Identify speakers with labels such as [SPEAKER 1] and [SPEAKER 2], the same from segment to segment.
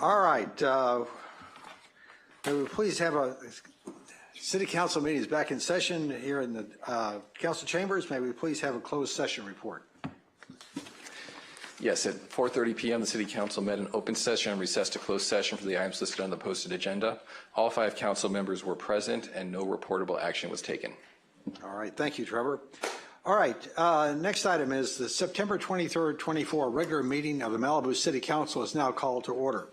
[SPEAKER 1] All right. May we please have a city council meeting is back in session here in the council chambers. May we please have a closed session report?
[SPEAKER 2] Yes, at 4:30 p.m. the City Council met in open session and recessed to closed session for the items listed on the posted agenda. All 5 council members were present and no reportable action was taken.
[SPEAKER 1] All right, thank you, Trevor. All right, next item is the September 23rd, 24 regular meeting of the Malibu City Council is now called to order.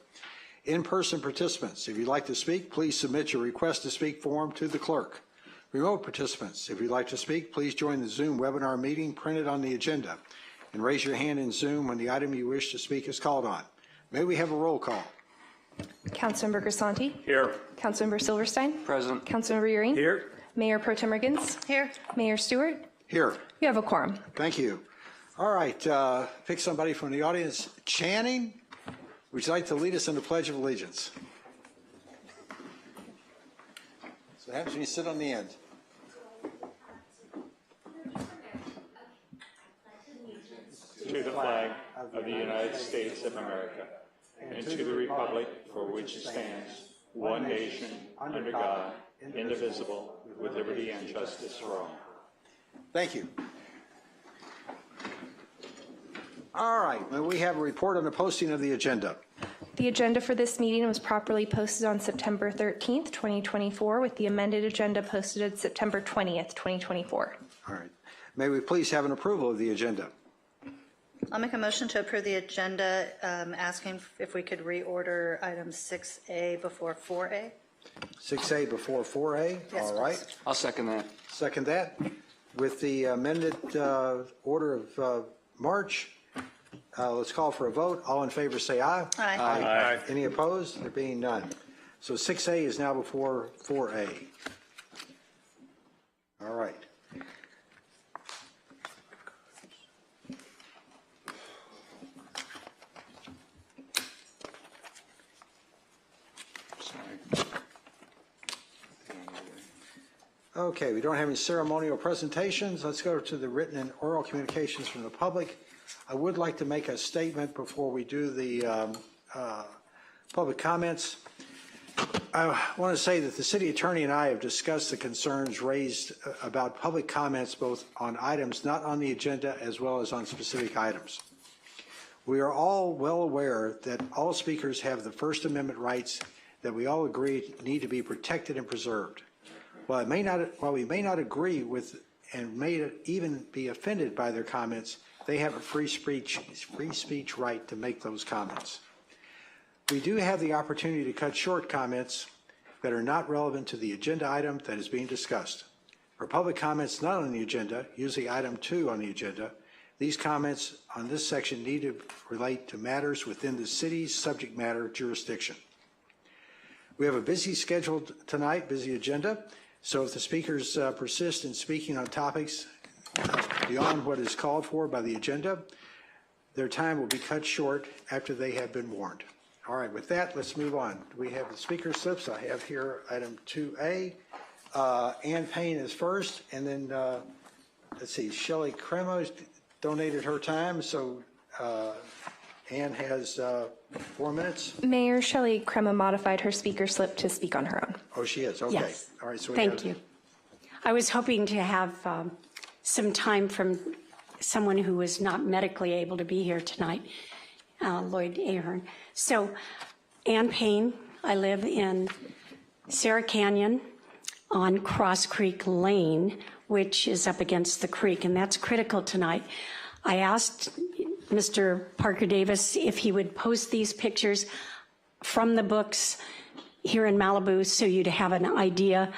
[SPEAKER 1] In-person participants, if you'd like to speak, please submit your request to speak form to the clerk. Remote participants, if you'd like to speak, please join the Zoom webinar meeting printed on the agenda and raise your hand in Zoom when the item you wish to speak is called on. May we have a roll call?
[SPEAKER 3] Councilmember Grisanti.
[SPEAKER 4] Here.
[SPEAKER 3] Councilmember Silverstein.
[SPEAKER 4] Present.
[SPEAKER 3] Councilmember Euring.
[SPEAKER 4] Here.
[SPEAKER 3] Mayor Pro Tem Riggins. Here. Mayor Stewart.
[SPEAKER 1] Here.
[SPEAKER 3] You have a quorum.
[SPEAKER 1] Thank you. All right, pick somebody from the audience. Channing, would you like to lead us in the Pledge of Allegiance? So what happens when you sit on the end?
[SPEAKER 4] To the flag of the United States of America, and to the republic for which it stands, one nation, under God, indivisible, with liberty and justice for all.
[SPEAKER 1] Thank you. All right, may we have a report on the posting of the agenda?
[SPEAKER 3] The agenda for this meeting was properly posted on September 13th, 2024, with the amended agenda posted on September 20th, 2024.
[SPEAKER 1] All right. May we please have an approval of the agenda?
[SPEAKER 5] I'll make a motion to approve the agenda, asking if we could reorder items 6A before 4A.
[SPEAKER 1] 6A before 4A?
[SPEAKER 5] Yes,
[SPEAKER 1] all right.
[SPEAKER 5] please.
[SPEAKER 4] I'll second that.
[SPEAKER 1] Second that. With the amended order of March, let's call for a vote. All in favor say aye.
[SPEAKER 5] Aye.
[SPEAKER 4] Aye.
[SPEAKER 1] Any opposed? There being none. So 6A is now before 4A. All right. Okay, we don't have any ceremonial presentations. Let's go to the written and oral communications from the public. I would like to make a statement before we do the public comments. I want to say that the city attorney and I have discussed the concerns raised about public comments both on items not on the agenda as well as on specific items. We are all well aware that all speakers have the First Amendment rights that we all agree need to be protected and preserved. While we may not agree with and may even be offended by their comments, they have a free speech right to make those comments. We do have the opportunity to cut short comments that are not relevant to the agenda item that is being discussed. For public comments not on the agenda, usually item 2 on the agenda, these comments on this section need to relate to matters within the city's subject matter jurisdiction. We have a busy schedule tonight, busy agenda, so if the speakers persist in speaking on topics beyond what is called for by the agenda, their time will be cut short after they have been warned. All right, with that, let's move on. We have the speaker slips. I have here item 2A. Ann Payne is first, and then, let's see, Shelley Cremo donated her time, so Ann has 4 minutes.
[SPEAKER 3] Mayor Shelley Crema modified her speaker slip to speak on her own.
[SPEAKER 1] Oh, she is, okay.
[SPEAKER 6] Yes.
[SPEAKER 1] All right, so
[SPEAKER 6] Thank you. I was hoping to have some time from someone who was not medically able to be here tonight, Lloyd Ahern. So, Ann Payne, I live in Sarah Canyon on Cross Creek Lane, which is up against the creek, and that's critical tonight. I asked Mr. Parker Davis if he would post these pictures from the books here in Malibu so you'd have an idea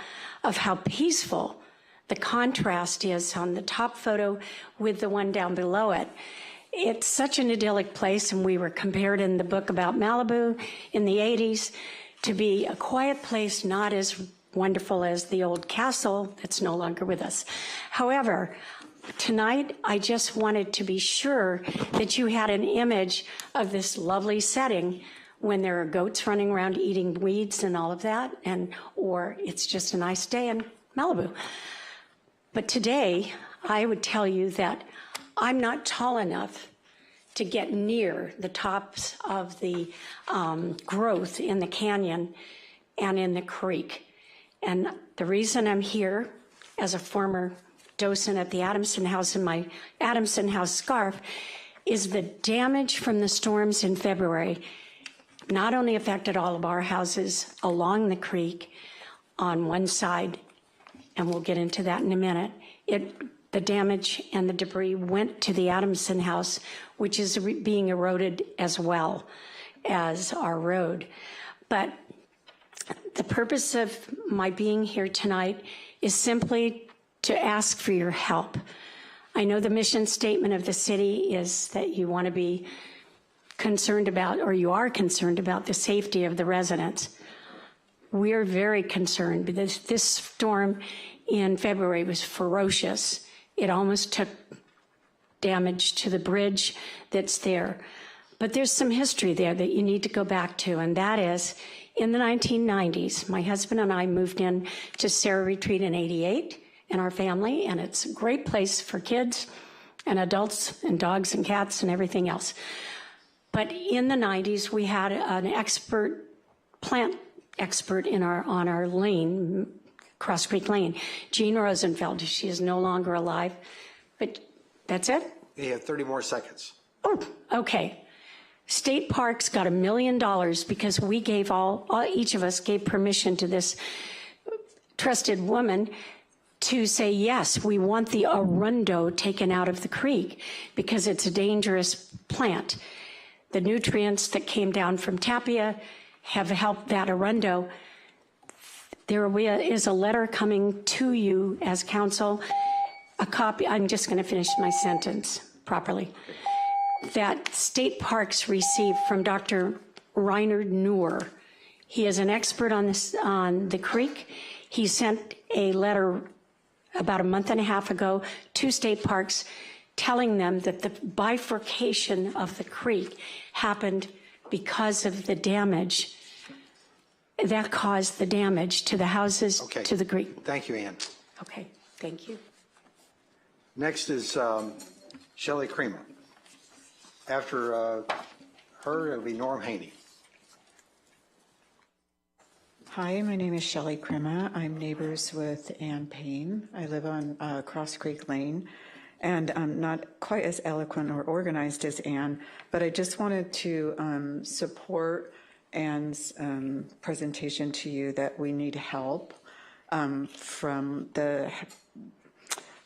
[SPEAKER 6] of how peaceful the contrast is on the top photo with the one down below it. It's such an idyllic place, and we were compared in the book about Malibu in the 80s to be a quiet place, not as wonderful as the old castle that's no longer with us. However, tonight I just wanted to be sure that you had an image of this lovely setting when there are goats running around eating weeds and all of that, or it's just a nice day in Malibu. But today, I would tell you that I'm not tall enough to get near the tops of the growth in the canyon and in the creek. And the reason I'm here as a former docent at the Adamson House in my Adamson House scarf is the damage from the storms in February not only affected all of our houses along the creek on one side, and we'll get into that in a minute, the damage and the debris went to the Adamson House, which is being eroded as well as our road. But the purpose of my being here tonight is simply to ask for your help. I know the mission statement of the city is that you want to be concerned about, or you are concerned about, the safety of the residents. We're very concerned because this storm in February was ferocious. It almost took damage to the bridge that's there. But there's some history there that you need to go back to, and that is in the 1990s, my husband and I moved in to Sarah Retreat in '88 and our family, and it's a great place for kids and adults and dogs and cats and everything else. But in the 90s, we had an plant expert on our lane, Cross Creek Lane, Jean Rosenfeld. She is no longer alive, but that's it?
[SPEAKER 1] You have 30 more seconds.
[SPEAKER 6] Oh, okay. State Parks got $1 million because we gave each of us gave permission to this trusted woman to say, yes, we want the arundo taken out of the creek because it's a dangerous plant. The nutrients that came down from Tapia have helped that arundo. There is a letter coming to you as council, a copy, I'm just going to finish my sentence properly, that State Parks received from Dr. Reinhard Noor. He is an expert on the creek. He sent a letter about a month and a half ago to State Parks telling them that the bifurcation of the creek happened because of the damage that caused the damage to the houses,
[SPEAKER 1] Okay.
[SPEAKER 6] to the creek.
[SPEAKER 1] Thank you, Ann.
[SPEAKER 6] Okay, thank you.
[SPEAKER 1] Next is Shelley Creamer. After her, it'll be Norm Haney.
[SPEAKER 7] Hi, my name is Shelley Crema. I'm neighbors with Ann Payne. I live on Cross Creek Lane, and I'm not quite as eloquent or organized as Ann, but I just wanted to support Ann's presentation to you that we need help from the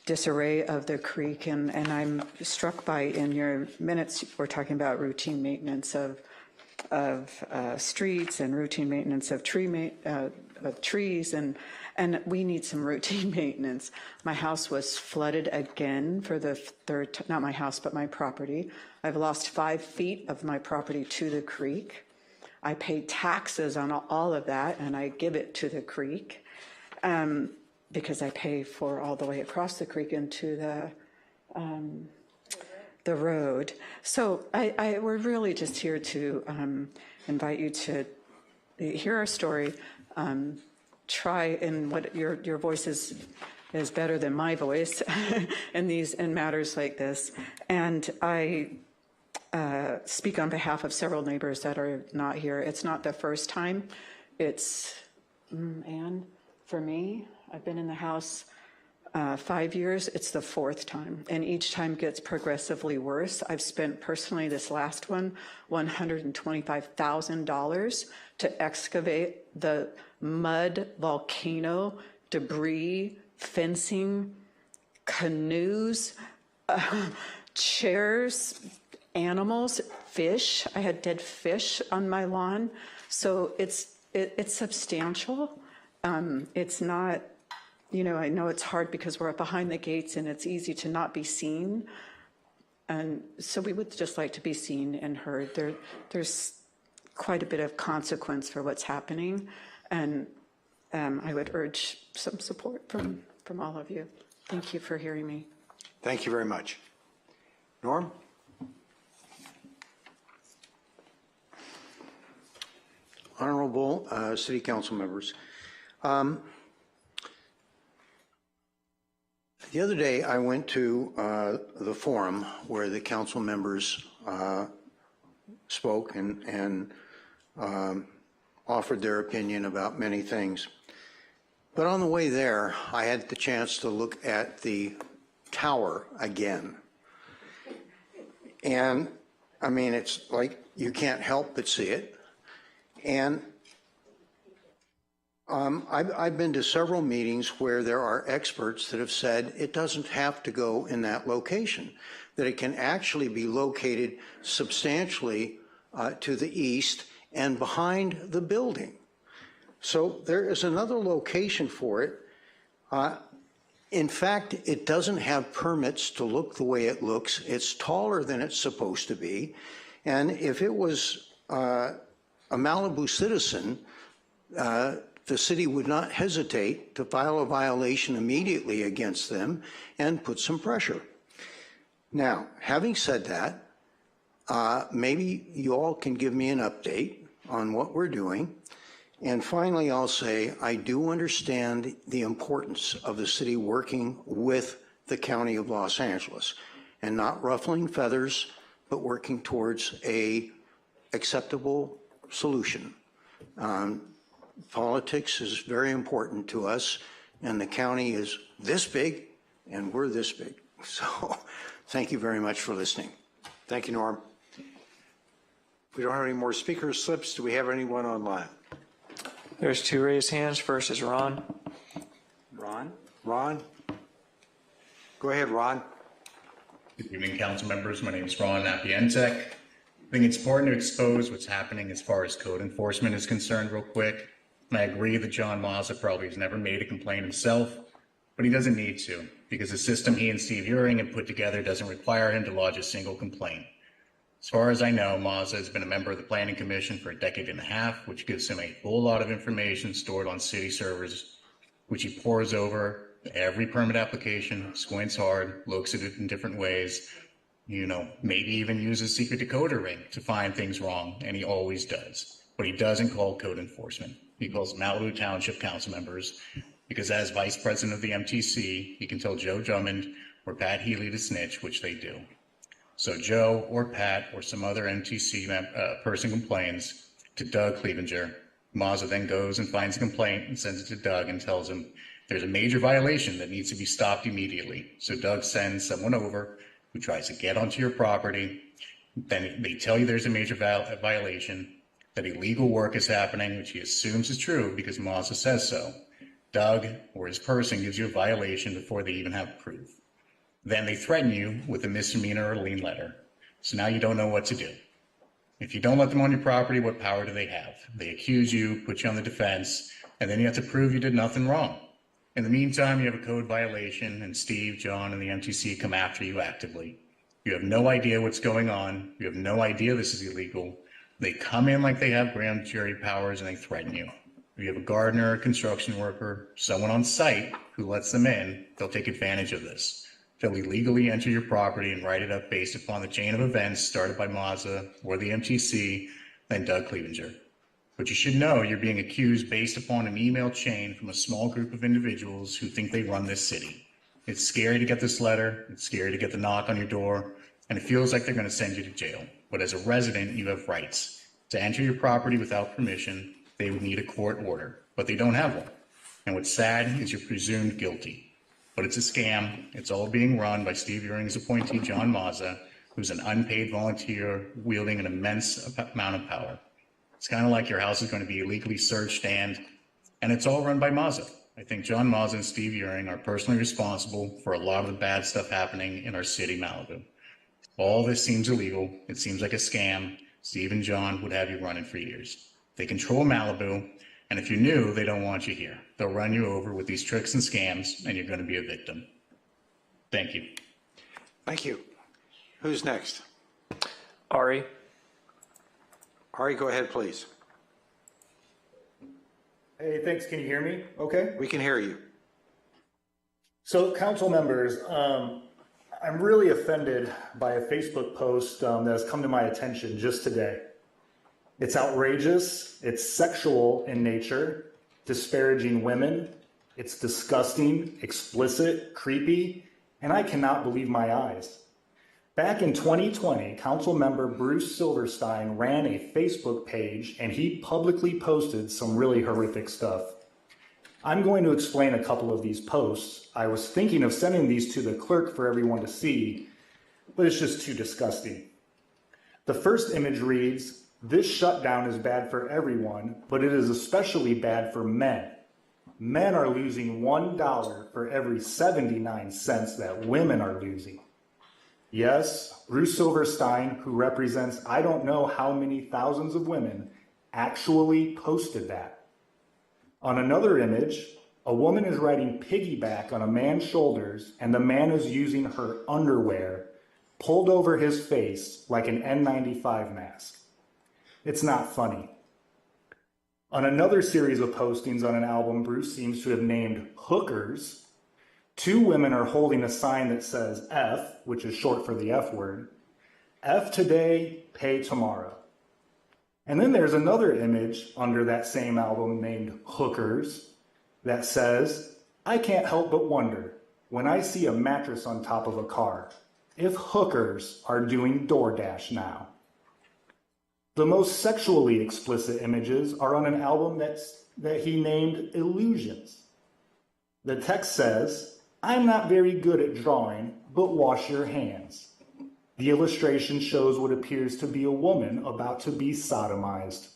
[SPEAKER 7] disarray of the creek, and I'm struck by, in your minutes, we're talking about routine maintenance of streets and routine maintenance of trees, and we need some routine maintenance. My house was flooded again for the third, not my house, but my property. I've lost 5 feet of my property to the creek. I pay taxes on all of that, and I give it to the creek because I pay for all the way across the creek into the road. So we're really just here to invite you to hear our story. Try, and what your voice is better than my voice in matters like this. And I speak on behalf of several neighbors that are not here. It's not the first time. It's, Ann, for me, I've been in the house 5 years. It's the 4th time, and each time gets progressively worse. I've spent personally this last one $125,000 to excavate the mud, volcano, debris, fencing, canoes, chairs, animals, fish. I had dead fish on my lawn. So it's substantial. It's not, I know it's hard because we're up behind the gates and it's easy to not be seen. And so we would just like to be seen and heard. There's quite a bit of consequence for what's happening. And I would urge some support from all of you. Thank you for hearing me.
[SPEAKER 1] Thank you very much. Norm?
[SPEAKER 8] Honorable City Council members, the other day I went to the forum where the council members spoke and offered their opinion about many things. But on the way there, I had the chance to look at the tower again. And I mean, it's like you can't help but see it. And I've been to several meetings where there are experts that have said it doesn't have to go in that location, that it can actually be located substantially to the east and behind the building. So there is another location for it. In fact, it doesn't have permits to look the way it looks. It's taller than it's supposed to be. And if it was a Malibu citizen, the city would not hesitate to file a violation immediately against them and put some pressure. Now, having said that, maybe you all can give me an update on what we're doing. And finally, I'll say I do understand the importance of the city working with the County of Los Angeles and not ruffling feathers, but working towards a acceptable solution. Politics is very important to us, and the county is this big, and we're this big. So thank you very much for listening.
[SPEAKER 1] Thank you, Norm. We don't have any more speaker slips. Do we have anyone online?
[SPEAKER 9] There's 2 raised hands. First is Ron.
[SPEAKER 1] Ron? Go ahead, Ron.
[SPEAKER 10] Good evening, council members. My name is Ron Napientek. I think it's important to expose what's happening as far as code enforcement is concerned real quick. And I agree that John Mazza probably has never made a complaint himself, but he doesn't need to because the system he and Steve Uring have put together doesn't require him to lodge a single complaint. As far as I know, Mazza has been a member of the Planning Commission for a decade and a half, which gives him a whole lot of information stored on city servers, which he pores over every permit application, squints hard, looks at it in different ways, maybe even uses secret decoder ring to find things wrong, and he always does. But he doesn't call code enforcement. He calls Malibu Township council members because as vice president of the MTC, he can tell Joe Drummond or Pat Healy to snitch, which they do. So Joe or Pat or some other MTC person complains to Doug Clevenger, Mazza then goes and finds a complaint and sends it to Doug and tells him there's a major violation that needs to be stopped immediately. So Doug sends someone over who tries to get onto your property. Then they tell you there's a major violation, that illegal work is happening, which he assumes is true because Mazza says so. Doug or his person gives you a violation before they even have proof. Then they threaten you with a misdemeanor or lien letter. So now you don't know what to do. If you don't let them on your property, what power do they have? They accuse you, put you on the defense, and then you have to prove you did nothing wrong. In the meantime, you have a code violation, and Steve, John, and the MTC come after you actively. You have no idea what's going on. You have no idea this is illegal. They come in like they have grand jury powers, and they threaten you. If you have a gardener, a construction worker, someone on site who lets them in, they'll take advantage of this. They'll illegally enter your property and write it up based upon the chain of events started by Mazza or the MTC, then Doug Clevenger. But you should know you're being accused based upon an email chain from a small group of individuals who think they run this city. It's scary to get this letter. It's scary to get the knock on your door, and it feels like they're going to send you to jail. But as a resident, you have rights. To enter your property without permission, they would need a court order, but they don't have one. And what's sad is you're presumed guilty. But it's a scam. It's all being run by Steve Euring's appointee, John Mazza, who's an unpaid volunteer wielding an immense amount of power. It's kind of like your house is going to be illegally searched and it's all run by Mazza. I think John Mazza and Steve Euring are personally responsible for a lot of the bad stuff happening in our city, Malibu. All this seems illegal. It seems like a scam. Steve and John would have you running for years. They control Malibu, and if you're new, they don't want you here. They'll run you over with these tricks and scams, and you're going to be a victim. Thank you.
[SPEAKER 1] Thank you. Who's next?
[SPEAKER 9] Ari.
[SPEAKER 1] Ari, go ahead, please.
[SPEAKER 11] Hey, thanks. Can you hear me? Okay.
[SPEAKER 1] We can hear you.
[SPEAKER 11] So, council members, I'm really offended by a Facebook post that has come to my attention just today. It's outrageous. It's sexual in nature, disparaging women. It's disgusting, explicit, creepy, and I cannot believe my eyes. Back in 2020, council member Bruce Silverstein ran a Facebook page and he publicly posted some really horrific stuff. I'm going to explain a couple of these posts. I was thinking of sending these to the clerk for everyone to see, but it's just too disgusting. The first image reads, "This shutdown is bad for everyone, but it is especially bad for men. Men are losing $1 for every 79 cents that women are losing." Yes, Bruce Silverstein, who represents I don't know how many thousands of women, actually posted that. On another image, a woman is riding piggyback on a man's shoulders, and the man is using her underwear pulled over his face like an N95 mask. It's not funny. On another series of postings on an album Bruce seems to have named Hookers, two women are holding a sign that says F, which is short for the F word. F today, pay tomorrow. And then there's another image under that same album named Hookers that says, "I can't help but wonder when I see a mattress on top of a car, if hookers are doing DoorDash now." The most sexually explicit images are on an album that he named Illusions. The text says, "I'm not very good at drawing, but wash your hands." The illustration shows what appears to be a woman about to be sodomized.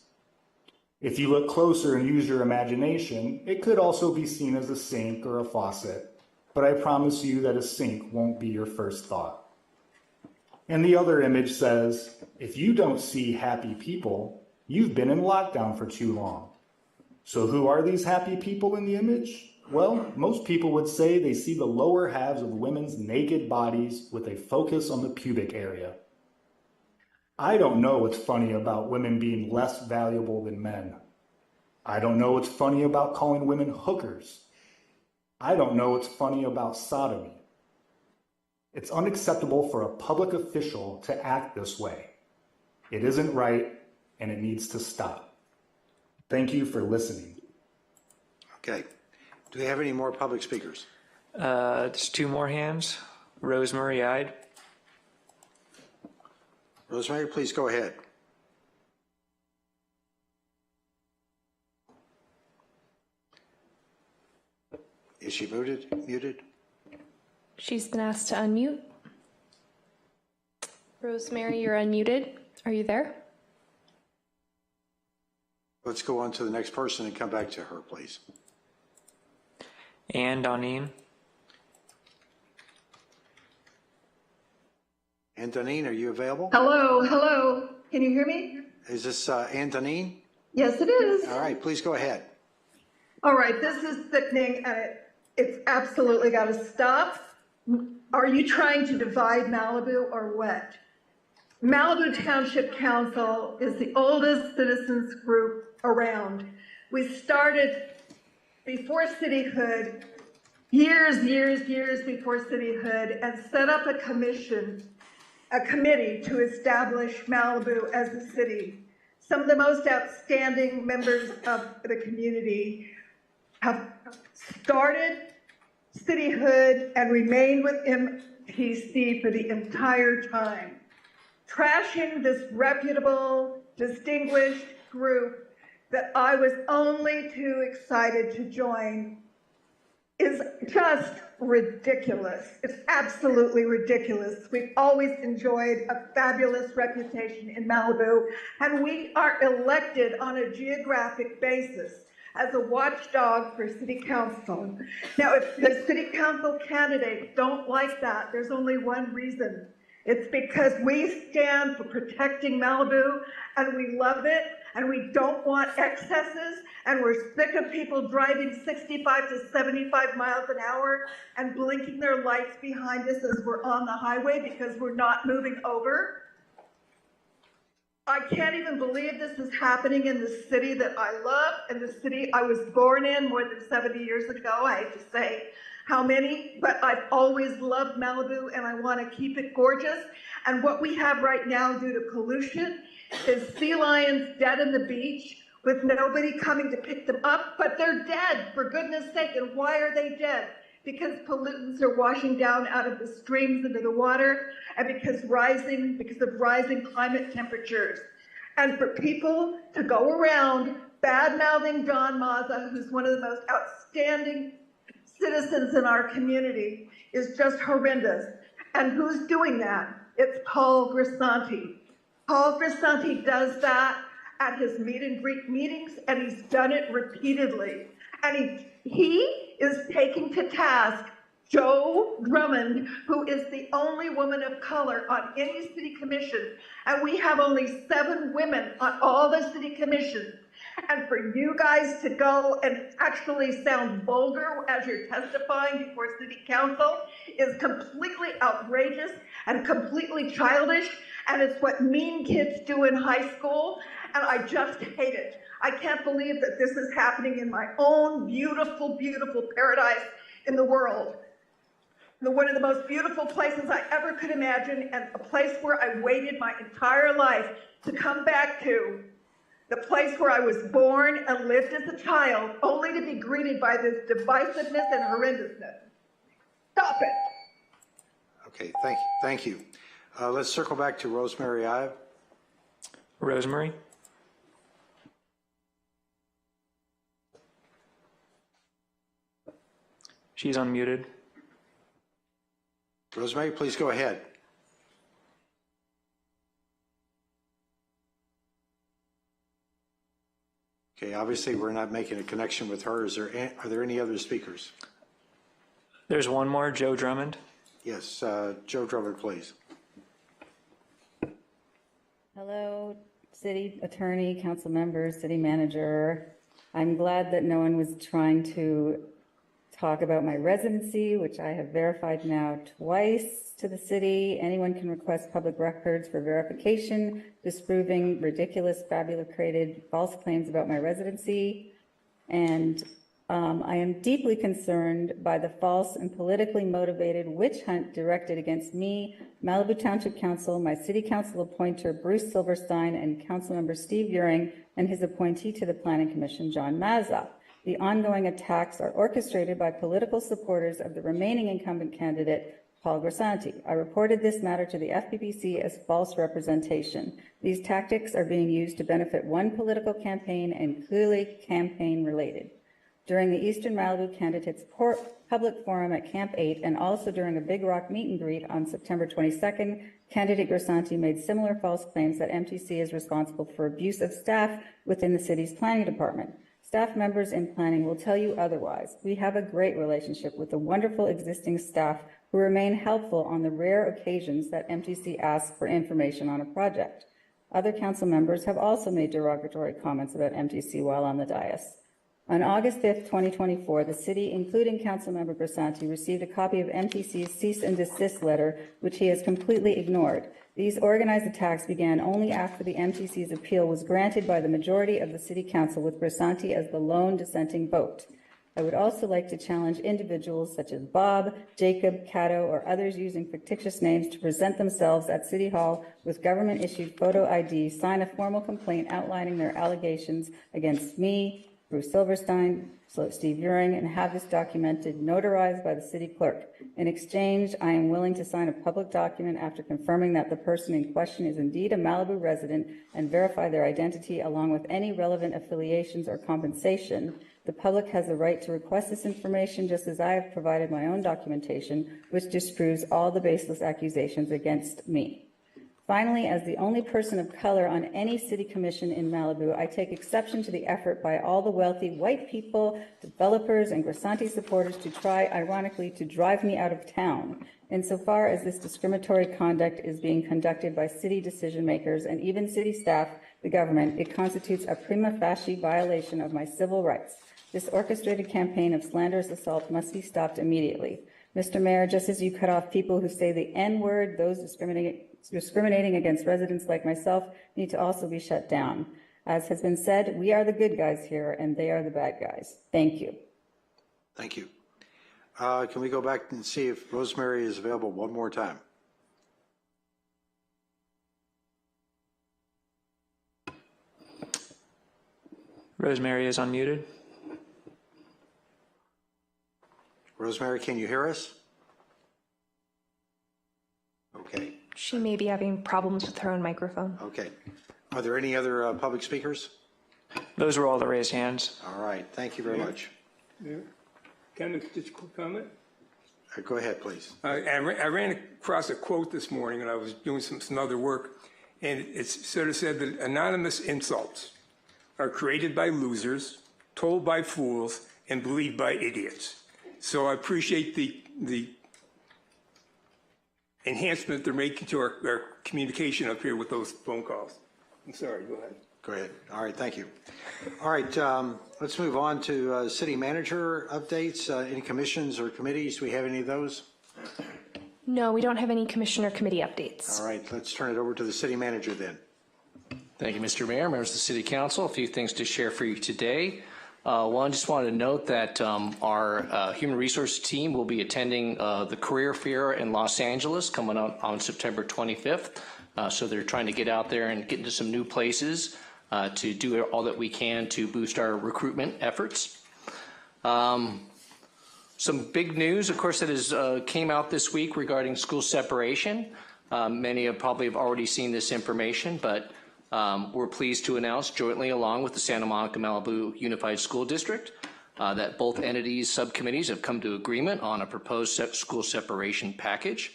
[SPEAKER 11] If you look closer and use your imagination, it could also be seen as a sink or a faucet, but I promise you that a sink won't be your first thought. And the other image says, "If you don't see happy people, you've been in lockdown for too long." So who are these happy people in the image? Well, most people would say they see the lower halves of women's naked bodies with a focus on the pubic area. I don't know what's funny about women being less valuable than men. I don't know what's funny about calling women hookers. I don't know what's funny about sodomy. It's unacceptable for a public official to act this way. It isn't right, and it needs to stop. Thank you for listening.
[SPEAKER 1] Okay. Do we have any more public speakers?
[SPEAKER 9] There's two more hands. Rosemary Ide.
[SPEAKER 1] Rosemary, please go ahead. Is she muted?
[SPEAKER 3] She's been asked to unmute. Rosemary, you're unmuted. Are you there?
[SPEAKER 1] Let's go on to the next person and come back to her, please.
[SPEAKER 9] Ann Donine.
[SPEAKER 1] Ann Donine, are you available?
[SPEAKER 12] Hello. Can you hear me?
[SPEAKER 1] Is this Ann Donine?
[SPEAKER 12] Yes, it is.
[SPEAKER 1] All right, please go ahead.
[SPEAKER 12] All right, this is sickening and it's absolutely got to stop. Are you trying to divide Malibu or what? Malibu Township Council is the oldest citizens group around. We started before cityhood, years before cityhood, and set up a committee to establish Malibu as a city. Some of the most outstanding members of the community have started cityhood and remained with MTC for the entire time. Trashing this reputable, distinguished group that I was only too excited to join is just ridiculous. It's absolutely ridiculous. We've always enjoyed a fabulous reputation in Malibu, and we are elected on a geographic basis as a watchdog for city council. Now, if the city council candidates don't like that, there's only one reason. It's because we stand for protecting Malibu, and we love it, and we don't want excesses, and we're sick of people driving 65 to 75 miles an hour and blinking their lights behind us as we're on the highway because we're not moving over. I can't even believe this is happening in the city that I love and the city I was born in more than 70 years ago. I hate to say how many, but I've always loved Malibu and I want to keep it gorgeous. And what we have right now due to pollution is sea lions dead in the beach with nobody coming to pick them up, but they're dead, for goodness sake. And why are they dead? Because pollutants are washing down out of the streams into the water, and because of rising climate temperatures. And for people to go around bad-mouthing John Mazza, who's one of the most outstanding citizens in our community, is just horrendous. And who's doing that? It's Paul Grisanti. Paul Grisanti does that at his meet and greet meetings, and he's done it repeatedly. And he is taking to task Joe Drummond, who is the only woman of color on any city commission. And we have only 7 women on all the city commissions. And for you guys to go and actually sound vulgar as you're testifying before city council is completely outrageous and completely childish. And it's what mean kids do in high school. And I just hate it. I can't believe that this is happening in my own beautiful, beautiful paradise in the world. One of the most beautiful places I ever could imagine, and a place where I waited my entire life to come back to. The place where I was born and lived as a child, only to be greeted by this divisiveness and horrendousness. Stop it.
[SPEAKER 1] Okay, thank you. Let's circle back to Rosemary Ive.
[SPEAKER 9] Rosemary. She's unmuted.
[SPEAKER 1] Rosemary, please go ahead. Okay, obviously we're not making a connection with her. Are there any other speakers?
[SPEAKER 9] There's one more, Joe Drummond.
[SPEAKER 1] Yes, Joe Drummond, please.
[SPEAKER 13] Hello, city attorney, council members, city manager. I'm glad that no one was trying to talk about my residency, which I have verified now twice to the city. Anyone can request public records for verification, disproving ridiculous, fabricated, false claims about my residency. And I am deeply concerned by the false and politically motivated witch hunt directed against me, Malibu Township Council, my city council appointer, Bruce Silverstein, and Councilmember Steve Uring, and his appointee to the Planning Commission, John Mazza. The ongoing attacks are orchestrated by political supporters of the remaining incumbent candidate, Paul Grisanti. I reported this matter to the FPPC as false representation. These tactics are being used to benefit one political campaign and clearly campaign related. During the Eastern Malibu Candidates Public Forum at Camp 8 and also during a Big Rock meet and greet on September 22nd, candidate Grisanti made similar false claims that MTC is responsible for abuse of staff within the city's planning department. Staff members in planning will tell you otherwise. We have a great relationship with the wonderful existing staff who remain helpful on the rare occasions that MTC asks for information on a project. Other council members have also made derogatory comments about MTC while on the dais. On August 5th, 2024, the city, including Councilmember Grisanti, received a copy of MTC's cease and desist letter, which he has completely ignored. These organized attacks began only after the MTC's appeal was granted by the majority of the City Council, with Grisanti as the lone dissenting vote. I would also like to challenge individuals such as Bob, Jacob, Cato, or others using fictitious names to present themselves at City Hall with government-issued photo ID, sign a formal complaint outlining their allegations against me, Bruce Silverstein, Steve Uring, and have this documented, notarized by the city clerk. In exchange, I am willing to sign a public document after confirming that the person in question is indeed a Malibu resident and verify their identity along with any relevant affiliations or compensation. The public has the right to request this information, just as I have provided my own documentation, which disproves all the baseless accusations against me. Finally, as the only person of color on any city commission in Malibu, I take exception to the effort by all the wealthy white people, developers, and Grisanti supporters to try, ironically, to drive me out of town. Insofar as this discriminatory conduct is being conducted by city decision makers and even city staff, the government, it constitutes a prima facie violation of my civil rights. This orchestrated campaign of slanderous assault must be stopped immediately. Mr. Mayor, just as you cut off people who say the N-word, those discriminating against residents like myself need to also be shut down. As has been said, we are the good guys here and they are the bad guys. Thank you.
[SPEAKER 1] Thank you. Can we go back and see if Rosemary is available one more time?
[SPEAKER 9] Rosemary is unmuted.
[SPEAKER 1] Rosemary, can you hear us? Okay.
[SPEAKER 3] She may be having problems with her own microphone.
[SPEAKER 1] Okay. Are there any other public speakers?
[SPEAKER 9] Those were all the raised hands.
[SPEAKER 1] All right. Thank you very much.
[SPEAKER 14] Yeah. Can I just quick comment?
[SPEAKER 1] Go ahead, please.
[SPEAKER 14] I ran across a quote this morning, and I was doing some other work, and it sort of said that anonymous insults are created by losers, told by fools, and believed by idiots. So I appreciate the enhancement they're making to our communication up here with those phone calls. I'm sorry, go ahead.
[SPEAKER 1] Go ahead. All right, thank you. All right, let's move on to city manager updates. Any commissions or committees? Do we have any of those?
[SPEAKER 3] No, we don't have any commission or committee updates.
[SPEAKER 1] All right, let's turn it over to the city manager then.
[SPEAKER 15] Thank you, Mr. Mayor, members of the City Council. A few things to share for you today. One, just wanted to note that our human resources team will be attending the Career Fair in Los Angeles coming up on September 25th. So they're trying to get out there and get into some new places to do all that we can to boost our recruitment efforts. Some big news, of course, that has came out this week regarding school separation. Many have probably already seen this information, but we're pleased to announce jointly along with the Santa Monica Malibu Unified School District that both entities' subcommittees have come to agreement on a proposed school separation package.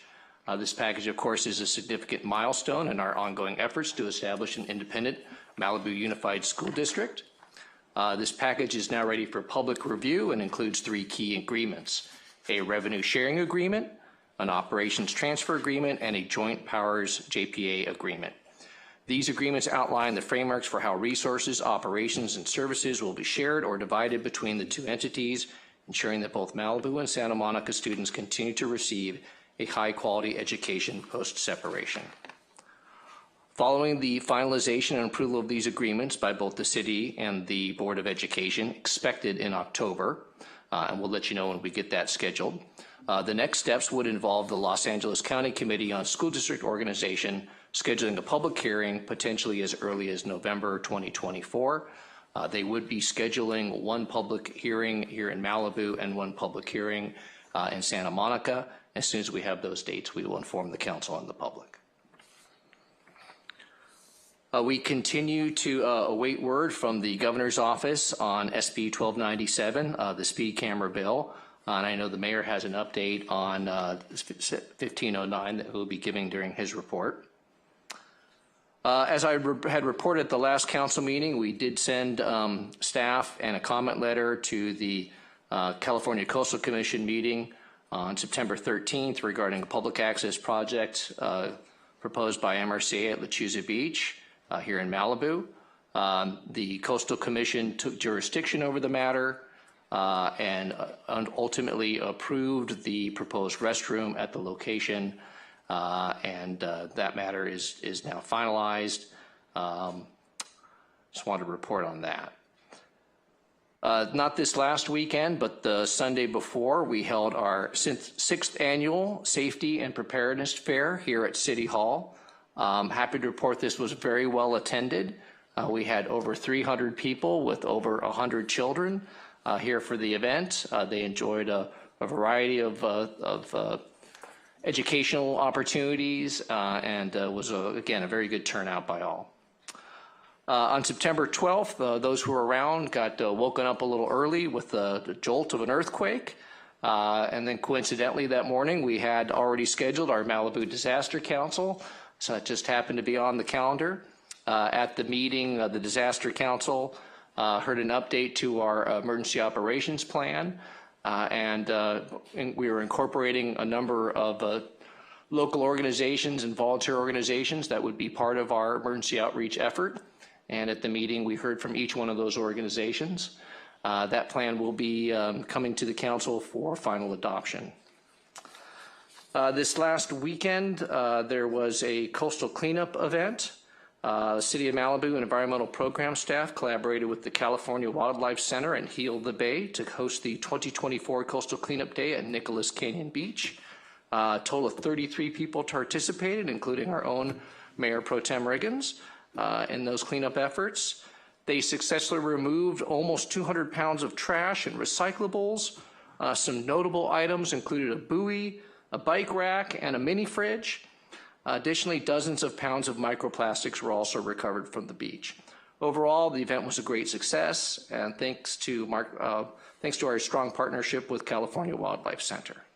[SPEAKER 15] This package, of course, is a significant milestone in our ongoing efforts to establish an independent Malibu Unified School District. This package is now ready for public review and includes 3 key agreements: a revenue sharing agreement, an operations transfer agreement, and a joint powers JPA agreement. These agreements outline the frameworks for how resources, operations, and services will be shared or divided between the 2 entities, ensuring that both Malibu and Santa Monica students continue to receive a high-quality education post-separation. Following the finalization and approval of these agreements by both the City and the Board of Education, expected in October, and we'll let you know when we get that scheduled, the next steps would involve the Los Angeles County Committee on School District Organization scheduling a public hearing potentially as early as November 2024. They would be scheduling 1 public hearing here in Malibu and 1 public hearing in Santa Monica. As soon as we have those dates, we will inform the council and the public. We continue to await word from the governor's office on SB 1297, the speed camera bill. And I know the mayor has an update on 1509 that he'll be giving during his report. As I had reported at the last council meeting, we did send staff and a comment letter to the California Coastal Commission meeting on September 13th regarding a public access project proposed by MRCA at Lechuza Beach here in Malibu. The Coastal Commission took jurisdiction over the matter and ultimately approved the proposed restroom at the location, and that matter is now finalized. Just wanted to report on that. Not this last weekend, but the Sunday before, we held our 6th annual Safety and Preparedness Fair here at City Hall. Happy to report this was very well attended. We had over 300 people with over 100 children here for the event. They enjoyed a variety of educational opportunities and was, again, a very good turnout by all. On September 12th, those who were around got woken up a little early with the jolt of an earthquake. And then coincidentally that morning, we had already scheduled our Malibu Disaster Council. So it just happened to be on the calendar. At the meeting, the Disaster Council heard an update to our emergency operations plan. And we were incorporating a number of local organizations and volunteer organizations that would be part of our emergency outreach effort. And at the meeting, we heard from each one of those organizations. That plan will be coming to the council for final adoption. This last weekend, there was a coastal cleanup event. The City of Malibu and environmental program staff collaborated with the California Wildlife Center and Heal the Bay to host the 2024 Coastal Cleanup Day at Nicholas Canyon Beach. A total of 33 people participated, including our own Mayor Pro Tem Riggins, in those cleanup efforts. They successfully removed almost 200 pounds of trash and recyclables. Some notable items included a buoy, a bike rack, and a mini fridge. Additionally, dozens of pounds of microplastics were also recovered from the beach. Overall, the event was a great success, and thanks to our strong partnership with California Wildlife Center.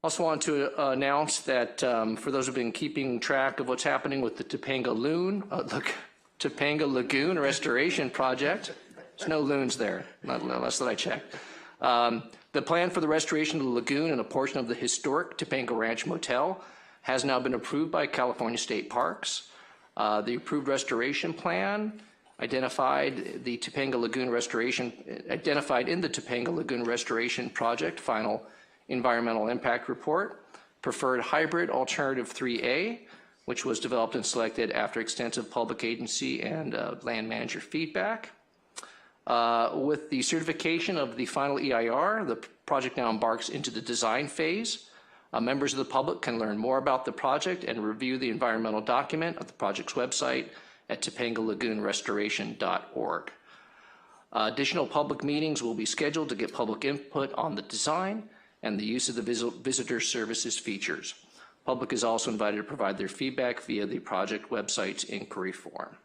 [SPEAKER 15] Also want to announce that for those who have been keeping track of what's happening with the Topanga Lagoon Restoration Project, there's no loons there, unless that I checked. The plan for the restoration of the lagoon and a portion of the historic Topanga Ranch Motel has now been approved by California State Parks. The approved restoration plan identified in the Topanga Lagoon Restoration Project final environmental impact report, preferred hybrid alternative 3A, which was developed and selected after extensive public agency and land manager feedback. With the certification of the final EIR, the project now embarks into the design phase. Members of the public can learn more about the project and review the environmental document at the project's website at topangalagoonrestoration.org. Additional public meetings will be scheduled to get public input on the design and the use of the visitor services features. Public is also invited to provide their feedback via the project website's inquiry form.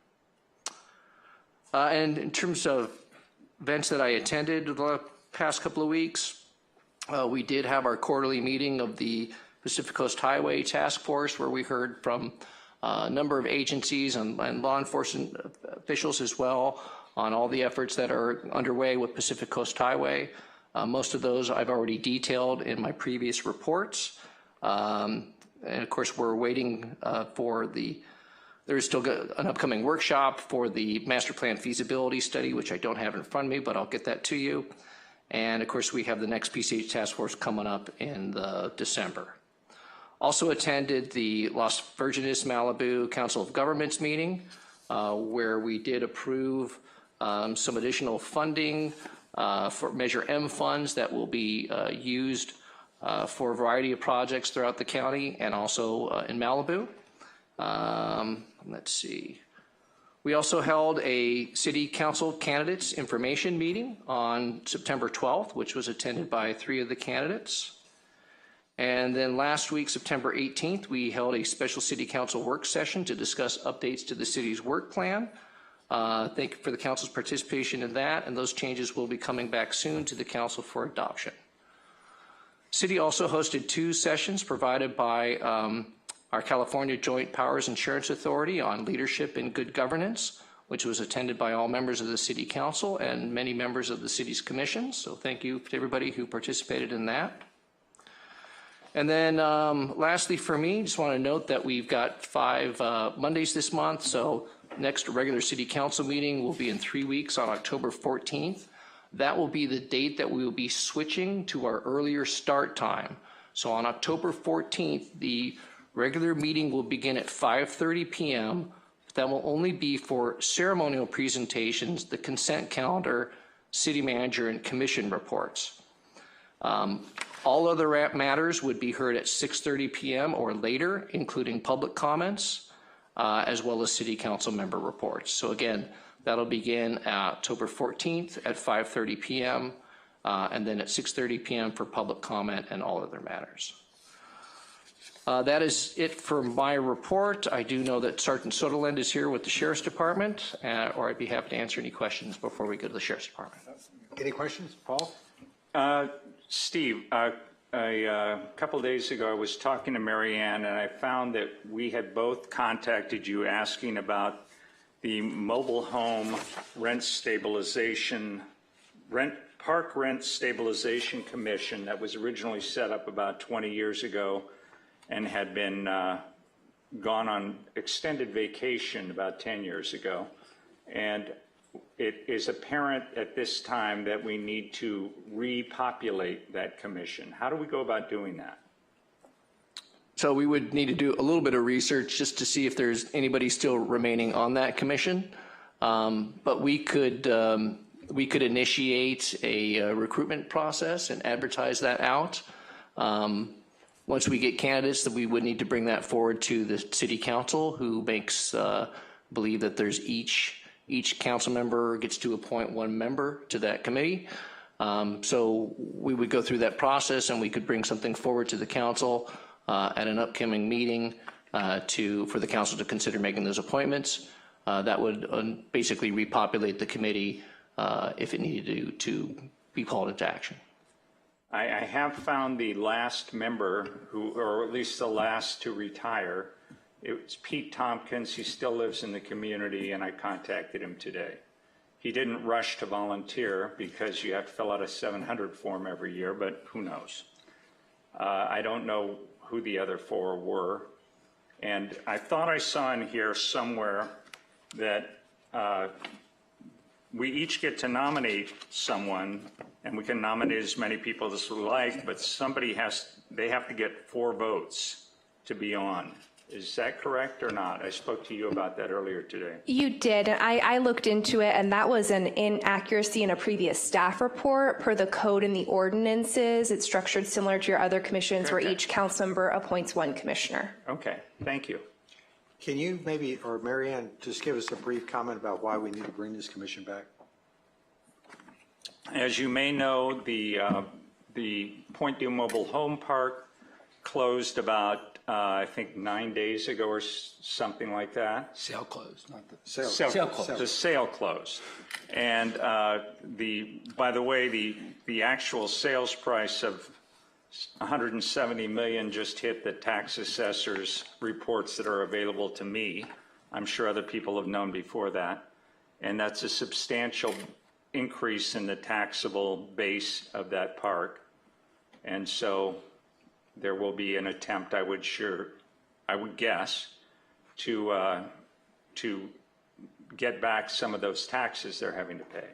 [SPEAKER 15] And in terms of events that I attended the past couple of weeks, we did have our quarterly meeting of the Pacific Coast Highway Task Force, where we heard from a number of agencies and law enforcement officials as well on all the efforts that are underway with Pacific Coast Highway. Most of those I've already detailed in my previous reports. And of course, we're waiting there is still an upcoming workshop for the master plan feasibility study, which I don't have in front of me, but I'll get that to you. And of course, we have the next PCH task force coming up in December. Also attended the Las Virgenes Malibu Council of Governments meeting, where we did approve some additional funding for Measure M funds that will be used for a variety of projects throughout the county and also in Malibu. Let's see. We also held a City Council candidates information meeting on September 12th, which was attended by 3 of the candidates. And then last week, September 18th, we held a special city council work session to discuss updates to the city's work plan. Thank you for the council's participation in that, and those changes will be coming back soon to the council for adoption. City also hosted 2 sessions provided by our California Joint Powers Insurance Authority on leadership and good governance, which was attended by all members of the city council and many members of the city's commissions. So thank you to everybody who participated in that. And then lastly for me, just want to note that we've got 5 Mondays this month. So next regular city council meeting will be in 3 weeks on October 14th. That will be the date that we will be switching to our earlier start time. So on October 14th, the regular meeting will begin at 5:30 p.m. That will only be for ceremonial presentations, the consent calendar, city manager, and commission reports. All other matters would be heard at 6:30 p.m. or later, including public comments, as well as city council member reports. So again, that'll begin October 14th at 5:30 p.m. And then at 6:30 p.m. for public comment and all other matters. That is it for my report. I do know that Sergeant Soderlund is here with the Sheriff's Department, or I'd be happy to answer any questions before we go to the Sheriff's Department.
[SPEAKER 1] Any questions, Paul?
[SPEAKER 4] Steve, a couple days ago, I was talking to Mary Ann, and I found that we had both contacted you asking about the mobile home park rent stabilization commission that was originally set up about 20 years ago and had been gone on extended vacation about 10 years ago. And it is apparent at this time that we need to repopulate that commission. How do we go about doing that?
[SPEAKER 15] So we would need to do a little bit of research just to see if there's anybody still remaining on that commission. But we could initiate a recruitment process and advertise that out. Once we get candidates, that we would need to bring that forward to the city council, who believe that there's each council member gets to appoint 1 member to that committee. So we would go through that process, and we could bring something forward to the council at an upcoming meeting for the council to consider making those appointments. That would basically repopulate the committee if it needed to be called into action.
[SPEAKER 4] I have found the last member or at least the last to retire. It was Pete Tompkins. He still lives in the community, and I contacted him today. He didn't rush to volunteer because you have to fill out a 700 form every year, but who knows? I don't know who the other 4 were. And I thought I saw in here somewhere that we each get to nominate someone, and we can nominate as many people as we like, but they have to get 4 votes to be on. Is that correct or not? I spoke to you about that earlier today.
[SPEAKER 3] You did. I looked into it, and that was an inaccuracy in a previous staff report. Per the code and the ordinances, it's structured similar to your other commissions, where each council member appoints 1 commissioner.
[SPEAKER 4] Okay, thank you.
[SPEAKER 1] Can you maybe, or Mary Ann, just give us a brief comment about why we need to bring this commission back?
[SPEAKER 4] As you may know, the Point View Mobile Home Park closed about, I think 9 days ago or something like that.
[SPEAKER 16] Sale closed, not the
[SPEAKER 4] Sale closed. The sale closed. And by the way, the actual sales price of $170 million just hit the tax assessor's reports that are available to me. I'm sure other people have known before that. And that's a substantial increase in the taxable base of that park. And so there will be an attempt, I would guess, to get back some of those taxes they're having to pay.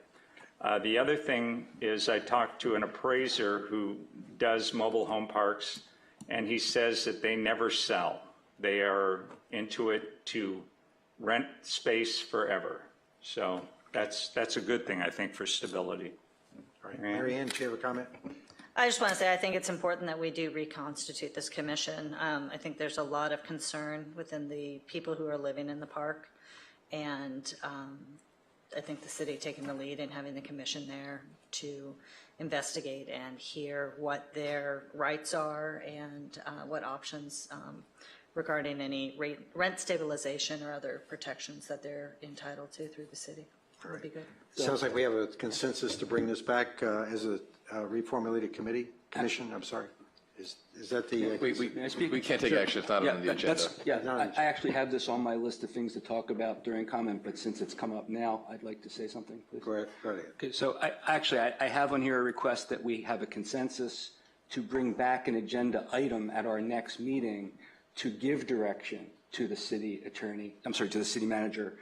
[SPEAKER 4] The other thing is I talked to an appraiser who does mobile home parks, and he says that they never sell. They are into it to rent space forever. So that's a good thing, I think, for stability.
[SPEAKER 1] All right. Mary Ann, do you have a comment?
[SPEAKER 5] I just want to say I think it's important that we do reconstitute this commission. I think there's a lot of concern within the people who are living in the park, and I think the city taking the lead and having the commission there to investigate and hear what their rights are and what options regarding any rent stabilization or other protections that they're entitled to through the city. That would be good.
[SPEAKER 1] Sounds like we have a consensus to bring this back as a reformulated commission, I'm sorry. Is that the?
[SPEAKER 2] We can't take action, it's not on the agenda.
[SPEAKER 16] I actually have this on my list of things to talk about during comment, but since it's come up now, I'd like to say something, please.
[SPEAKER 1] Go ahead.
[SPEAKER 16] Okay, so I have on here a request that we have a consensus to bring back an agenda item at our next meeting to give direction to the city attorney, to the city manager,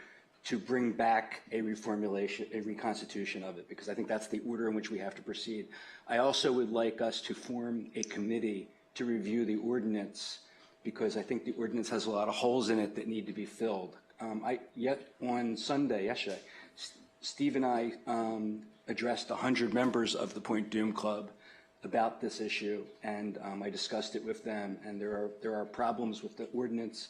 [SPEAKER 16] to bring back a reformulation, a reconstitution of it, because I think that's the order in which we have to proceed. I also would like us to form a committee to review the ordinance, because I think the ordinance has a lot of holes in it that need to be filled. On Sunday, yesterday, Steve and I addressed 100 members of the Point Dume Club about this issue, and I discussed it with them, and there are problems with the ordinance.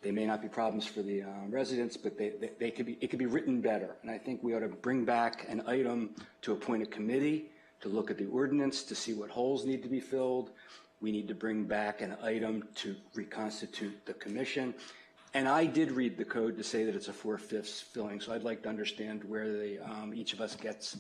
[SPEAKER 16] They may not be problems for the residents, but it could be written better. And I think we ought to bring back an item to appoint a committee to look at the ordinance to see what holes need to be filled. We need to bring back an item to reconstitute the commission. And I did read the code to say that it's a 4/5 filling, so I'd like to understand where each of us gets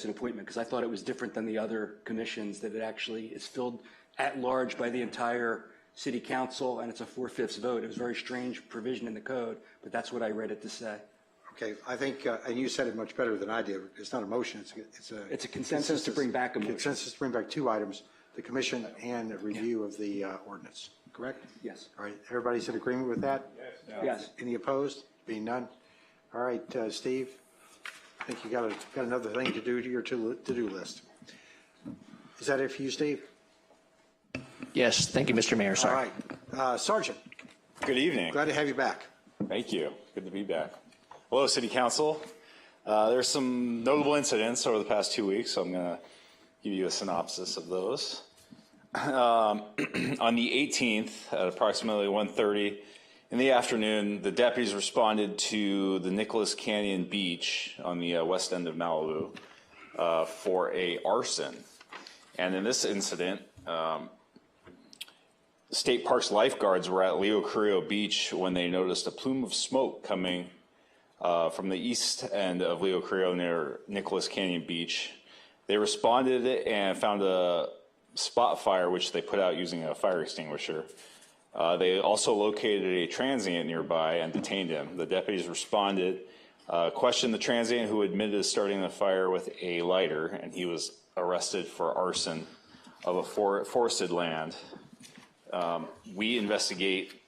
[SPEAKER 16] an appointment, because I thought it was different than the other commissions, that it actually is filled at large by the entire city council, and it's a 4/5 vote. It was a very strange provision in the code, but that's what I read it to say.
[SPEAKER 1] Okay, I think, and you said it much better than I did. It's not a motion,
[SPEAKER 16] it's a consensus to bring back a motion.
[SPEAKER 1] Consensus to bring back two items, the commission and a review of the ordinance, correct?
[SPEAKER 16] Yes.
[SPEAKER 1] All right, everybody's in agreement with that?
[SPEAKER 16] Yes.
[SPEAKER 1] Any opposed? Being none? All right, Steve, I think you got another thing to do to your to-do list. Is that it for you, Steve?
[SPEAKER 15] Yes, thank you, Mr. Mayor. Sorry.
[SPEAKER 1] All right, Sergeant.
[SPEAKER 17] Good evening.
[SPEAKER 1] Glad to have you back.
[SPEAKER 17] Thank you. Good to be back. Hello, City Council. There's some notable incidents over the past 2 weeks, so I'm going to give you a synopsis of those. On the 18th, at approximately 1:30 in the afternoon, the deputies responded to the Nicholas Canyon Beach on the west end of Malibu for a arson. And in this incident, State Parks lifeguards were at Leo Carrillo Beach when they noticed a plume of smoke coming from the east end of Leo Carrillo near Nicholas Canyon Beach. They responded and found a spot fire, which they put out using a fire extinguisher. They also located a transient nearby and detained him. The deputies responded, questioned the transient, who admitted to starting the fire with a lighter, and he was arrested for arson of a forested land. We investigate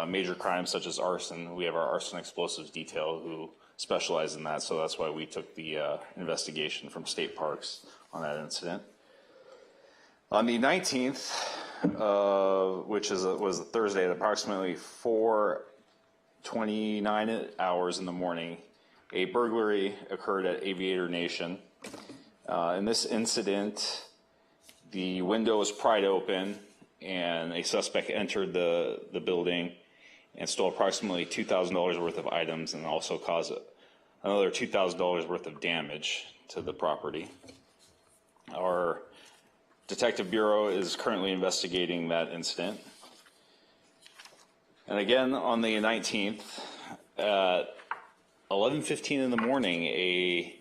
[SPEAKER 17] major crimes such as arson. We have our arson explosives detail who specialize in that, so that's why we took the investigation from State Parks on that incident. On the 19th, which was a Thursday at approximately 4:29 hours in the morning, a burglary occurred at Aviator Nation. In this incident, the window was pried open and a suspect entered the building and stole approximately $2,000 worth of items and also caused another $2,000 worth of damage to the property. Our Detective Bureau is currently investigating that incident. And again, on the 19th, at 11:15 in the morning, a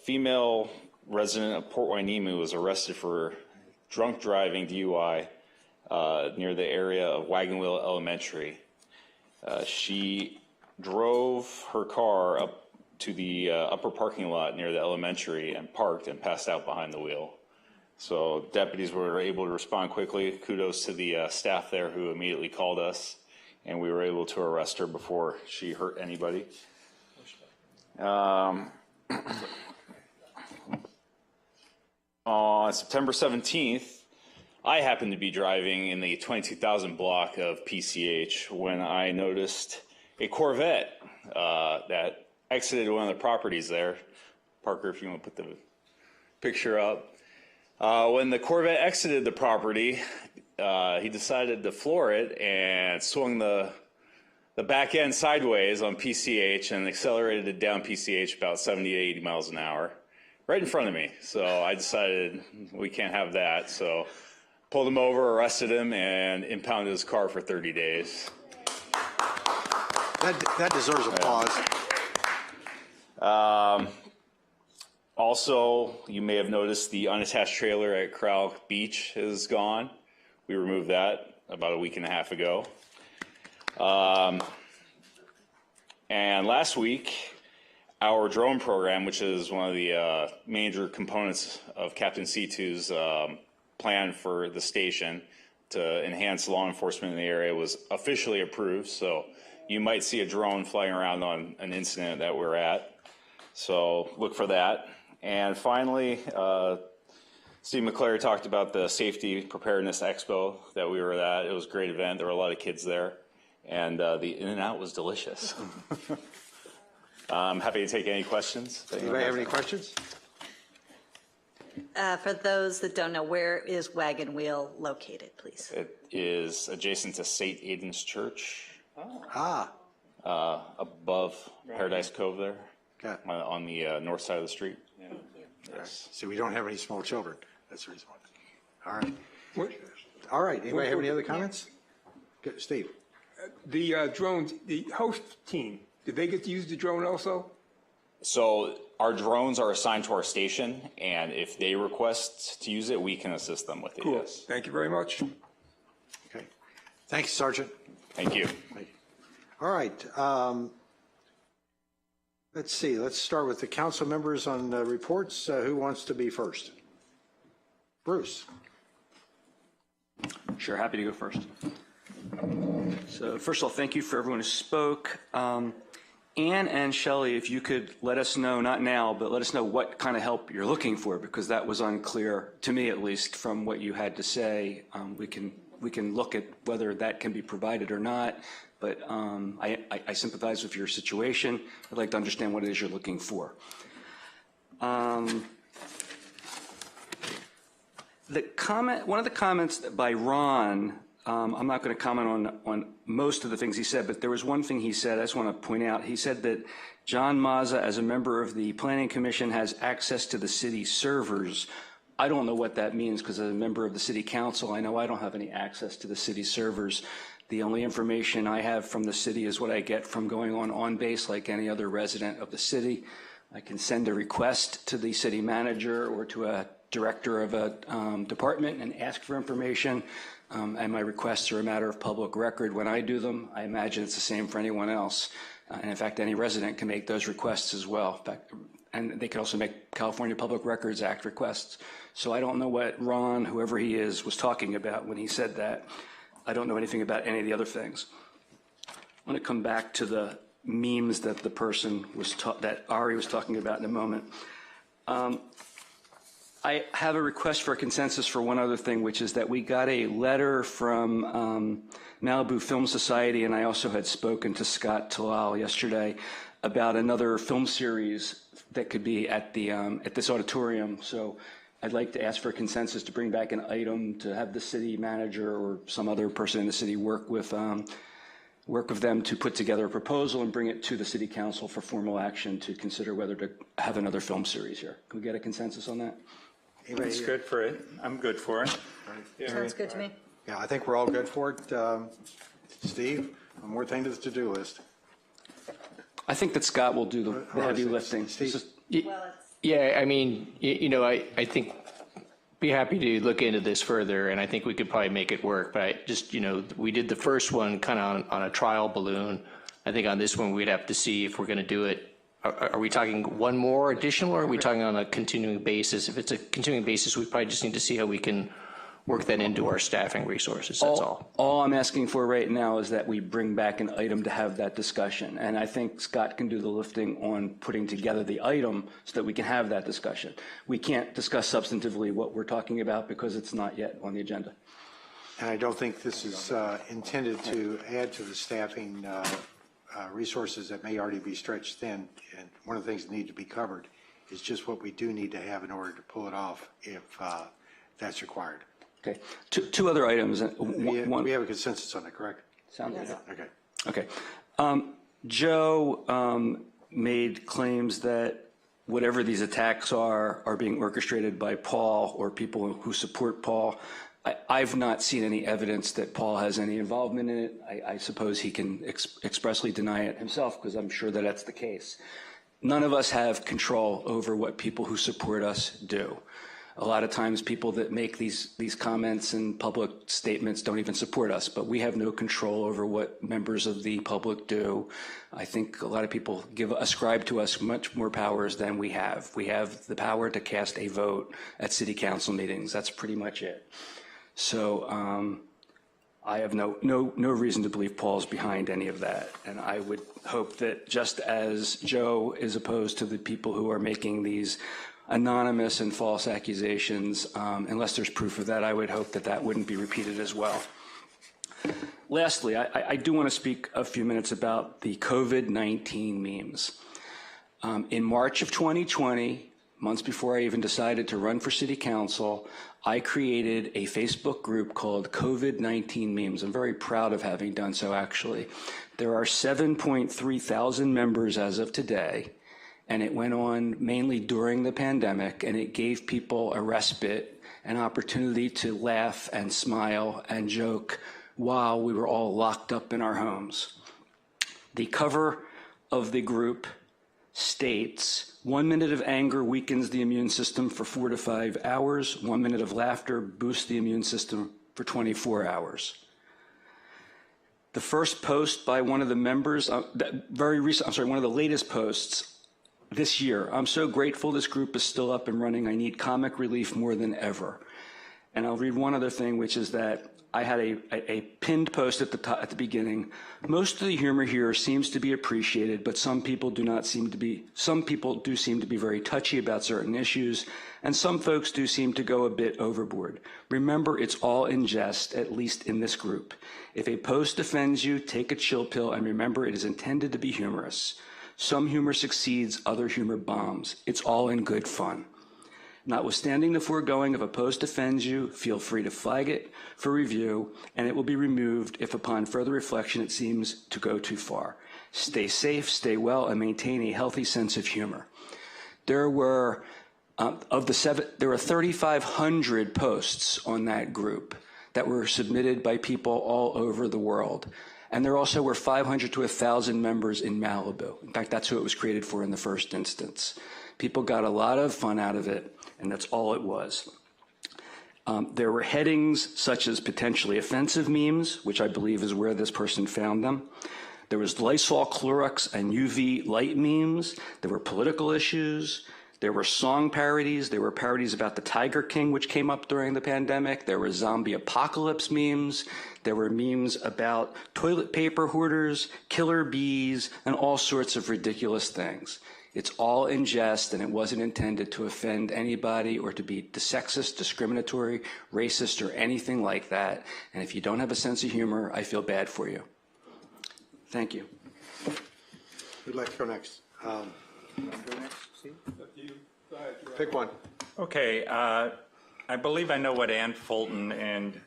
[SPEAKER 17] female resident of Port Wainemu was arrested for drunk driving DUI near the area of Wagon Wheel Elementary. She drove her car up to the upper parking lot near the elementary and parked and passed out behind the wheel. So deputies were able to respond quickly. Kudos to the staff there who immediately called us, and we were able to arrest her before she hurt anybody. On September 17th, I happened to be driving in the 22,000 block of PCH when I noticed a Corvette that exited one of the properties there. Parker, if you want to put the picture up. When the Corvette exited the property, he decided to floor it and swung the the back end sideways on PCH and accelerated it down PCH about 70 to 80 miles an hour right in front of me. So I decided we can't have that. So pulled him over, arrested him, and impounded his car for 30 days.
[SPEAKER 1] That deserves applause.
[SPEAKER 17] Also, you may have noticed the unattached trailer at Corral Beach is gone. We removed that about a week and a half ago. And last week, our drone program, which is one of the major components of Captain C2's plan for the station to enhance law enforcement in the area, was officially approved. So you might see a drone flying around on an incident that we're at. So look for that. And finally, Steve McClary talked about the Safety Preparedness Expo that we were at. It was a great event. There were a lot of kids there. And the In-N-Out was delicious. I'm happy to take any questions.
[SPEAKER 1] Anybody have any questions?
[SPEAKER 5] For those that don't know, where is Wagon Wheel located, please?
[SPEAKER 17] It is adjacent to St. Aidan's Church. Above Paradise Cove there.
[SPEAKER 1] Okay.
[SPEAKER 17] On the north side of the street.
[SPEAKER 1] Yes. So we don't have any small children. That's the reason why. All right. All right. Anybody have any other comments? Good. Steve.
[SPEAKER 14] The drones, the host team, did they get to use the drone also?
[SPEAKER 17] So our drones are assigned to our station, and if they request to use it, we can assist them with it.
[SPEAKER 14] Cool.
[SPEAKER 17] Yes.
[SPEAKER 14] Thank you very much.
[SPEAKER 1] Okay. Thank you, Sergeant.
[SPEAKER 17] Thank you.
[SPEAKER 1] Thank you. All right. Let's see. Let's start with the council members on reports. Who wants to be first? Bruce.
[SPEAKER 16] Sure, happy to go first. So first of all, thank you for everyone who spoke. Ann and Shelley, if you could let us know, not now, but let us know what kind of help you're looking for, because that was unclear, to me at least, from what you had to say. We can look at whether that can be provided or not, but I sympathize with your situation. I'd like to understand what it is you're looking for. One of the comments by Ron, I'm not going to comment on most of the things he said, but there was one thing he said I just want to point out. He said that John Mazza, as a member of the Planning Commission, has access to the city servers. I don't know what that means, because as a member of the City Council, I know I don't have any access to the city servers. The only information I have from the city is what I get from going on base like any other resident of the city. I can send a request to the city manager or to a director of a department and ask for information. And my requests are a matter of public record when I do them. I imagine it's the same for anyone else. And in fact, any resident can make those requests as well. In fact, and they can also make California Public Records Act requests. So I don't know what Ron, whoever he is, was talking about when he said that. I don't know anything about any of the other things. I want to come back to the memes that the person was that Ari was talking about in a moment. I have a request for a consensus for one other thing, which is that we got a letter from Malibu Film Society, and I also had spoken to Scott Talal yesterday about another film series that could be at the at this auditorium. So I'd like to ask for a consensus to bring back an item to have the city manager or some other person in the city work with them to put together a proposal and bring it to the city council for formal action to consider whether to have another film series here. Can we get a consensus on that?
[SPEAKER 4] It's good for it. I'm good for it.
[SPEAKER 5] Sounds good to me.
[SPEAKER 1] Yeah, I think we're all good for it. Steve, one more thing to the to-do list.
[SPEAKER 15] I think that Scott will do the heavy lifting.
[SPEAKER 18] Yeah, I mean, I think be happy to look into this further, and I think we could probably make it work. But I just, we did the first one kind of on a trial balloon. I think on this one we'd have to see if we're going to do it. Are we talking one more additional, or are we talking on a continuing basis? If it's a continuing basis, we probably just need to see how we can work that into our staffing resources, that's all.
[SPEAKER 16] All I'm asking for right now is that we bring back an item to have that discussion. And I think Scott can do the lifting on putting together the item so that we can have that discussion. We can't discuss substantively what we're talking about because it's not yet on the agenda.
[SPEAKER 1] And I don't think this is intended to add to the staffing resources that may already be stretched thin. And one of the things that need to be covered is just what we do need to have in order to pull it off if that's required.
[SPEAKER 16] Okay. Two other items.
[SPEAKER 1] We have a consensus on it, correct?
[SPEAKER 16] Sounds good.
[SPEAKER 1] Okay.
[SPEAKER 16] Okay. Joe made claims that whatever these attacks are being orchestrated by Paul or people who support Paul. I've not seen any evidence that Paul has any involvement in it. I suppose he can expressly deny it himself, because I'm sure that that's the case. None of us have control over what people who support us do. A lot of times people that make these comments and public statements don't even support us, but we have no control over what members of the public do. I think a lot of people ascribe to us much more powers than we have. We have the power to cast a vote at city council meetings. That's pretty much it. So I have no reason to believe Paul's behind any of that. And I would hope that just as Joe is opposed to the people who are making these anonymous and false accusations, unless there's proof of that, I would hope that that wouldn't be repeated as well. Lastly, I do want to speak a few minutes about the COVID-19 memes. In March of 2020, months before I even decided to run for city council, I created a Facebook group called COVID-19 Memes. I'm very proud of having done so, actually. There are 7.3 thousand members as of today, and it went on mainly during the pandemic, and it gave people a respite, an opportunity to laugh and smile and joke while we were all locked up in our homes. The cover of the group states, 1 minute of anger weakens the immune system for 4 to 5 hours. 1 minute of laughter boosts the immune system for 24 hours. The first post by one of the members, one of the latest posts this year. I'm so grateful this group is still up and running. I need comic relief more than ever. And I'll read one other thing, which is that I had a pinned post at the beginning. Most of the humor here seems to be appreciated, but some people do seem to be very touchy about certain issues, and some folks do seem to go a bit overboard. Remember, it's all in jest, at least in this group. If a post offends you, take a chill pill and remember it is intended to be humorous. Some humor succeeds, other humor bombs. It's all in good fun. Notwithstanding the foregoing, if a post offends you, feel free to flag it for review, and it will be removed if upon further reflection it seems to go too far. Stay safe, stay well, and maintain a healthy sense of humor. There were 3,500 posts on that group that were submitted by people all over the world. And there also were 500 to 1,000 members in Malibu. In fact, that's who it was created for in the first instance. People got a lot of fun out of it, and that's all it was. There were headings such as potentially offensive memes, which I believe is where this person found them. There was Lysol, Clorox, and UV light memes. There were political issues. There were song parodies. There were parodies about the Tiger King, which came up during the pandemic. There were zombie apocalypse memes. There were memes about toilet paper hoarders, killer bees, and all sorts of ridiculous things. It's all in jest, and it wasn't intended to offend anybody or to be sexist, discriminatory, racist, or anything like that. And if you don't have a sense of humor, I feel bad for you. Thank you.
[SPEAKER 1] Who'd like to go next? Pick one.
[SPEAKER 4] Okay, I believe I know what Ann Fulton and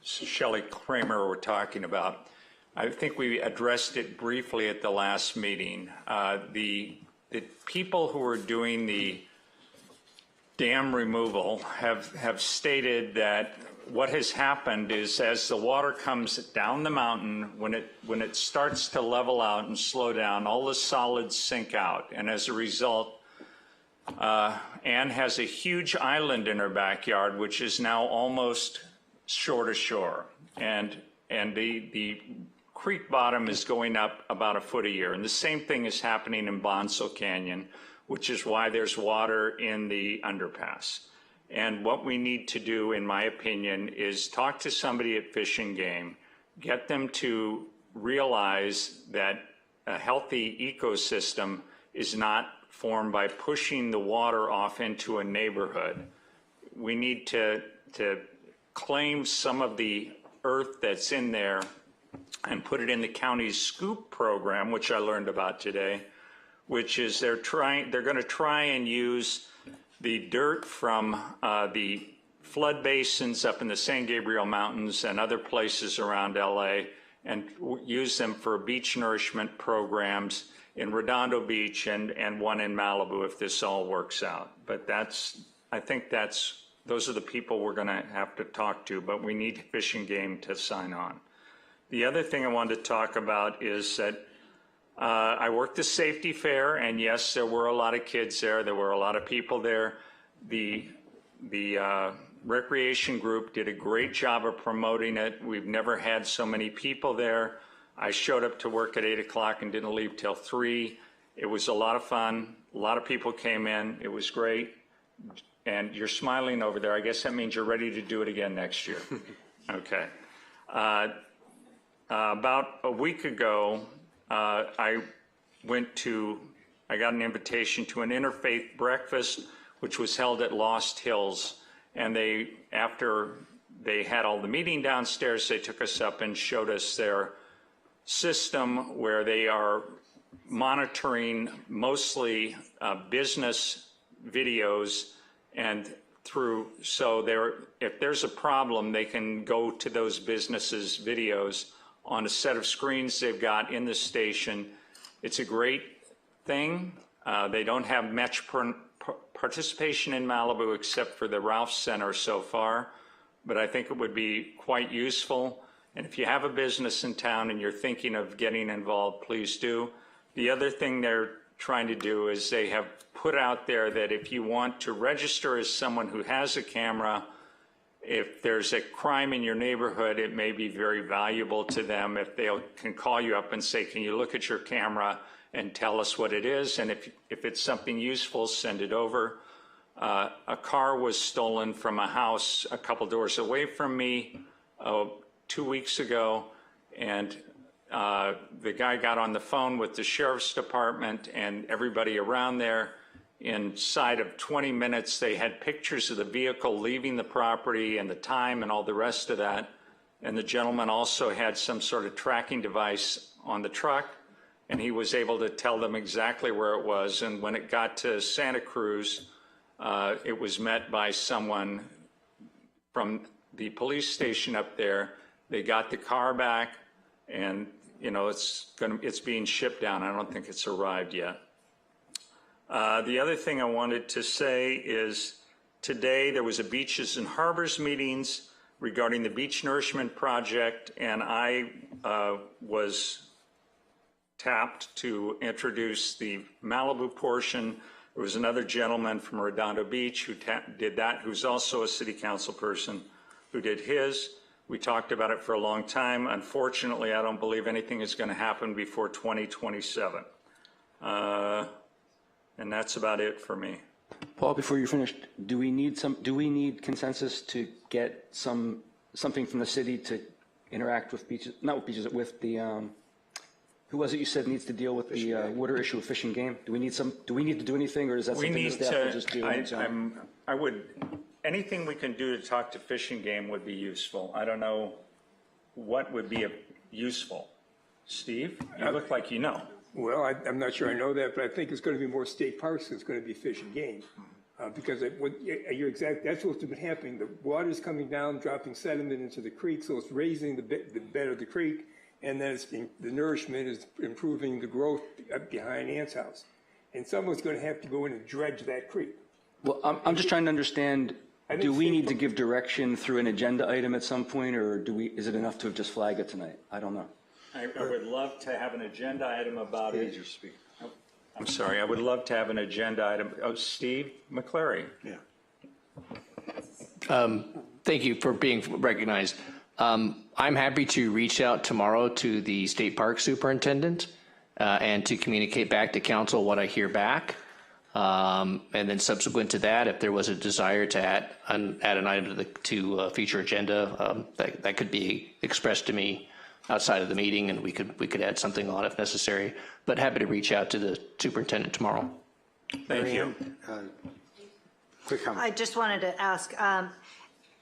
[SPEAKER 4] Shelley Kramer were talking about. I think we addressed it briefly at the last meeting. The people who are doing the dam removal have stated that what has happened is as the water comes down the mountain, when it starts to level out and slow down, all the solids sink out. And as a result, Ann has a huge island in her backyard, which is now almost shore to shore. And the creek bottom is going up about a foot a year. And the same thing is happening in Bonsall Canyon, which is why there's water in the underpass. And what we need to do, in my opinion, is talk to somebody at Fish and Game, get them to realize that a healthy ecosystem is not formed by pushing the water off into a neighborhood. We need to claim some of the earth that's in there and put it in the county's SCOOP program, which I learned about today, which is they're going to try and use the dirt from the flood basins up in the San Gabriel Mountains and other places around LA and use them for beach nourishment programs in Redondo Beach and one in Malibu if this all works out. But I think those are the people we're going to have to talk to, but we need Fish and Game to sign on. The other thing I wanted to talk about is that I worked the safety fair, and yes, there were a lot of kids there. There were a lot of people there. The recreation group did a great job of promoting it. We've never had so many people there. I showed up to work at 8 o'clock and didn't leave till 3. It was a lot of fun. A lot of people came in. It was great. And you're smiling over there. I guess that means you're ready to do it again next year. Okay. About a week ago, I got an invitation to an interfaith breakfast, which was held at Lost Hills. And after they had all the meeting downstairs, they took us up and showed us their system where they are monitoring mostly business videos, and if there's a problem, they can go to those businesses' videos on a set of screens they've got in the station. It's a great thing. They don't have much participation in Malibu except for the Ralph Center so far, but I think it would be quite useful. And if you have a business in town and you're thinking of getting involved, please do. The other thing they're trying to do is they have put out there that if you want to register as someone who has a camera, if there's a crime in your neighborhood, it may be very valuable to them if they can call you up and say, can you look at your camera and tell us what it is? And if it's something useful, send it over. A car was stolen from a house a couple doors away from me 2 weeks ago, and the guy got on the phone with the sheriff's department and everybody around there. Inside of 20 minutes, they had pictures of the vehicle leaving the property and the time and all the rest of that. And the gentleman also had some sort of tracking device on the truck, and he was able to tell them exactly where it was. And when it got to Santa Cruz, it was met by someone from the police station up there. They got the car back, and it's being shipped down. I don't think it's arrived yet. The other thing I wanted to say is today there was a Beaches and Harbors meetings regarding the Beach Nourishment Project, and I was tapped to introduce the Malibu portion. There was another gentleman from Redondo Beach who did that, who's also a city council person, who did his. We talked about it for a long time. Unfortunately, I don't believe anything is going to happen before 2027. And that's about it for me.
[SPEAKER 16] Paul, before you're finished, do we need consensus to get something from the city to interact with beaches, not with beaches, with the, who was it you said needs to deal with the water issue of Fish and Game? Do we need to do anything, or is that something the staff will just do?
[SPEAKER 4] Anything we can do to talk to Fish and Game would be useful. I don't know what would be useful. Steve, you look like you know.
[SPEAKER 14] Well, I'm not sure I know that, but I think it's going to be more state parks than it's going to be Fish and Game. Because you're exact, that's what's been happening. The water's coming down, dropping sediment into the creek, so it's raising the bed of the creek, and then the nourishment is improving the growth behind Ant's house. And someone's going to have to go in and dredge that creek.
[SPEAKER 16] Well, I'm just trying to understand, do we need to give direction through an agenda item at some point, or is it enough to have just flagged it tonight? I don't know.
[SPEAKER 4] I would love to have an agenda item about it. I'm sorry, I would love to have an agenda item. Oh, Steve McClary.
[SPEAKER 1] Yeah.
[SPEAKER 18] Thank you for being recognized. I'm happy to reach out tomorrow to the state park superintendent and to communicate back to council what I hear back. And then subsequent to that, if there was a desire to add an item to a future agenda, that could be expressed to me outside of the meeting, and we could add something on if necessary. But happy to reach out to the superintendent tomorrow.
[SPEAKER 4] Thank you.
[SPEAKER 1] Quick comment.
[SPEAKER 5] I just wanted to ask,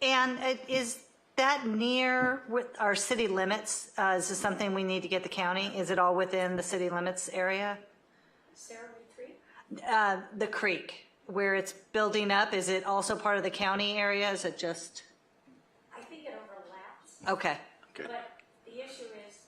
[SPEAKER 5] Ann, is that near with our city limits? Is this something we need to get the county? Is it all within the city limits area? The creek, where it's building up, is it also part of the county area? Is it just?
[SPEAKER 6] I think it overlaps.
[SPEAKER 5] Okay.
[SPEAKER 6] But the issue is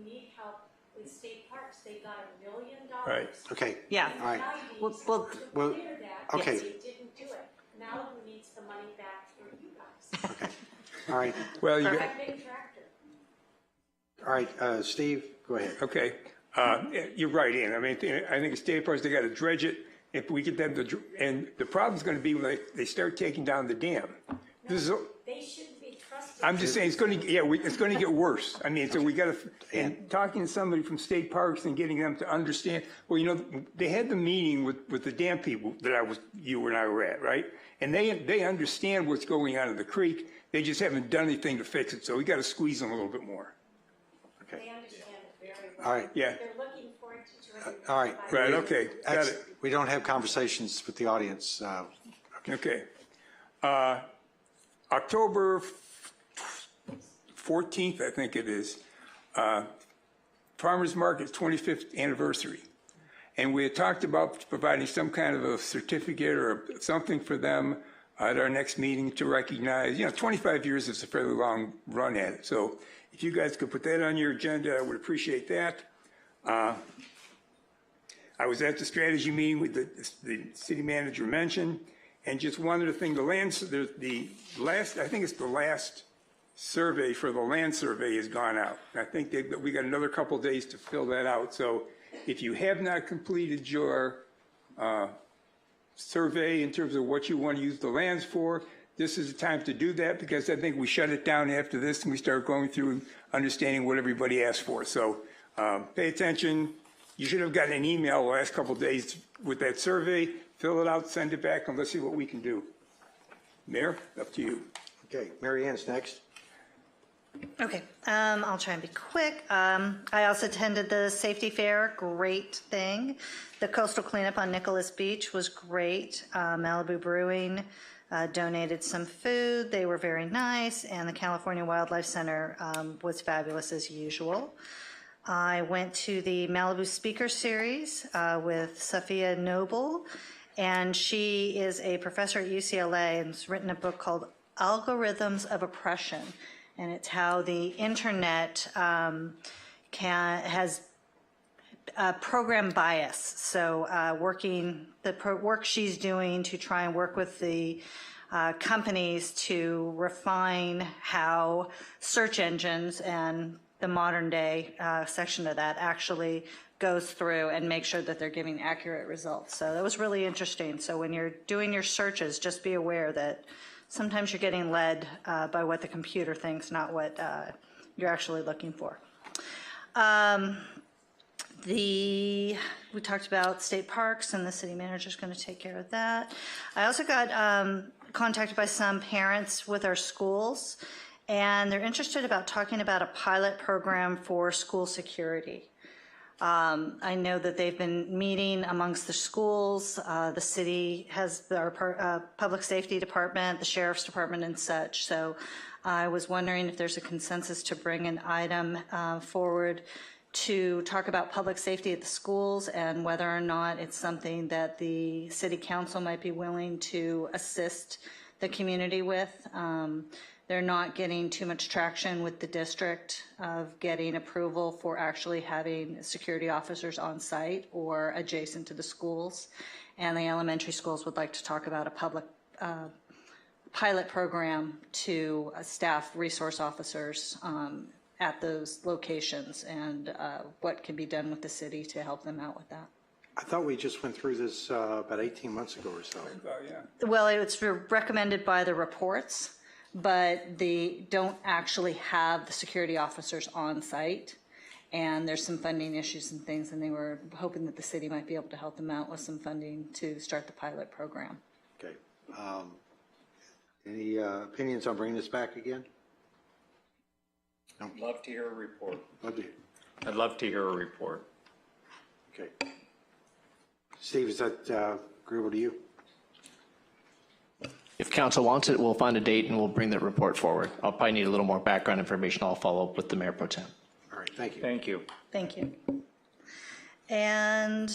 [SPEAKER 6] we need help with state parks. They got $1 million.
[SPEAKER 14] Right.
[SPEAKER 1] Okay.
[SPEAKER 5] Yeah.
[SPEAKER 1] All right.
[SPEAKER 5] Well,
[SPEAKER 6] To
[SPEAKER 1] well,
[SPEAKER 6] clear that,
[SPEAKER 1] okay.
[SPEAKER 6] they didn't do it. Malibu needs the money back for you guys.
[SPEAKER 1] All right.
[SPEAKER 14] Well, you
[SPEAKER 6] A
[SPEAKER 14] got,
[SPEAKER 6] big tractor.
[SPEAKER 1] All right, Steve, go ahead.
[SPEAKER 14] okay. You're right, Ian. I mean, I think state parks, they got to dredge it. If we get them to, and the problem's going to be when they start taking down the dam. This is,
[SPEAKER 6] They shouldn't be trusted.
[SPEAKER 14] I'm just saying, it's going to, it's going to get worse. I mean, so we got to, and talking to somebody from state parks and getting them to understand, well, you know, they had the meeting with the dam people that you and I were at, right? And they understand what's going on in the creek. They just haven't done anything to fix it. So we got to squeeze them a little bit more.
[SPEAKER 6] They understand it very well.
[SPEAKER 1] All right.
[SPEAKER 14] Yeah.
[SPEAKER 6] They're looking forward to doing it.
[SPEAKER 1] All right.
[SPEAKER 14] Right, okay, got it.
[SPEAKER 1] We don't have conversations with the audience.
[SPEAKER 14] Okay. October 14th, I think it is, Farmers Market's 25th anniversary. And we had talked about providing some kind of a certificate or something for them at our next meeting to recognize, 25 years is a fairly long run at it. So if you guys could put that on your agenda, I would appreciate that. I was at the strategy meeting with the city manager mentioned, and just one other thing, the last survey for the land survey has gone out. I think we got another couple of days to fill that out. So if you have not completed your survey in terms of what you want to use the lands for, this is the time to do that, because I think we shut it down after this and we start going through understanding what everybody asked for. So pay attention. You should have gotten an email the last couple of days with that survey. Fill it out, send it back, and let's see what we can do. Mayor, up to you.
[SPEAKER 1] Okay, Mary Ann's next.
[SPEAKER 5] Okay, I'll try and be quick. I also attended the safety fair, great thing. The coastal cleanup on Nicholas Beach was great. Malibu Brewing donated some food. They were very nice, and the California Wildlife Center was fabulous as usual. I went to the Malibu Speaker Series with Safiya Noble, and she is a professor at UCLA and has written a book called Algorithms of Oppression. And it's how the internet has program bias. So work she's doing to try and work with the companies to refine how search engines and the modern day section of that actually goes through and make sure that they're giving accurate results. So that was really interesting. So when you're doing your searches, just be aware that sometimes you're getting led by what the computer thinks, not what you're actually looking for. We talked about state parks, and the city manager is going to take care of that. I also got contacted by some parents with our schools, and they're interested about talking about a pilot program for school security. I know that they've been meeting amongst the schools. The city has our public safety department, the sheriff's department, and such. So I was wondering if there's a consensus to bring an item forward to talk about public safety at the schools and whether or not it's something that the city council might be willing to assist the community with. They're not getting too much traction with the district of getting approval for actually having security officers on site or adjacent to the schools. And the elementary schools would like to talk about a public pilot program to staff resource officers at those locations and what can be done with the city to help them out with that.
[SPEAKER 1] I thought we just went through this about 18 months ago or so.
[SPEAKER 5] Well, it's recommended by the reports, but they don't actually have the security officers on site. And there's some funding issues and things, and they were hoping that the city might be able to help them out with some funding to start the pilot program.
[SPEAKER 1] Okay. Any opinions on bringing this back again? No.
[SPEAKER 4] Love to hear a report.
[SPEAKER 1] I'd
[SPEAKER 4] love to hear a report.
[SPEAKER 1] Okay. Steve, is that agreeable to you?
[SPEAKER 18] If council wants it, we'll find a date and we'll bring that report forward. I'll probably need a little more background information. I'll follow up with the Mayor Pro Tem.
[SPEAKER 1] All right, thank you.
[SPEAKER 4] Thank you.
[SPEAKER 5] Thank you. And,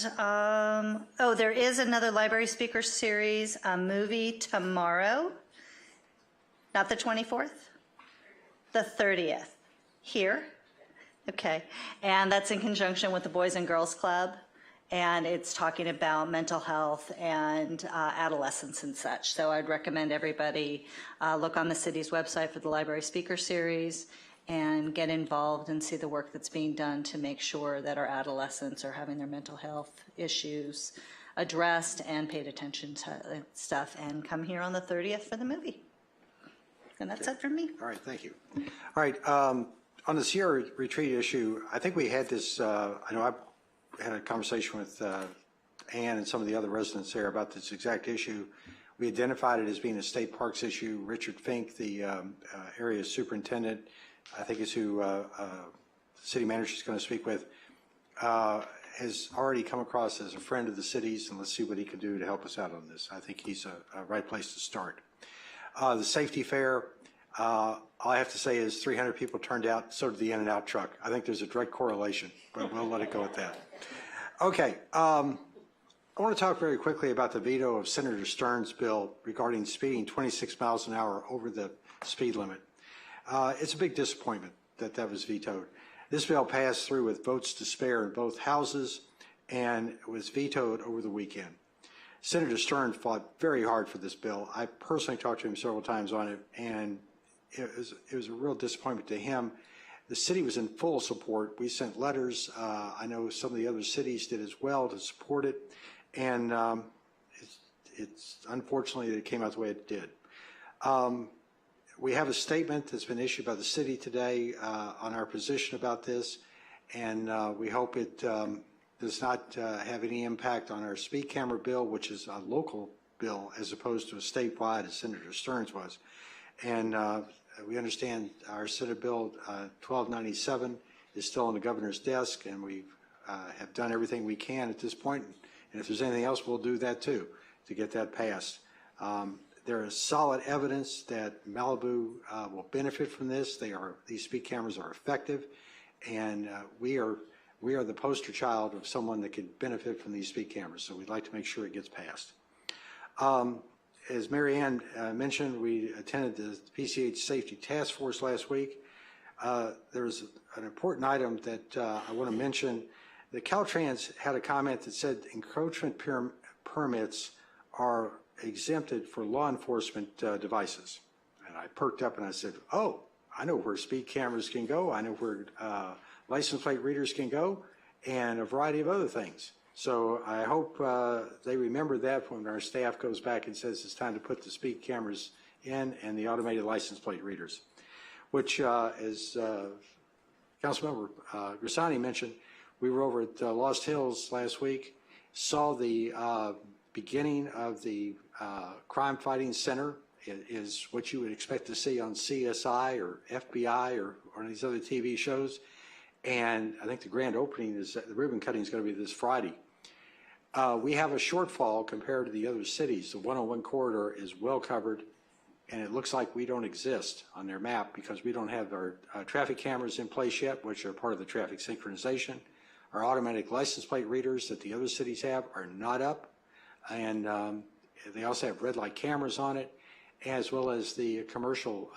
[SPEAKER 5] there is another library speaker series, a movie tomorrow, not the 24th, the 30th, here Okay, and that's in conjunction with the Boys and Girls Club, and it's talking about mental health and adolescence and such. So I'd recommend everybody look on the city's website for the library speaker series and get involved and see the work that's being done to make sure that our adolescents are having their mental health issues addressed and paid attention to stuff, and come here on the 30th for the movie. And that's it from me.
[SPEAKER 1] All right, thank you. All right, on the Sierra Retreat issue, I think we had this, I know I had a conversation with Ann and some of the other residents there about this exact issue. We identified it as being a state parks issue. Richard Fink, the area superintendent, I think is who the city manager is going to speak with, has already come across as a friend of the city's, and let's see what he can do to help us out on this. I think he's a right place to start. The safety fair, all I have to say is 300 people turned out, so did the In-N-Out truck. I think there's a direct correlation, but we'll let it go at that. Okay, I want to talk very quickly about the veto of Senator Stern's bill regarding speeding 26 miles an hour over the speed limit. It's a big disappointment that that was vetoed. This bill passed through with votes to spare in both houses and was vetoed over the weekend. Senator Stern fought very hard for this bill. I personally talked to him several times on it, and it was a real disappointment to him. The city was in full support. We sent letters. I know some of the other cities did as well to support it, and it's unfortunately that it came out the way it did. We have a statement that's been issued by the city today on our position about this, and we hope it does not have any impact on our speed camera bill, which is a local bill as opposed to a statewide, as Senator Stearns was. And we understand our Senate Bill 1297 is still on the governor's desk, and we have done everything we can at this point. And if there's anything else, we'll do that too to get that passed. There is solid evidence that Malibu will benefit from this. These speed cameras are effective, and we are the poster child of someone that could benefit from these speed cameras. So we'd like to make sure it gets passed. As Mary Ann mentioned, we attended the PCH Safety Task Force last week. There's an important item that I want to mention. The Caltrans had a comment that said encroachment permits are exempted for law enforcement devices. And I perked up and I said, oh, I know where speed cameras can go. I know where license plate readers can go, and a variety of other things. So I hope they remember that when our staff goes back and says it's time to put the speed cameras in and the automated license plate readers, which, as Councilmember Grisani mentioned, we were over at Lost Hills last week, saw the beginning of the crime fighting center. It is what you would expect to see on CSI or FBI or these other TV shows. And I think the grand opening is, the ribbon cutting is going to be this Friday. We have a shortfall compared to the other cities. The 101 corridor is well covered, and it looks like we don't exist on their map because we don't have our traffic cameras in place yet, which are part of the traffic synchronization. Our automatic license plate readers that the other cities have are not up, and they also have red light cameras on it, as well as the commercial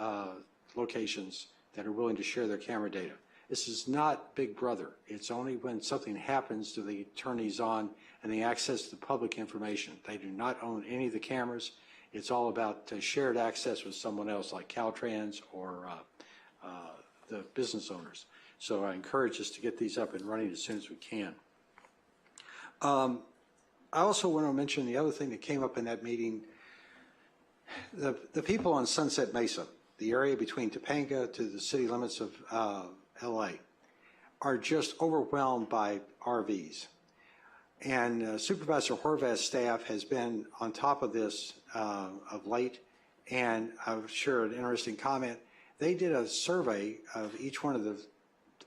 [SPEAKER 1] locations that are willing to share their camera data. This is not Big Brother. It's only when something happens do they turn these on and they access the public information. They do not own any of the cameras. It's all about shared access with someone else like Caltrans or the business owners. So I encourage us to get these up and running as soon as we can. I also want to mention the other thing that came up in that meeting. The people on Sunset Mesa, the area between Topanga to the city limits of LA, are just overwhelmed by RVs. And Supervisor Horvath's staff has been on top of this of late, and I'll share an interesting comment. They did a survey of each one of the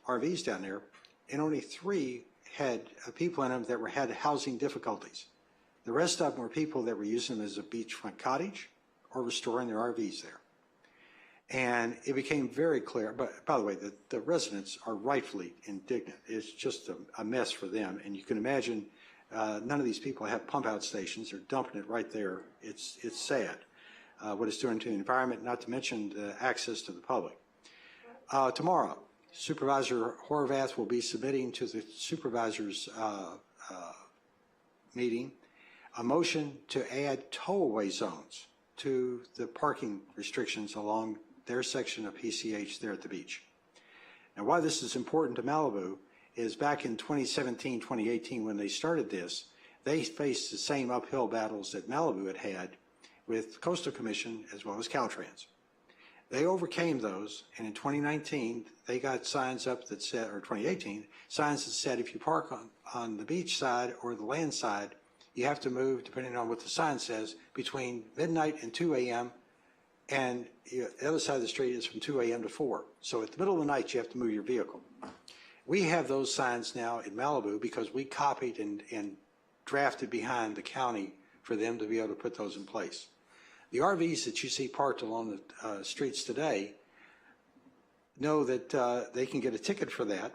[SPEAKER 1] RVs down there, and only 3 had people in them that had housing difficulties. The rest of them were people that were using them as a beachfront cottage or restoring their RVs there. And it became very clear, but by the way, the residents are rightfully indignant. It's just a mess for them. And you can imagine none of these people have pump out stations. They're dumping it right there. It's sad what it's doing to the environment, not to mention the access to the public. Tomorrow, Supervisor Horvath will be submitting to the supervisors meeting a motion to add tow-away zones to the parking restrictions along their section of PCH there at the beach. Now, why this is important to Malibu is back in 2017, 2018, when they started this, they faced the same uphill battles that Malibu had had with Coastal Commission as well as Caltrans. They overcame those, and in 2019, they got signs up that said, or 2018, signs that said if you park on the beach side or the land side, you have to move, depending on what the sign says, between midnight and 2 a.m., and the other side of the street is from 2 a.m. to 4. So at the middle of the night, you have to move your vehicle. We have those signs now in Malibu because we copied and drafted behind the county for them to be able to put those in place. The RVs that you see parked along the streets today know that they can get a ticket for that,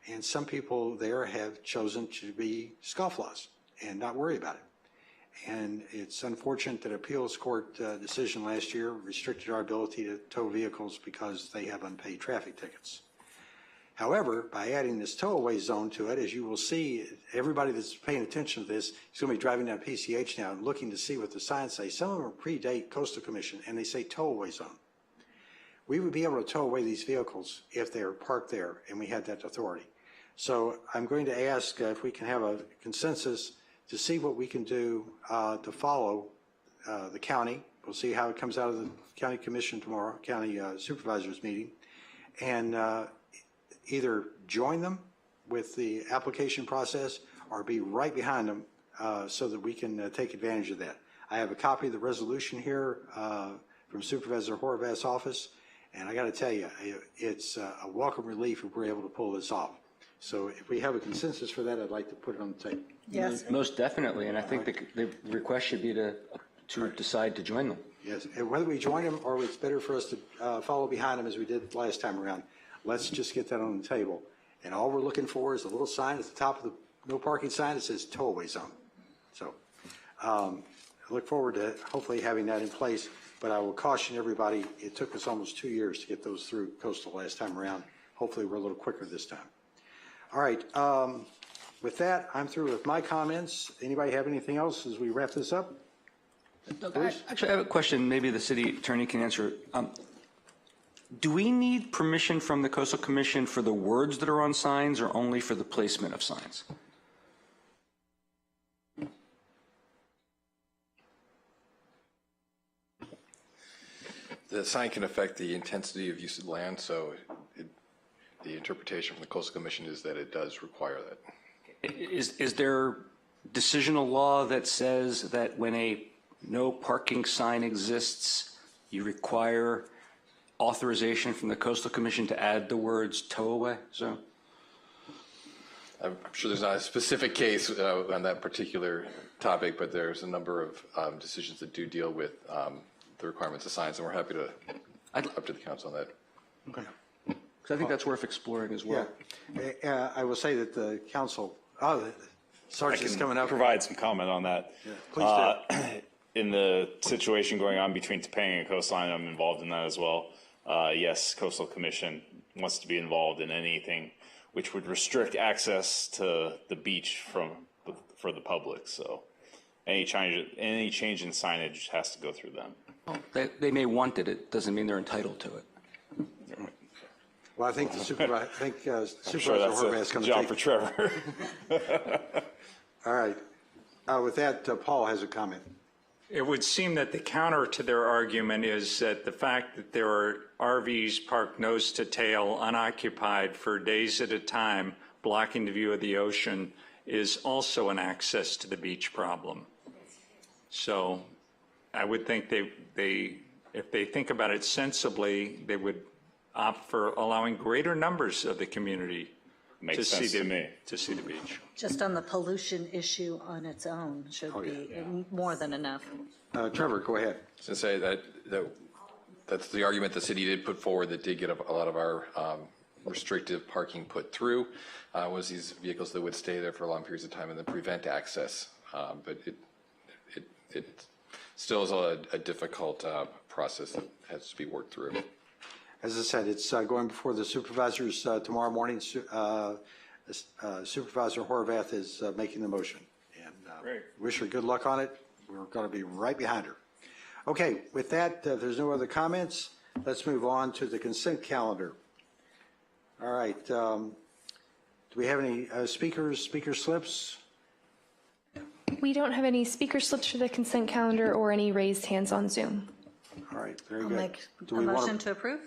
[SPEAKER 1] and some people there have chosen to be scofflaws and not worry about it. And it's unfortunate that appeals court decision last year restricted our ability to tow vehicles because they have unpaid traffic tickets. However, by adding this tow-away zone to it, as you will see, everybody that's paying attention to this is going to be driving down PCH now and looking to see what the signs say. Some of them predate Coastal Commission, and they say tow-away zone. We would be able to tow away these vehicles if they're parked there, and we had that authority. So I'm going to ask if we can have a consensus to see what we can do to follow the county. We'll see how it comes out of the county commission tomorrow, county supervisors meeting, and either join them with the application process or be right behind them so that we can take advantage of that. I have a copy of the resolution here from Supervisor Horvath's office, and I got to tell you, it's a welcome relief if we're able to pull this off. So if we have a consensus for that, I'd like to put it on the table.
[SPEAKER 5] Yes.
[SPEAKER 16] Most definitely, and I think the request should be to decide to join them.
[SPEAKER 1] Yes, and whether we join them or it's better for us to follow behind them as we did last time around, let's just get that on the table. And all we're looking for is a little sign at the top of the no parking sign that says tow-away zone. So I look forward to hopefully having that in place, but I will caution everybody, it took us almost 2 years to get those through Coastal last time around. Hopefully we're a little quicker this time. All right, with that, I'm through with my comments. Anybody have anything else as we wrap this up?
[SPEAKER 16] Actually, I have a question maybe the city attorney can answer. Do we need permission from the Coastal Commission for the words that are on signs or only for the placement of signs?
[SPEAKER 2] The sign can affect the intensity of use of land, so the interpretation from the Coastal Commission is that it does require that.
[SPEAKER 16] Is there decisional law that says that when a no parking sign exists, you require authorization from the Coastal Commission to add the words tow away? So
[SPEAKER 2] I'm sure there's not a specific case on that particular topic, but there's a number of decisions that do deal with the requirements of signs, and we're happy to up to the council on that.
[SPEAKER 16] Okay. Because I think that's worth exploring as well.
[SPEAKER 1] Yeah. I will say that the council, Sergeant's coming up.
[SPEAKER 17] Provide some comment on that.
[SPEAKER 1] Yeah, please do.
[SPEAKER 17] In the situation going on between Topanga and Coastline, I'm involved in that as well. Yes, Coastal Commission wants to be involved in anything which would restrict access to the beach for the public. So any change in signage has to go through them.
[SPEAKER 16] They may want it. It doesn't mean they're entitled to it.
[SPEAKER 1] Well, I think the supervisor,
[SPEAKER 17] Sure, that's
[SPEAKER 1] Horvath's going
[SPEAKER 17] a
[SPEAKER 1] to
[SPEAKER 17] job
[SPEAKER 1] take
[SPEAKER 17] for Trevor.
[SPEAKER 1] All right. With that, Paul has a comment.
[SPEAKER 4] It would seem that the counter to their argument is that the fact that there are RVs parked nose to tail, unoccupied for days at a time, blocking the view of the ocean, is also an access to the beach problem. So I would think if they think about it sensibly, they would opt for allowing greater numbers of the community to see the beach.
[SPEAKER 5] Just on the pollution issue on its own should be more than enough.
[SPEAKER 1] Trevor, go ahead.
[SPEAKER 2] I was going to say that's the argument the city did put forward that did get a lot of our restrictive parking put through, was these vehicles that would stay there for long periods of time and then prevent access. But it still is a difficult process that has to be worked through.
[SPEAKER 1] As I said, it's going before the supervisors tomorrow morning. Supervisor Horvath is making the motion. And wish her good luck on it. We're going to be right behind her. Okay, with that, if there's no other comments, let's move on to the consent calendar. All right. Do we have any speaker slips?
[SPEAKER 3] We don't have any speaker slips for the consent calendar or any raised hands on Zoom.
[SPEAKER 1] All right, very
[SPEAKER 5] I'll
[SPEAKER 1] good.
[SPEAKER 5] make
[SPEAKER 1] Do
[SPEAKER 5] a
[SPEAKER 1] we
[SPEAKER 5] motion
[SPEAKER 1] wanna-
[SPEAKER 5] to approve.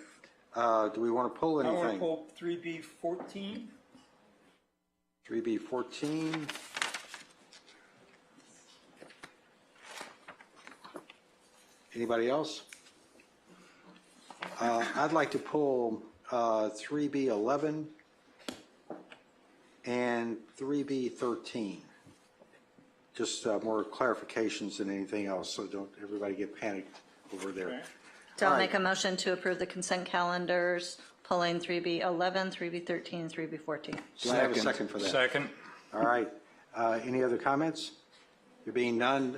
[SPEAKER 1] Do we want to pull
[SPEAKER 4] I want to
[SPEAKER 1] anything?
[SPEAKER 4] pull 3B14.
[SPEAKER 1] 3B14. Anybody else? I'd like to pull 3B11 and 3B13. Just more clarifications than anything else, so don't everybody get panicked over there.
[SPEAKER 5] So I'll
[SPEAKER 1] All
[SPEAKER 5] make a motion to approve the consent calendars, pulling 3B11, 3B13, and 3B14.
[SPEAKER 1] Do I have a second for that?
[SPEAKER 4] Second.
[SPEAKER 1] All right. Any other comments? There being none,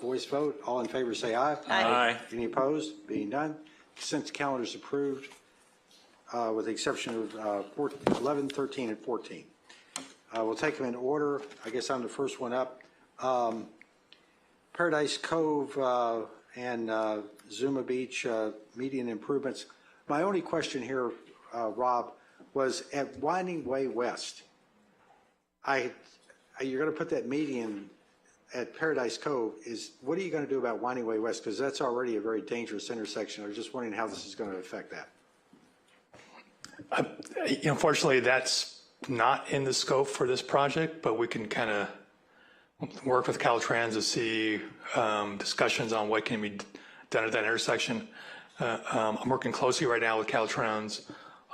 [SPEAKER 1] voice vote. All in favor say aye.
[SPEAKER 4] Aye.
[SPEAKER 1] Any opposed? Being none, consent calendar is approved with the exception of 11, 13, and 14. We'll take them in order. I guess I'm the first one up. Paradise Cove and Zuma Beach median improvements. My only question here, Rob, was at Winding Way West. You're going to put that median at Paradise Cove. What are you going to do about Winding Way West? Because that's already a very dangerous intersection. I was just wondering how this is going to affect that.
[SPEAKER 19] Unfortunately, that's not in the scope for this project, but we can kind of work with Caltrans to see discussions on what can be done at that intersection. I'm working closely right now with Caltrans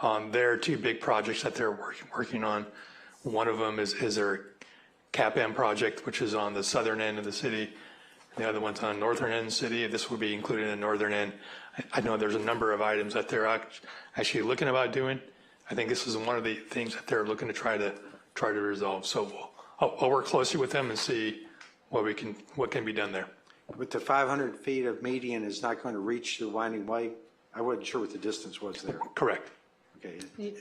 [SPEAKER 19] on their two big projects that they're working on. One of them is their CAP-M project, which is on the southern end of the city. The other one's on the northern end of the city. This will be included in the northern end. I know there's a number of items that they're actually looking about doing. I think this is one of the things that they're looking to try to resolve. So I'll work closely with them and see what can be done there.
[SPEAKER 1] With the 500 feet of median is not going to reach the Winding Way? I wasn't sure what the distance was there.
[SPEAKER 19] Correct.
[SPEAKER 1] Okay.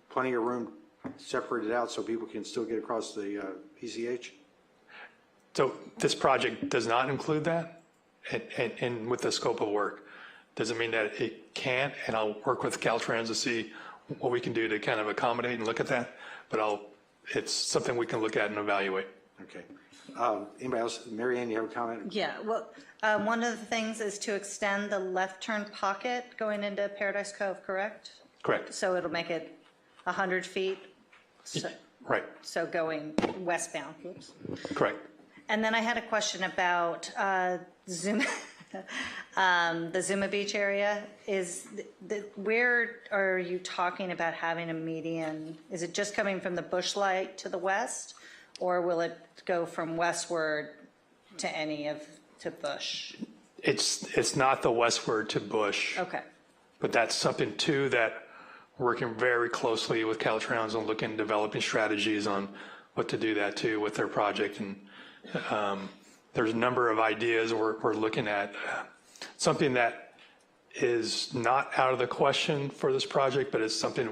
[SPEAKER 1] Plenty of room separated out so people can still get across the PCH?
[SPEAKER 19] So this project does not include that and with the scope of work. Doesn't mean that it can't, and I'll work with Caltrans to see what we can do to kind of accommodate and look at that, but it's something we can look at and evaluate.
[SPEAKER 1] Okay. Anybody else? Mary Ann, you have a comment?
[SPEAKER 5] Yeah, well, one of the things is to extend the left turn pocket going into Paradise Cove, correct?
[SPEAKER 19] Correct.
[SPEAKER 5] So it'll make it 100 feet?
[SPEAKER 19] Right.
[SPEAKER 5] So going westbound, oops.
[SPEAKER 19] Correct.
[SPEAKER 5] And then I had a question about Zuma, the Zuma Beach area. Where are you talking about having a median? Is it just coming from the Bush Light to the west? Or will it go from westward to Bush?
[SPEAKER 19] It's not the westward to Bush.
[SPEAKER 5] Okay.
[SPEAKER 19] But that's something too that we're working very closely with Caltrans on looking, developing strategies on what to do that too with their project. And there's a number of ideas we're looking at. Something that is not out of the question for this project, but it's something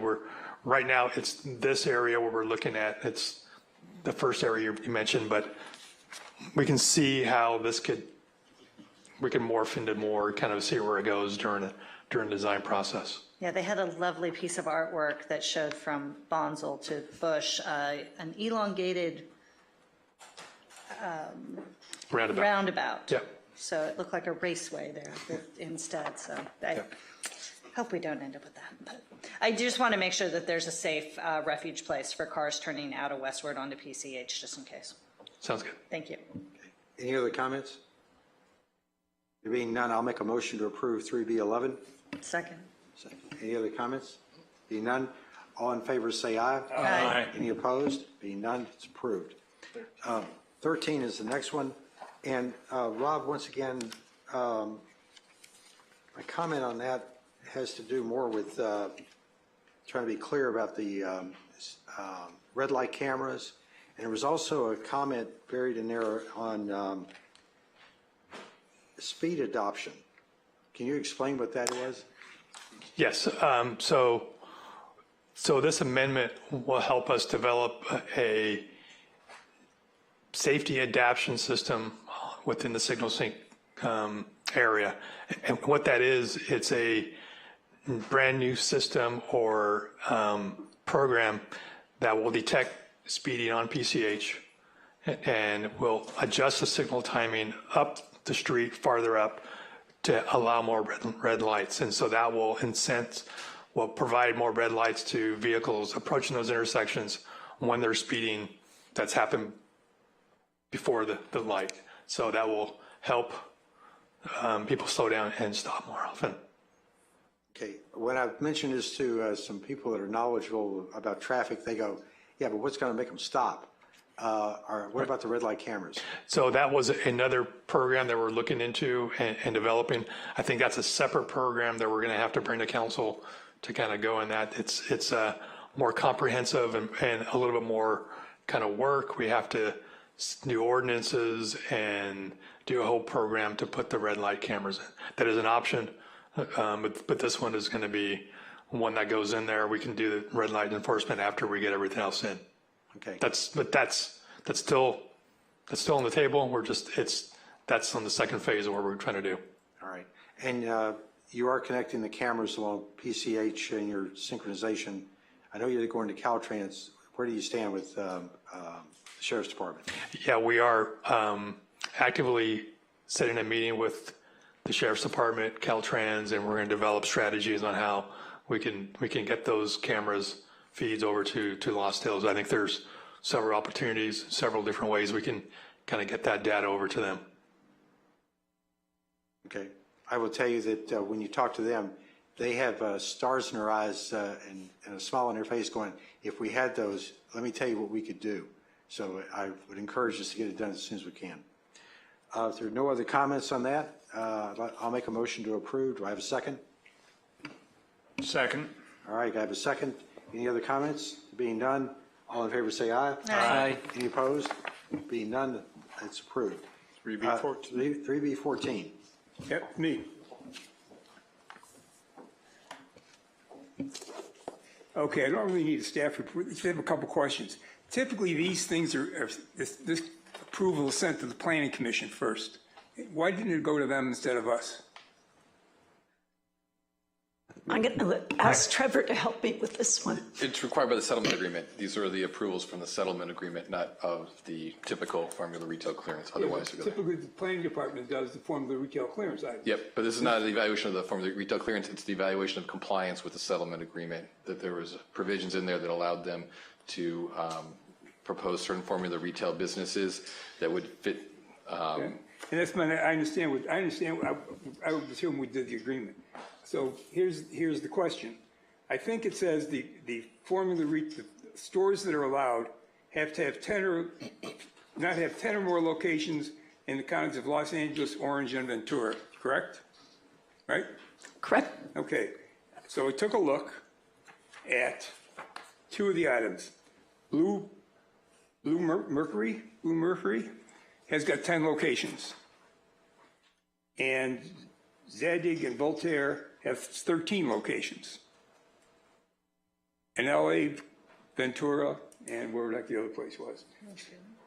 [SPEAKER 19] right now it's this area where we're looking at. It's the first area you mentioned, but we can see how we can morph into more, kind of see where it goes during the design process.
[SPEAKER 5] Yeah, they had a lovely piece of artwork that showed from Bonsall to Bush, an elongated roundabout.
[SPEAKER 19] Yeah.
[SPEAKER 5] So it looked like a raceway there instead. So I hope we don't end up with that. But I just want to make sure that there's a safe refuge place for cars turning out of westward onto PCH, just in case.
[SPEAKER 19] Sounds good.
[SPEAKER 5] Thank you.
[SPEAKER 1] Any other comments? There being none, I'll make a motion to approve 3B11.
[SPEAKER 5] Second.
[SPEAKER 1] Any other comments? Being none, all in favor say aye.
[SPEAKER 5] Aye.
[SPEAKER 1] Any opposed? Being none, it's approved. 13 is the next one. And Rob, once again, my comment on that has to do more with trying to be clear about the red light cameras. And there was also a comment buried in there on speed adoption. Can you explain what that was?
[SPEAKER 19] Yes. So this amendment will help us develop a safety adaptation system within the signal sync area. And what that is, it's a brand new system or program that will detect speeding on PCH and will adjust the signal timing up the street, farther up, to allow more red lights. And so that will will provide more red lights to vehicles approaching those intersections when they're speeding. That's happened before the light. So that will help people slow down and stop more often.
[SPEAKER 1] Okay, when I've mentioned this to some people that are knowledgeable about traffic, they go, yeah, but what's going to make them stop? Or what about the red light cameras?
[SPEAKER 19] So that was another program that we're looking into and developing. I think that's a separate program that we're going to have to bring to council to kind of go in that. It's more comprehensive and a little bit more kind of work. We have to do ordinances and do a whole program to put the red light cameras in. That is an option, but this one is going to be one that goes in there. We can do the red light enforcement after we get everything else in.
[SPEAKER 1] Okay.
[SPEAKER 19] That's still on the table. That's on the second phase of what we're trying to do.
[SPEAKER 1] All right. And you are connecting the cameras along PCH in your synchronization. I know you're going to Caltrans. Where do you stand with the Sheriff's Department?
[SPEAKER 19] Yeah, we are actively setting a meeting with the Sheriff's Department, Caltrans, and we're going to develop strategies on how we can get those cameras feeds over to Lost Hills. I think there's several opportunities, several different ways we can kind of get that data over to them.
[SPEAKER 1] Okay. I will tell you that when you talk to them, they have stars in their eyes and a smile on their face going, if we had those, let me tell you what we could do. So I would encourage us to get it done as soon as we can. If there are no other comments on that, I'll make a motion to approve. Do I have a second?
[SPEAKER 4] Second.
[SPEAKER 1] All right, I have a second. Any other comments? Being none, all in favor say aye.
[SPEAKER 15] Aye.
[SPEAKER 1] Any opposed? Being none, it's approved.
[SPEAKER 4] 3B14.
[SPEAKER 1] 3B14.
[SPEAKER 14] Yep, me. Okay, I don't really need a staff report. I just have a couple questions. Typically, these things this approval is sent to the Planning Commission first. Why didn't it go to them instead of us?
[SPEAKER 6] I'm going to ask Trevor to help me with this one.
[SPEAKER 2] It's required by the settlement agreement. These are the approvals from the settlement agreement, not of the typical formula retail clearance. Otherwise, we go there.
[SPEAKER 14] Typically, the Planning Department does the formula retail clearance item.
[SPEAKER 2] Yep, but this is not the evaluation of the formula retail clearance. It's the evaluation of compliance with the settlement agreement, that there was provisions in there that allowed them to propose certain formula retail businesses that would fit.
[SPEAKER 14] And that's my, I understand. I would assume we did the agreement. So here's the question. I think it says the formula the stores that are allowed have to have 10 or not have 10 or more locations in the counties of Los Angeles, Orange, and Ventura. Correct? Right?
[SPEAKER 6] Correct.
[SPEAKER 14] Okay. So we took a look at two of the items. Blue Mercury has got 10 locations, and Zadig and Voltaire have 13 locations. In LA, Ventura, and where the other place was?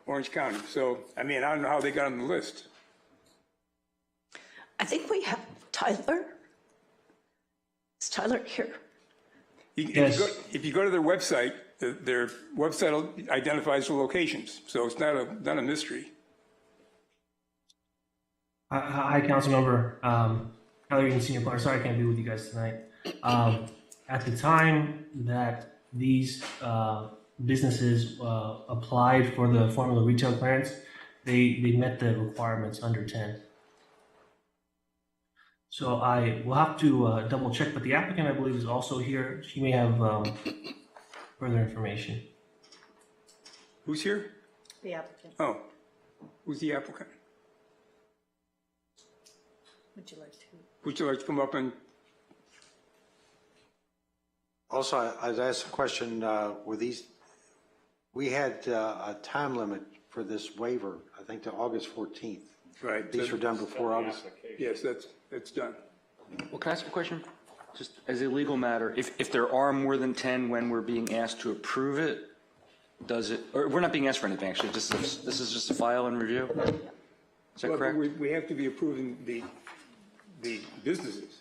[SPEAKER 14] Orange County. So, I mean, I don't know how they got on the list.
[SPEAKER 6] I think we have Tyler. Is Tyler here?
[SPEAKER 14] If you go to their website identifies the locations, so it's not a mystery.
[SPEAKER 20] Hi, Councilmember. Tyler, Senior Planner. Sorry I can't be with you guys tonight. At the time that these businesses applied for the formula retail clearance, they met the requirements under 10. So I will have to double check, but the applicant, I believe, is also here. She may have further information.
[SPEAKER 14] Who's here?
[SPEAKER 5] The applicant.
[SPEAKER 14] Oh, who's the applicant?
[SPEAKER 5] Would you like to?
[SPEAKER 14] Would you like to come up and?
[SPEAKER 1] Also, I'd ask a question, we had a time limit for this waiver, I think to August 14th.
[SPEAKER 14] Right.
[SPEAKER 1] These were done before August.
[SPEAKER 14] Yes, that's done.
[SPEAKER 16] Well, can I ask a question? Just as a legal matter, if there are more than 10 when we're being asked to approve it, does it, or we're not being asked for anything, actually, this is just a file and review? Is that
[SPEAKER 14] Well,
[SPEAKER 16] correct?
[SPEAKER 14] We have to be approving the businesses.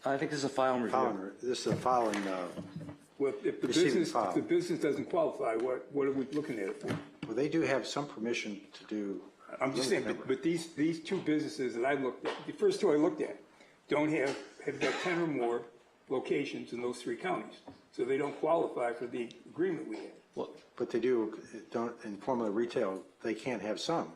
[SPEAKER 16] I think this is a file and review.
[SPEAKER 1] This is a filing.
[SPEAKER 14] Well, if the business doesn't qualify, what are we looking at it for?
[SPEAKER 1] Well, they do have some permission to do.
[SPEAKER 14] I'm just saying, but these two businesses that I looked at, the first two I looked at, have got 10 or more locations in those 3 counties. So they don't qualify for the agreement we have.
[SPEAKER 1] But they don't, in formula retail, they can't have some.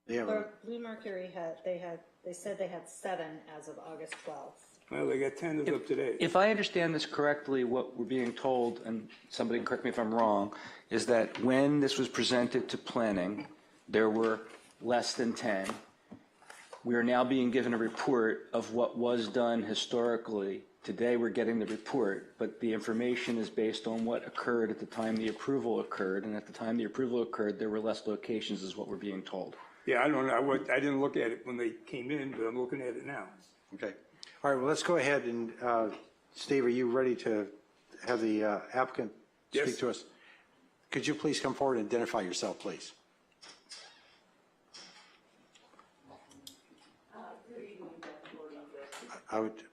[SPEAKER 1] They have
[SPEAKER 5] Or Blue Mercury they said they had 7 as of August 12th.
[SPEAKER 14] Well, they got 10 as of today.
[SPEAKER 16] If I understand this correctly, what we're being told, and somebody can correct me if I'm wrong, is that when this was presented to planning, there were less than 10. We are now being given a report of what was done historically. Today we're getting the report, but the information is based on what occurred at the time the approval occurred, and at the time the approval occurred, there were less locations is what we're being told.
[SPEAKER 14] Yeah, I don't know. I didn't look at it when they came in, but I'm looking at it now.
[SPEAKER 1] Okay. All right, well, let's go ahead and, Steve, are you ready to have the applicant speak to us? Could you please come forward and identify yourself, please?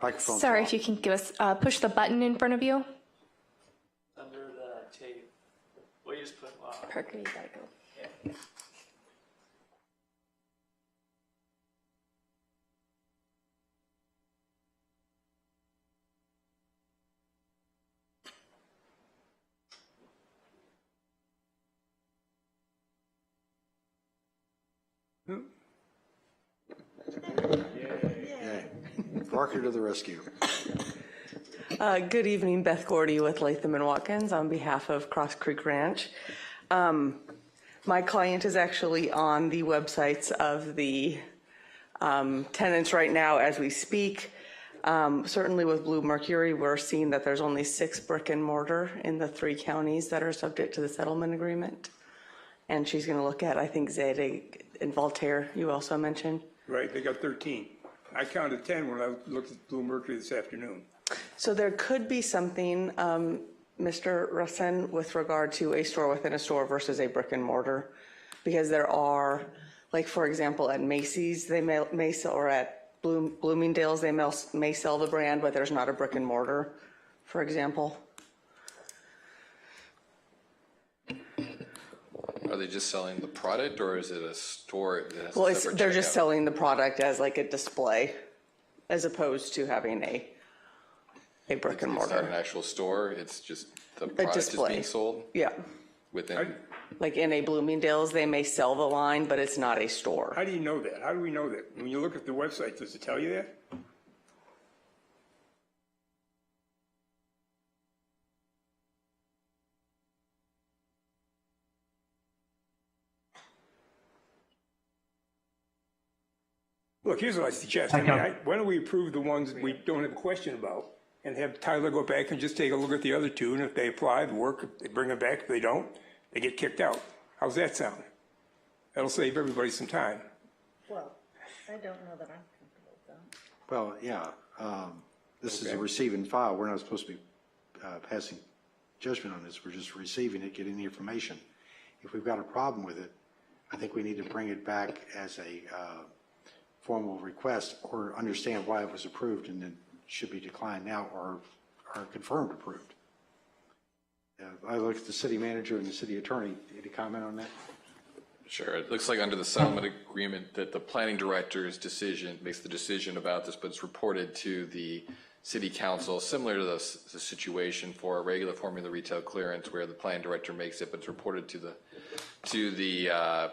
[SPEAKER 1] Microphone.
[SPEAKER 3] Sorry, if you can give us, push the button in front of you.
[SPEAKER 9] Under the tape. Well, you just put
[SPEAKER 3] Parker, you gotta go.
[SPEAKER 1] Parker to the rescue.
[SPEAKER 21] Good evening, Beth Gordy with Latham & Watkins on behalf of Cross Creek Ranch. My client is actually on the websites of the tenants right now as we speak. Certainly with Blue Mercury, we're seeing that there's only 6 brick and mortar in the 3 counties that are subject to the settlement agreement. And she's going to look at, I think, Zadig and Voltaire, you also mentioned.
[SPEAKER 14] Right, they got 13. I counted 10 when I looked at Blue Mercury this afternoon.
[SPEAKER 21] So there could be something, Mr. Russen, with regard to a store within a store versus a brick and mortar, because there are, like for example, at Macy's, they may sell, or at Bloomingdale's, they may sell the brand, but there's not a brick and mortar, for example.
[SPEAKER 2] Are they just selling the product, or is it a store that has
[SPEAKER 21] Well,
[SPEAKER 2] a separate
[SPEAKER 21] they're just
[SPEAKER 2] checkout?
[SPEAKER 21] selling the product as like a display, as opposed to having a brick and
[SPEAKER 2] It's not an
[SPEAKER 21] mortar.
[SPEAKER 2] actual store, it's just the product is
[SPEAKER 21] display.
[SPEAKER 2] being sold
[SPEAKER 21] Yeah,
[SPEAKER 2] within?
[SPEAKER 21] like in a Bloomingdale's, they may sell the line, but it's not a store.
[SPEAKER 14] How do you know that? How do we know that? When you look at the website, does it tell you that? Look, here's what I suggest. I mean, why don't we approve the ones that we don't have a question about and have Tyler go back and just take a look at the other 2, and if they apply, they work, they bring them back. If they don't, they get kicked out. How's that sound? That'll save everybody some time.
[SPEAKER 5] Well, I don't know that I'm comfortable with that.
[SPEAKER 1] Well, yeah, this is a receive and file. We're not supposed to be passing judgment on this. We're just receiving it, getting the information. If we've got a problem with it, I think we need to bring it back as a formal request or understand why it was approved and then should be declined now or confirmed approved. I look at the city manager and the city attorney. Any comment on that?
[SPEAKER 2] Sure. It looks like under the settlement agreement that the planning director's decision makes the decision about this, but it's reported to the city council, similar to the situation for a regular formula retail clearance where the planning director makes it, but it's reported to the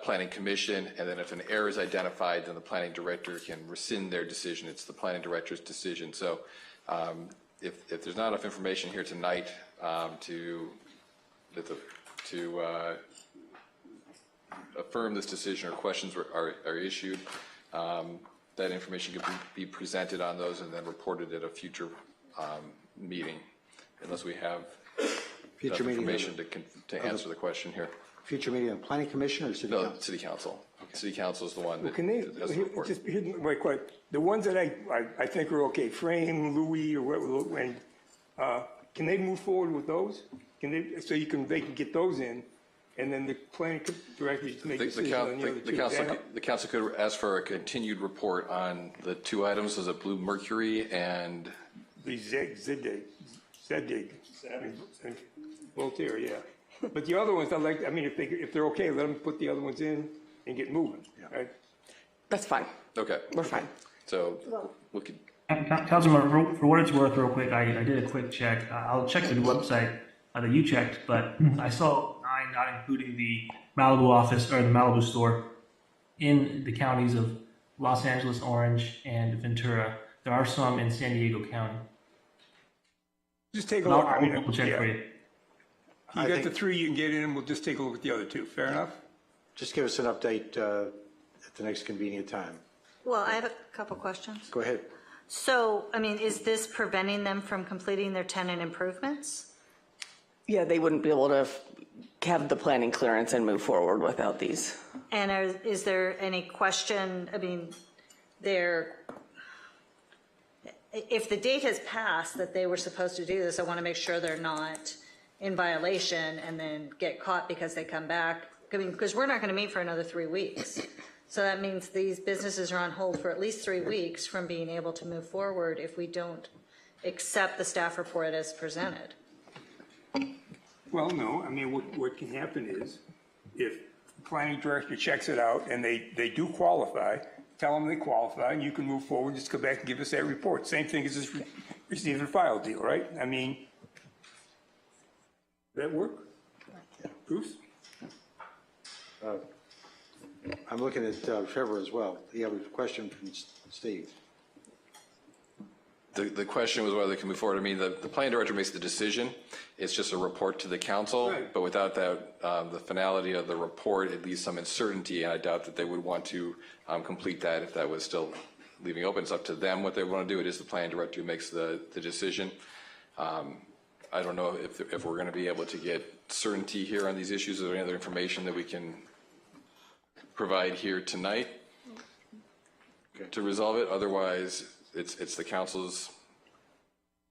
[SPEAKER 2] planning commission, and then if an error is identified, then the planning director can rescind their decision. It's the planning director's decision. So if there's not enough information here tonight to affirm this decision or questions are issued, that information could be presented on those and then reported at a future meeting, unless we have
[SPEAKER 1] Future
[SPEAKER 2] enough
[SPEAKER 1] meeting
[SPEAKER 2] information to answer the question here.
[SPEAKER 1] Future meeting of planning commission or city council?
[SPEAKER 2] City council. City council is the one
[SPEAKER 14] Well,
[SPEAKER 2] that
[SPEAKER 14] can they,
[SPEAKER 2] does the report.
[SPEAKER 14] just, here's my question. The ones that I think are okay, Frame, Louis, or whatever, and, can they move forward with those? Can they, so they can get those in, and then the planning director can make a decision on the other two?
[SPEAKER 2] The council could ask for a continued report on the two items, is it Blue Mercury and?
[SPEAKER 14] The Zedig, and Voltaire, yeah. But the other ones, I mean, if they're okay, let them put the other ones in and get moving, right?
[SPEAKER 21] That's fine.
[SPEAKER 2] Okay.
[SPEAKER 21] We're fine.
[SPEAKER 2] So we could.
[SPEAKER 20] Councilmember, for what it's worth, real quick, I did a quick check. I'll check the website that you checked, but I saw 9 not including the Malibu office or the Malibu store in the counties of Los Angeles, Orange, and Ventura. There are some in San Diego County.
[SPEAKER 14] Just take a look.
[SPEAKER 20] I'll double check for you.
[SPEAKER 14] You got the 3 you can get in, and we'll just take a look at the other 2. Fair enough?
[SPEAKER 1] Just give us an update at the next convenient time.
[SPEAKER 5] Well, I have a couple questions.
[SPEAKER 1] Go ahead.
[SPEAKER 5] So, I mean, is this preventing them from completing their tenant improvements?
[SPEAKER 21] Yeah, they wouldn't be able to have the planning clearance and move forward without these.
[SPEAKER 5] And is there any question, I mean, if the date has passed that they were supposed to do this, I want to make sure they're not in violation and then get caught because they come back. I mean, because we're not going to meet for another 3 weeks. So that means these businesses are on hold for at least 3 weeks from being able to move forward if we don't accept the staff report as presented.
[SPEAKER 14] Well, no, I mean, what can happen is, if the planning director checks it out and they do qualify, tell them they qualify, and you can move forward, just come back and give us that report. Same thing as this receive and file deal, right? I mean, that work? Bruce?
[SPEAKER 1] I'm looking at Trevor as well. You have a question from Steve.
[SPEAKER 2] The question was whether they can move forward. I mean, the planning director makes the decision. It's just a report to the council. Right. But without that, the finality of the report, it leaves some uncertainty, and I doubt that they would want to complete that if that was still leaving open. It's up to them what they want to do. It is the planning director who makes the decision. I don't know if we're going to be able to get certainty here on these issues. Is there any other information that we can provide here tonight to resolve it? Otherwise, it's the council's.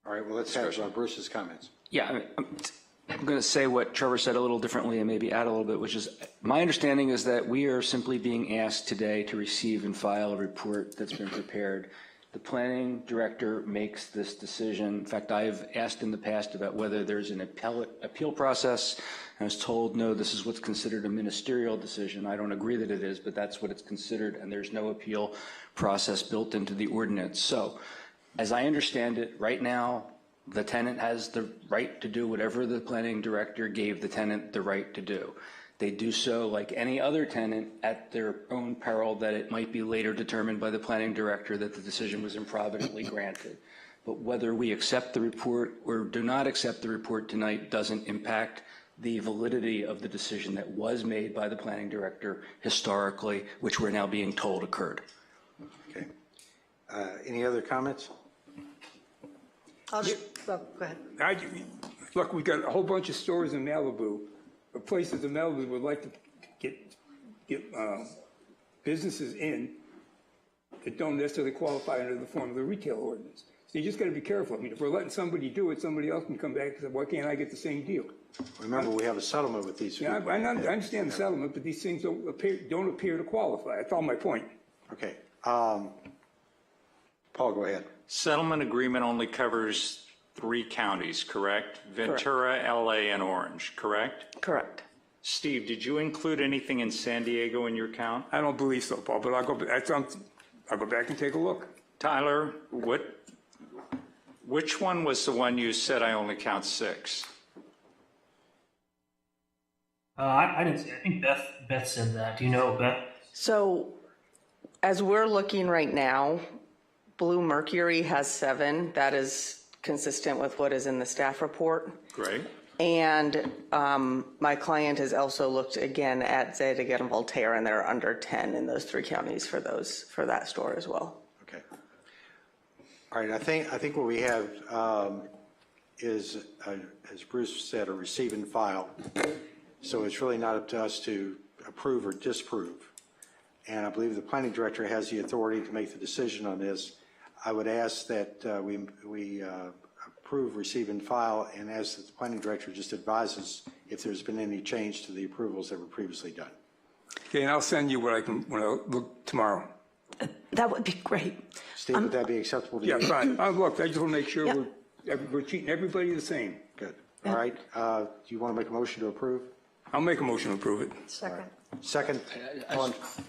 [SPEAKER 1] All right, well, let's have Bruce's comments.
[SPEAKER 16] Yeah, I'm going to say what Trevor said a little differently and maybe add a little bit, which is my understanding is that we are simply being asked today to receive and file a report that's been prepared. The planning director makes this decision. In fact, I've asked in the past about whether there's an appeal process. I was told, no, this is what's considered a ministerial decision. I don't agree that it is, but that's what it's considered, and there's no appeal process built into the ordinance. So, as I understand it, right now, the tenant has the right to do whatever the planning director gave the tenant the right to do. They do so like any other tenant at their own peril that it might be later determined by the planning director that the decision was improvidently granted. But whether we accept the report or do not accept the report tonight doesn't impact the validity of the decision that was made by the planning director historically, which we're now being told occurred.
[SPEAKER 1] Okay. Any other comments?
[SPEAKER 5] Go ahead.
[SPEAKER 14] Look, we got a whole bunch of stores in Malibu, or places in Malibu would like to get businesses in that don't necessarily qualify under the form of the retail ordinance. So you just got to be careful. I mean, if we're letting somebody do it, somebody else can come back and say, why can't I get the same deal?
[SPEAKER 1] Remember, we have a settlement with these people.
[SPEAKER 14] Yeah, I understand the settlement, but these things don't appear to qualify. That's all my point.
[SPEAKER 1] Okay. Paul, go ahead.
[SPEAKER 7] Settlement agreement only covers 3 counties, correct? Ventura, LA, and Orange, correct?
[SPEAKER 21] Correct.
[SPEAKER 7] Steve, did you include anything in San Diego in your count?
[SPEAKER 14] I don't believe so, Paul, but I'll go back and take a look.
[SPEAKER 7] Tyler, which one was the one you said I only count 6?
[SPEAKER 20] I didn't say. I think Beth said that. Do you know, Beth?
[SPEAKER 21] So, as we're looking right now, Blue Mercury has 7. That is consistent with what is in the staff report.
[SPEAKER 7] Great.
[SPEAKER 21] And my client has also looked again at Zedig and Voltaire, and they're under 10 in those 3 counties for that store as well.
[SPEAKER 1] Okay. All right. I think what we have is, as Bruce said, a receive and file. So it's really not up to us to approve or disapprove. and I believe the planning director has the authority to make the decision on this. I would ask that we approve, receive, and file, and as the planning director just advises if there's been any change to the approvals that were previously done.
[SPEAKER 14] Okay, and I'll send you what I can when I look tomorrow.
[SPEAKER 6] That would be great.
[SPEAKER 1] Steve, would that be acceptable to you?
[SPEAKER 14] Yeah, fine. Look, I just want to make sure we're treating everybody the same.
[SPEAKER 1] Good. All right. Do you want to make a motion to approve?
[SPEAKER 14] I'll make a motion to approve it.
[SPEAKER 5] Second.
[SPEAKER 1] Second.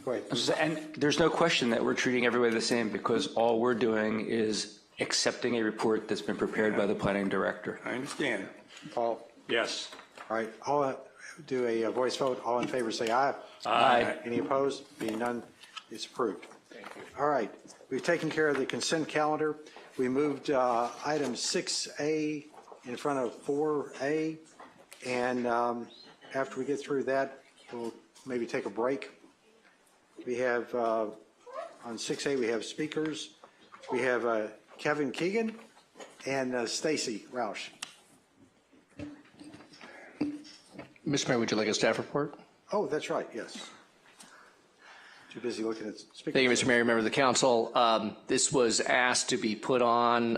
[SPEAKER 1] Go ahead.
[SPEAKER 16] And there's no question that we're treating everybody the same because all we're doing is accepting a report that's been prepared by the planning director.
[SPEAKER 14] I understand.
[SPEAKER 1] Paul?
[SPEAKER 7] Yes.
[SPEAKER 1] All right. I'll do a voice vote. All in favor say aye.
[SPEAKER 16] Aye.
[SPEAKER 1] Any opposed? Being none, it's approved. Thank you. All right. We've taken care of the consent calendar. We moved item 6A in front of 4A. And after we get through that, we'll maybe take a break. We have, on 6A, we have speakers. We have Kevin Keegan and Stacy Roush.
[SPEAKER 18] Mr. Mayor, would you like a staff report?
[SPEAKER 1] Oh, that's right, yes. Too busy looking at speakers.
[SPEAKER 18] Thank you, Mr. Mayor, member of the council. This was asked to be put on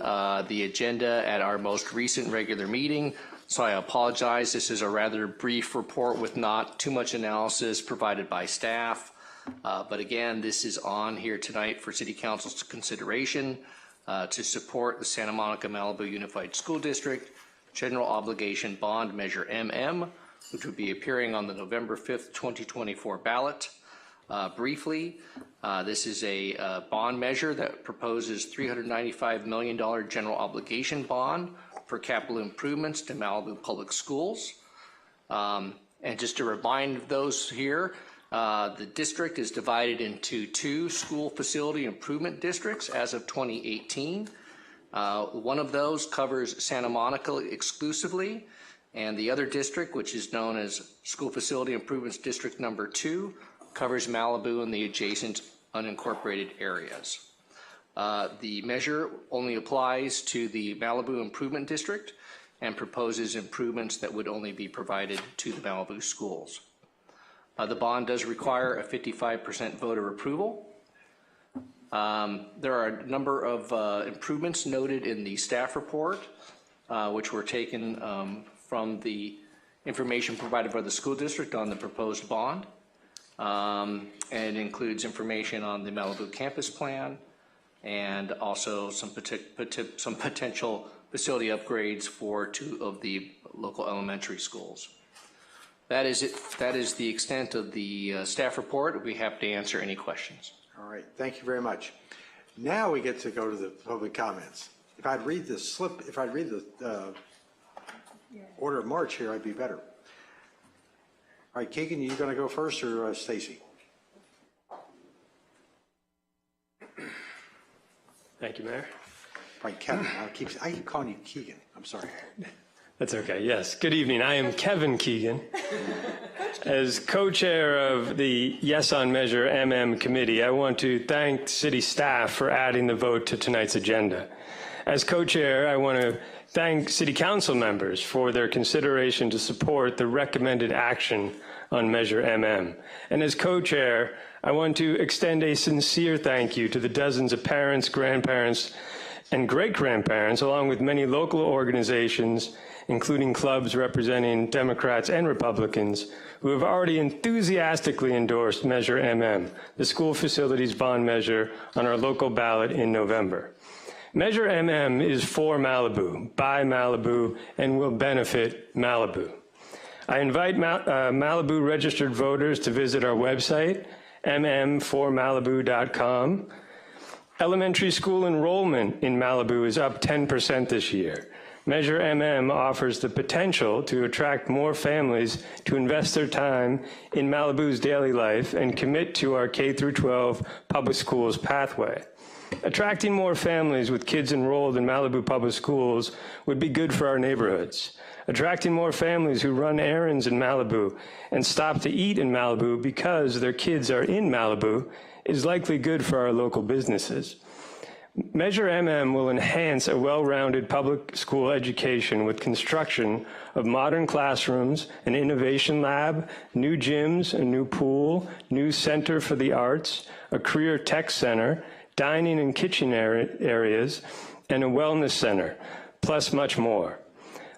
[SPEAKER 18] the agenda at our most recent regular meeting, so I apologize. This is a rather brief report with not too much analysis provided by staff. But again, this is on here tonight for City Council's consideration to support the Santa Monica Malibu Unified School District General Obligation Bond Measure MM, which would be appearing on the November 5th, 2024 ballot. Briefly, this is a bond measure that proposes $395 million general obligation bond for capital improvements to Malibu Public Schools. And just to remind those here, the district is divided into 2 school facility improvement districts as of 2018. One of those covers Santa Monica exclusively, and the other district, which is known as School Facility Improvements District Number 2, covers Malibu and the adjacent unincorporated areas. The measure only applies to the Malibu Improvement District and proposes improvements that would only be provided to the Malibu schools. The bond does require a 55% voter approval. There are a number of improvements noted in the staff report, which were taken from the information provided by the school district on the proposed bond, and includes information on the Malibu campus plan and also some potential facility upgrades for 2 of the local elementary schools. That is it. That is the extent of the staff report. We'd be happy to answer any questions.
[SPEAKER 1] All right, thank you very much. Now we get to go to the public comments. If I'd read the order of march here, I'd be better. All right, Keegan, you going to go first or Stacy?
[SPEAKER 8] Thank you, Mayor.
[SPEAKER 1] All right, Kevin. I keep calling you Keegan. I'm sorry.
[SPEAKER 8] That's okay. Yes. Good evening. I am Kevin Keegan. As co-chair of the Yes on Measure MM committee, I want to thank city staff for adding the vote to tonight's agenda. As co-chair, I want to thank city council members for their consideration to support the recommended action on Measure MM. And as co-chair, I want to extend a sincere thank you to the dozens of parents, grandparents, and great-grandparents, along with many local organizations, including clubs representing Democrats and Republicans, who have already enthusiastically endorsed Measure MM, the school facilities bond measure, on our local ballot in November. Measure MM is for Malibu, by Malibu, and will benefit Malibu. I invite Malibu registered voters to visit our website, mmformalibu.com. Elementary school enrollment in Malibu is up 10% this year. Measure MM offers the potential to attract more families to invest their time in Malibu's daily life and commit to our K-12 public schools pathway. Attracting more families with kids enrolled in Malibu public schools would be good for our neighborhoods. Attracting more families who run errands in Malibu and stop to eat in Malibu because their kids are in Malibu is likely good for our local businesses. Measure MM will enhance a well-rounded public school education with construction of modern classrooms, an innovation lab, new gyms, a new pool, new center for the arts, a career tech center, dining and kitchen areas, and a wellness center, plus much more.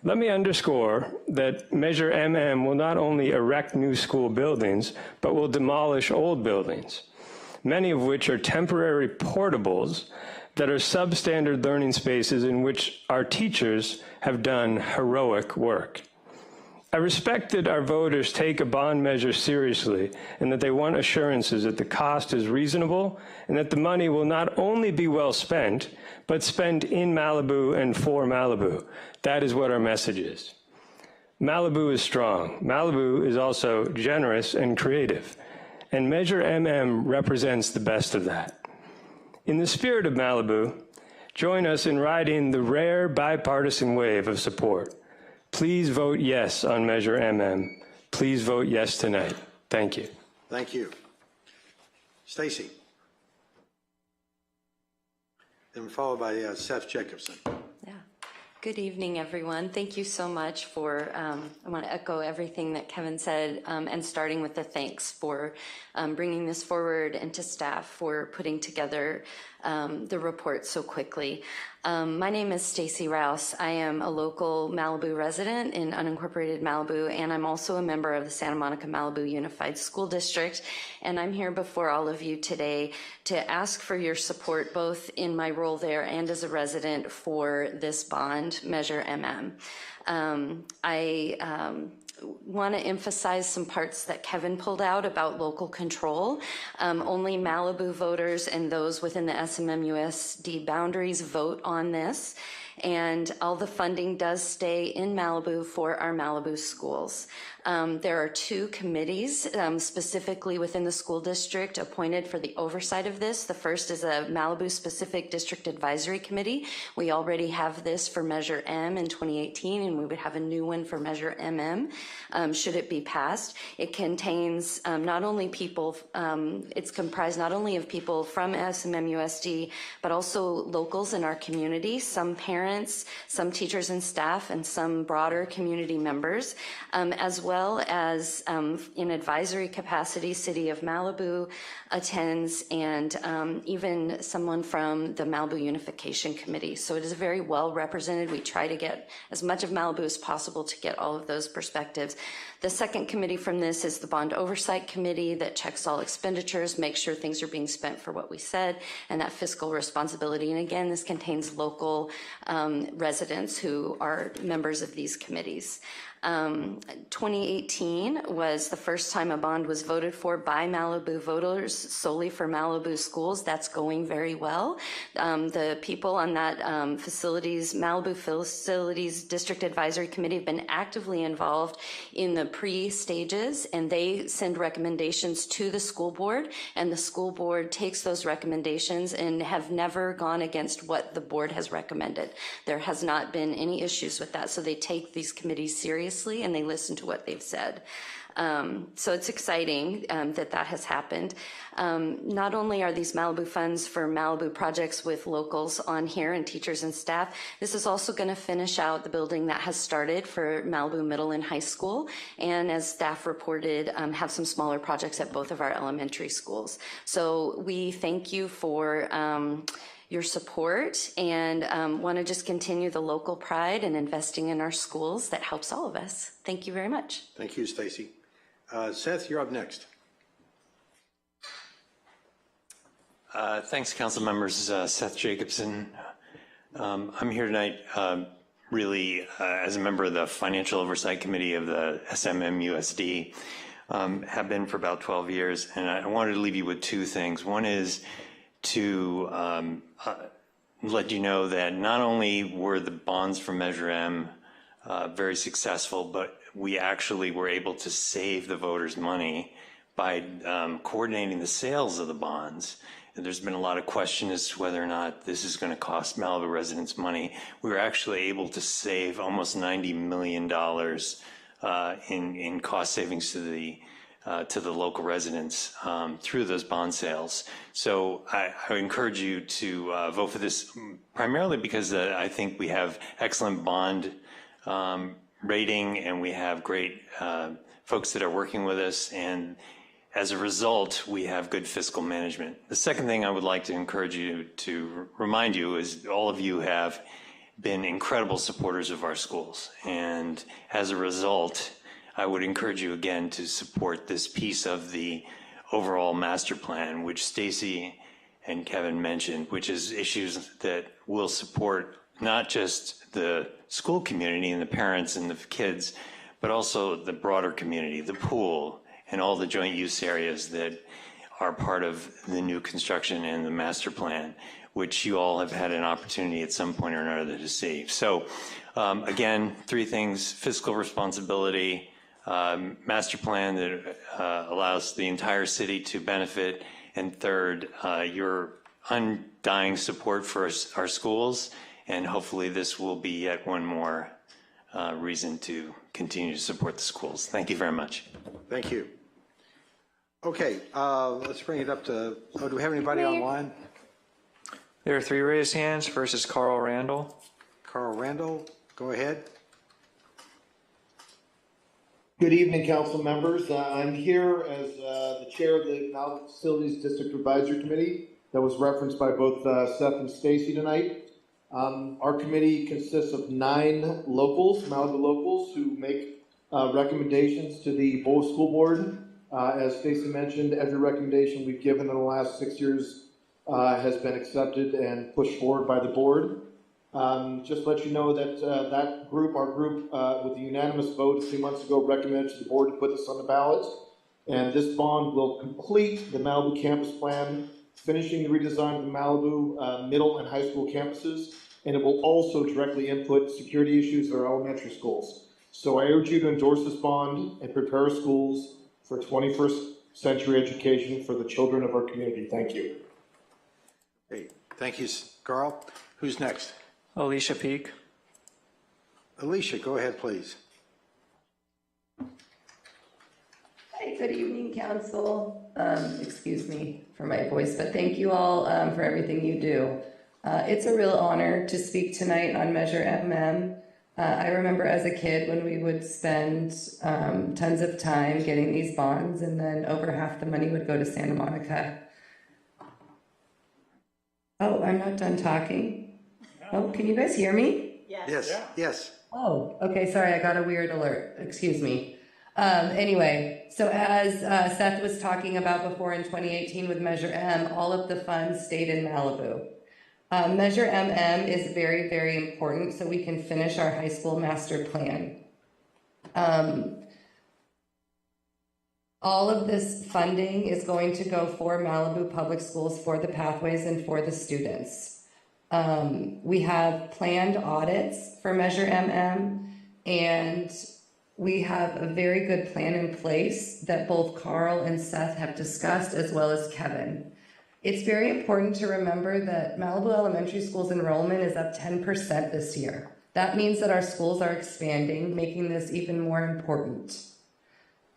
[SPEAKER 8] Let me underscore that Measure MM will not only erect new school buildings, but will demolish old buildings, many of which are temporary portables that are substandard learning spaces in which our teachers have done heroic work. I respect that our voters take a bond measure seriously and that they want assurances that the cost is reasonable and that the money will not only be well spent, but spent in Malibu and for Malibu. That is what our message is. Malibu is strong. Malibu is also generous and creative. And Measure MM represents the best of that. In the spirit of Malibu, join us in riding the rare bipartisan wave of support. Please vote yes on Measure MM. Please vote yes tonight. Thank you.
[SPEAKER 1] Thank you. Stacy. Then followed by Seth Jacobson.
[SPEAKER 10] Good evening, everyone. Thank you so much for, I want to echo everything that Kevin said, and starting with the thanks for bringing this forward and to staff for putting together the report so quickly. My name is Stacy Rouse. I am a local Malibu resident in unincorporated Malibu, and I'm also a member of the Santa Monica Malibu Unified School District. And I'm here before all of you today to ask for your support, both in my role there and as a resident, for this bond, Measure MM. I want to emphasize some parts that Kevin pulled out about local control. Only Malibu voters and those within the SMMUSD boundaries vote on this, and all the funding does stay in Malibu for our Malibu schools. There are two committees specifically within the school district appointed for the oversight of this. The first is a Malibu specific district advisory committee. We already have this for Measure M in 2018, and we would have a new one for Measure MM should it be passed. It contains not only people, it's comprised not only of people from SMMUSD, but also locals in our community, some parents, some teachers and staff, and some broader community members, as well as in advisory capacity, City of Malibu attends, and even someone from the Malibu Unification Committee. So it is very well represented. We try to get as much of Malibu as possible to get all of those perspectives. The second committee from this is the Bond Oversight Committee that checks all expenditures, makes sure things are being spent for what we said, and that fiscal responsibility. And again, this contains local residents who are members of these committees. 2018 was the first time a bond was voted for by Malibu voters solely for Malibu schools. That's going very well. The people on that Malibu Facilities District Advisory Committee have been actively involved in the pre-stages, and they send recommendations to the school board, and the school board takes those recommendations and have never gone against what the board has recommended. There has not been any issues with that, so they take these committees seriously and they listen to what they've said. So it's exciting that has happened. Not only are these Malibu funds for Malibu projects with locals on here and teachers and staff, this is also going to finish out the building that has started for Malibu Middle and High School, and as staff reported, have some smaller projects at both of our elementary schools. So we thank you for your support, and want to just continue the local pride and investing in our schools that helps all of us. Thank you very much.
[SPEAKER 1] Thank you, Stacy. Seth, you're up next.
[SPEAKER 22] Thanks, council members. Seth Jacobson. I'm here tonight really as a member of the Financial Oversight Committee of the SMMUSD. Have been for about 12 years, and I wanted to leave you with two things. One is to let you know that not only were the bonds from Measure M very successful, but we actually were able to save the voters money by coordinating the sales of the bonds. And there's been a lot of question as to whether or not this is going to cost Malibu residents money. We were actually able to save almost $90 million in cost savings to the to the local residents through those bond sales. So I encourage you to vote for this, primarily because I think we have excellent bond rating and we have great folks that are working with us, and as a result, we have good fiscal management. The second thing I would like to encourage you to remind you is all of you have been incredible supporters of our schools, and as a result, I would encourage you again to support this piece of the overall master plan, which Stacy and Kevin mentioned, which is issues that will support not just the school community and the parents and the kids, but also the broader community, the pool, and all the joint use areas that are part of the new construction and the master plan, which you all have had an opportunity at some point or another to see. So again, three things: fiscal responsibility, master plan that allows the entire city to benefit, and third, your undying support for our schools, and hopefully this will be yet one more reason to continue to support the schools. Thank you very much.
[SPEAKER 1] Thank you. Okay, let's bring it up to, do we have anybody online?
[SPEAKER 9] There are 3 raised hands. First is Carl Randall.
[SPEAKER 1] Carl Randall, go ahead.
[SPEAKER 11] Good evening, council members. I'm here as the chair of the Malibu Facilities District Advisory Committee that was referenced by both Seth and Stacy tonight. Our committee consists of 9 locals, Malibu locals, who make recommendations to the Bow School Board. As Stacy mentioned, every recommendation we've given in the last 6 years has been accepted and pushed forward by the board. Just to let you know that our group, with a unanimous vote a few months ago, recommended to the board to put this on the ballot. And this bond will complete the Malibu campus plan, finishing the redesign of the Malibu middle and high school campuses, and it will also directly input security issues at our elementary schools. So I urge you to endorse this bond and prepare our schools for 21st century education for the children of our community. Thank you.
[SPEAKER 1] Great. Thank you, Carl. Who's next?
[SPEAKER 9] Alicia Peak.
[SPEAKER 1] Alicia, go ahead, please.
[SPEAKER 12] Hi, good evening, council. Excuse me for my voice, but thank you all for everything you do. It's a real honor to speak tonight on Measure MM. I remember as a kid when we would spend tons of time getting these bonds, and then over half the money would go to Santa Monica. Oh, I'm not done talking. Oh, can you guys hear me?
[SPEAKER 1] Yes. Yes.
[SPEAKER 12] Oh, okay, sorry, I got a weird alert. Excuse me. Anyway, so as Seth was talking about before in 2018 with Measure M, all of the funds stayed in Malibu. Measure MM is very, very important so we can finish our high school master plan. All of this funding is going to go for Malibu Public Schools, for the pathways and for the students. We have planned audits for Measure MM, and we have a very good plan in place that both Carl and Seth have discussed, as well as Kevin. It's very important to remember that Malibu Elementary School's enrollment is up 10% this year. That means that our schools are expanding, making this even more important.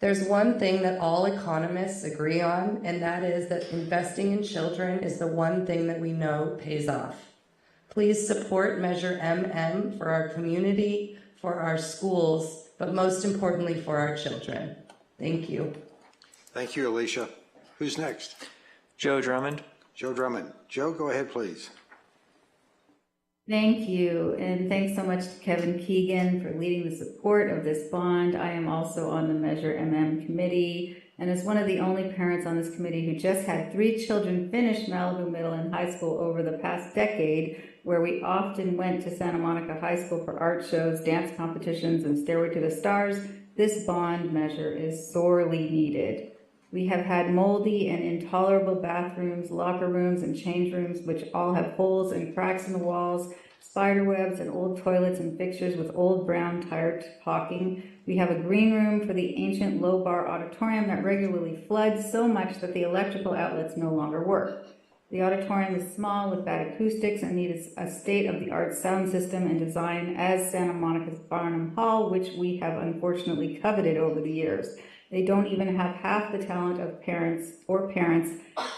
[SPEAKER 12] There's one thing that all economists agree on, and that is that investing in children is the one thing that we know pays off. Please support Measure MM for our community, for our schools, but most importantly for our children. Thank you.
[SPEAKER 1] Thank you, Alicia. Who's next?
[SPEAKER 9] Joe Drummond.
[SPEAKER 1] Joe Drummond. Joe, go ahead, please.
[SPEAKER 13] Thank you, and thanks so much to Kevin Keegan for leading the support of this bond. I am also on the Measure MM committee, and as one of the only parents on this committee who just had 3 children finish Malibu Middle and High School over the past decade, where we often went to Santa Monica High School for art shows, dance competitions, and Stairway to the Stars, this bond measure is sorely needed. We have had moldy and intolerable bathrooms, locker rooms, and change rooms, which all have holes and cracks in the walls, spider webs, and old toilets and fixtures with old brown tired caulking. We have a green room for the ancient low-bar auditorium that regularly floods so much that the electrical outlets no longer work. The auditorium is small with bad acoustics and needs a state-of-the-art sound system and design as Santa Monica's Barnum Hall, which we have unfortunately coveted over the years. They don't even have half the talent of parents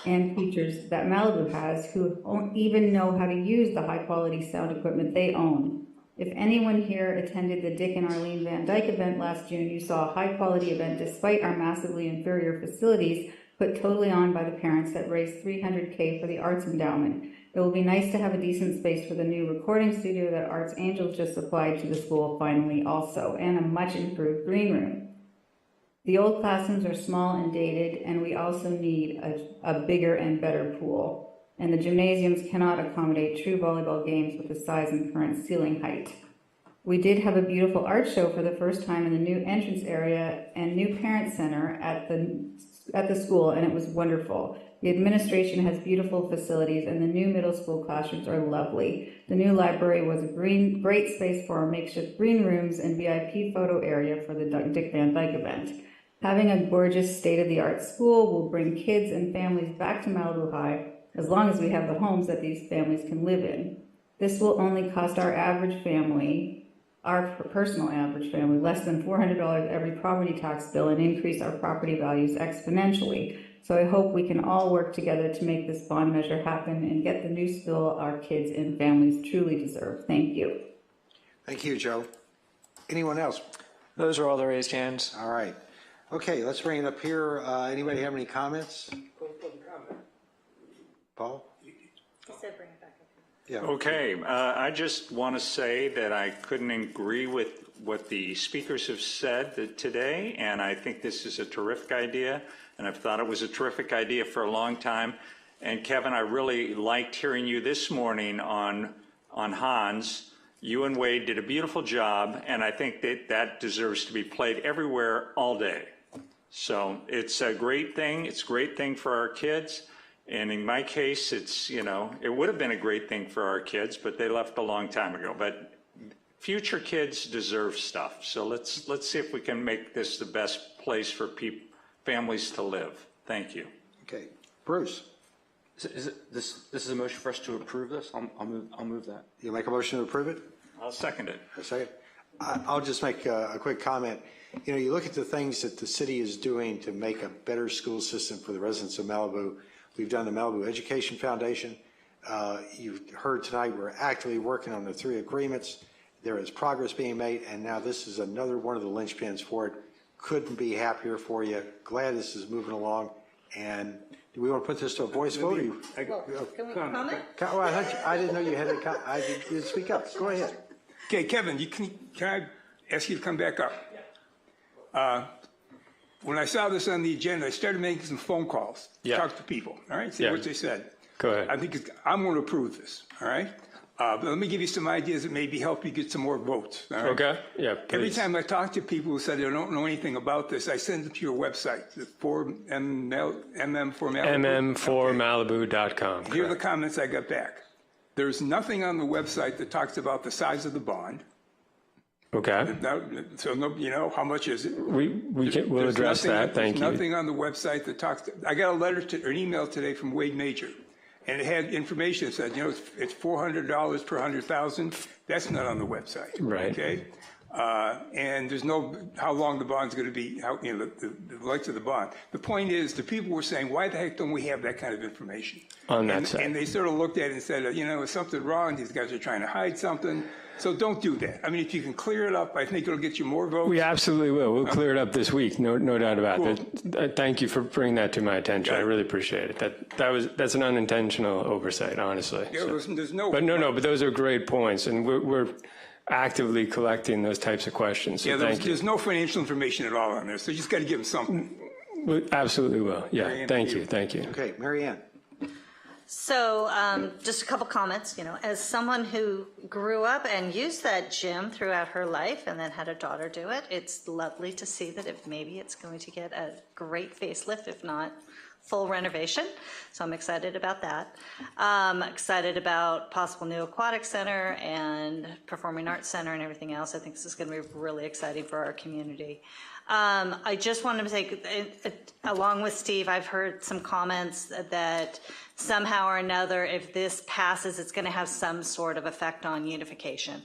[SPEAKER 13] and teachers that Malibu has, who don't even know how to use the high-quality sound equipment they own. If anyone here attended the Dick and Arlene Van Dyke event last June, you saw a high-quality event despite our massively inferior facilities put totally on by the parents that raised $300K for the Arts Endowment. It will be nice to have a decent space for the new recording studio that Arts Angels just supplied to the school finally also, and a much improved green room. The old classrooms are small and dated, and we also need a bigger and better pool. And the gymnasiums cannot accommodate true volleyball games with the size and current ceiling height. We did have a beautiful art show for the first time in the new entrance area and new parent center at the school, and it was wonderful. The administration has beautiful facilities, and the new middle school classrooms are lovely. The new library was a great space for our makeshift green rooms and VIP photo area for the Dick Van Dyke event. Having a gorgeous state-of-the-art school will bring kids and families back to Malibu High, as long as we have the homes that these families can live in. This will only cost our average family, our personal average family, less than $400 every property tax bill and increase our property values exponentially. So I hope we can all work together to make this bond measure happen and get the new school our kids and families truly deserve. Thank you.
[SPEAKER 1] Thank you, Joe. Anyone else?
[SPEAKER 9] Those are all the raised hands.
[SPEAKER 1] All right. Okay, let's bring it up here. Anybody have any comments? Paul?
[SPEAKER 5] He said bring it back up.
[SPEAKER 1] Yeah.
[SPEAKER 7] Okay, I just want to say that I couldn't agree with what the speakers have said today, and I think this is a terrific idea, and I've thought it was a terrific idea for a long time. And Kevin, I really liked hearing you this morning on Hans. You and Wade did a beautiful job, and I think that deserves to be played everywhere all day. So it's a great thing. It's a great thing for our kids. And in my case, it's, you know, it would have been a great thing for our kids, but they left a long time ago. But future kids deserve stuff. So let's see if we can make this the best place for families to live. Thank you.
[SPEAKER 1] Okay. Bruce?
[SPEAKER 16] This is a motion for us to approve this? I'll move that.
[SPEAKER 1] You make a motion to approve it?
[SPEAKER 7] I'll second it.
[SPEAKER 1] A second. I'll just make a quick comment. You know, you look at the things that the city is doing to make a better school system for the residents of Malibu. We've done the Malibu Education Foundation. You've heard tonight we're actively working on the 3 agreements. There is progress being made, and now this is another one of the linchpins for it. Couldn't be happier for you. Glad this is moving along. And do we want to put this to a voice vote?
[SPEAKER 5] Can we comment?
[SPEAKER 1] I didn't know you had to speak up. Go ahead.
[SPEAKER 14] Okay, Kevin, can I ask you to come back up? When I saw this on the agenda, I started making some phone calls, talk to people, all right, see what they said.
[SPEAKER 8] Go ahead.
[SPEAKER 14] I think I'm going to approve this, all right? But let me give you some ideas that maybe help you get some more votes. All right?
[SPEAKER 8] Okay, yeah, please.
[SPEAKER 14] Every time I talk to people who said they don't know anything about this, I send them to your website, the
[SPEAKER 8] mm4malibu.com.
[SPEAKER 14] Here are the comments I got back. There's nothing on the website that talks about the size of the bond.
[SPEAKER 8] Okay.
[SPEAKER 14] So, you know, how much is it?
[SPEAKER 8] We'll address that. Thank you.
[SPEAKER 14] There's nothing on the website that talks. I got a letter or an email today from Wade Major, and it had information that said, you know, it's $400 per 100,000. That's not on the website.
[SPEAKER 8] Right.
[SPEAKER 14] Okay. And there's no how long the bond's going to be, how, you know, the length of the bond. The point is, the people were saying, why the heck don't we have that kind of information
[SPEAKER 8] on that side?
[SPEAKER 14] And they sort of looked at it and said, you know, is something wrong? These guys are trying to hide something. So don't do that. I mean, if you can clear it up, I think it'll get you more votes.
[SPEAKER 8] We absolutely will. We'll clear it up this week. No doubt about it. Thank you for bringing that to my attention. I really appreciate it. That's an unintentional oversight, honestly.
[SPEAKER 14] Yeah, there's no.
[SPEAKER 8] But those are great points, and we're actively collecting those types of questions. So
[SPEAKER 14] there's no financial information at all on there, so you just got to give them something.
[SPEAKER 8] We absolutely will. Yeah.
[SPEAKER 14] Marianne,
[SPEAKER 8] Thank you.
[SPEAKER 1] Okay, Marianne.
[SPEAKER 5] So just a couple comments, you know, as someone who grew up and used that gym throughout her life and then had a daughter do it, it's lovely to see that maybe it's going to get a great facelift, if not full renovation. So I'm excited about that. Excited about possible new aquatic center and performing arts center and everything else. I think this is going to be really exciting for our community. I just wanted to say, along with Steve, I've heard some comments that somehow or another, if this passes, it's going to have some sort of effect on unification.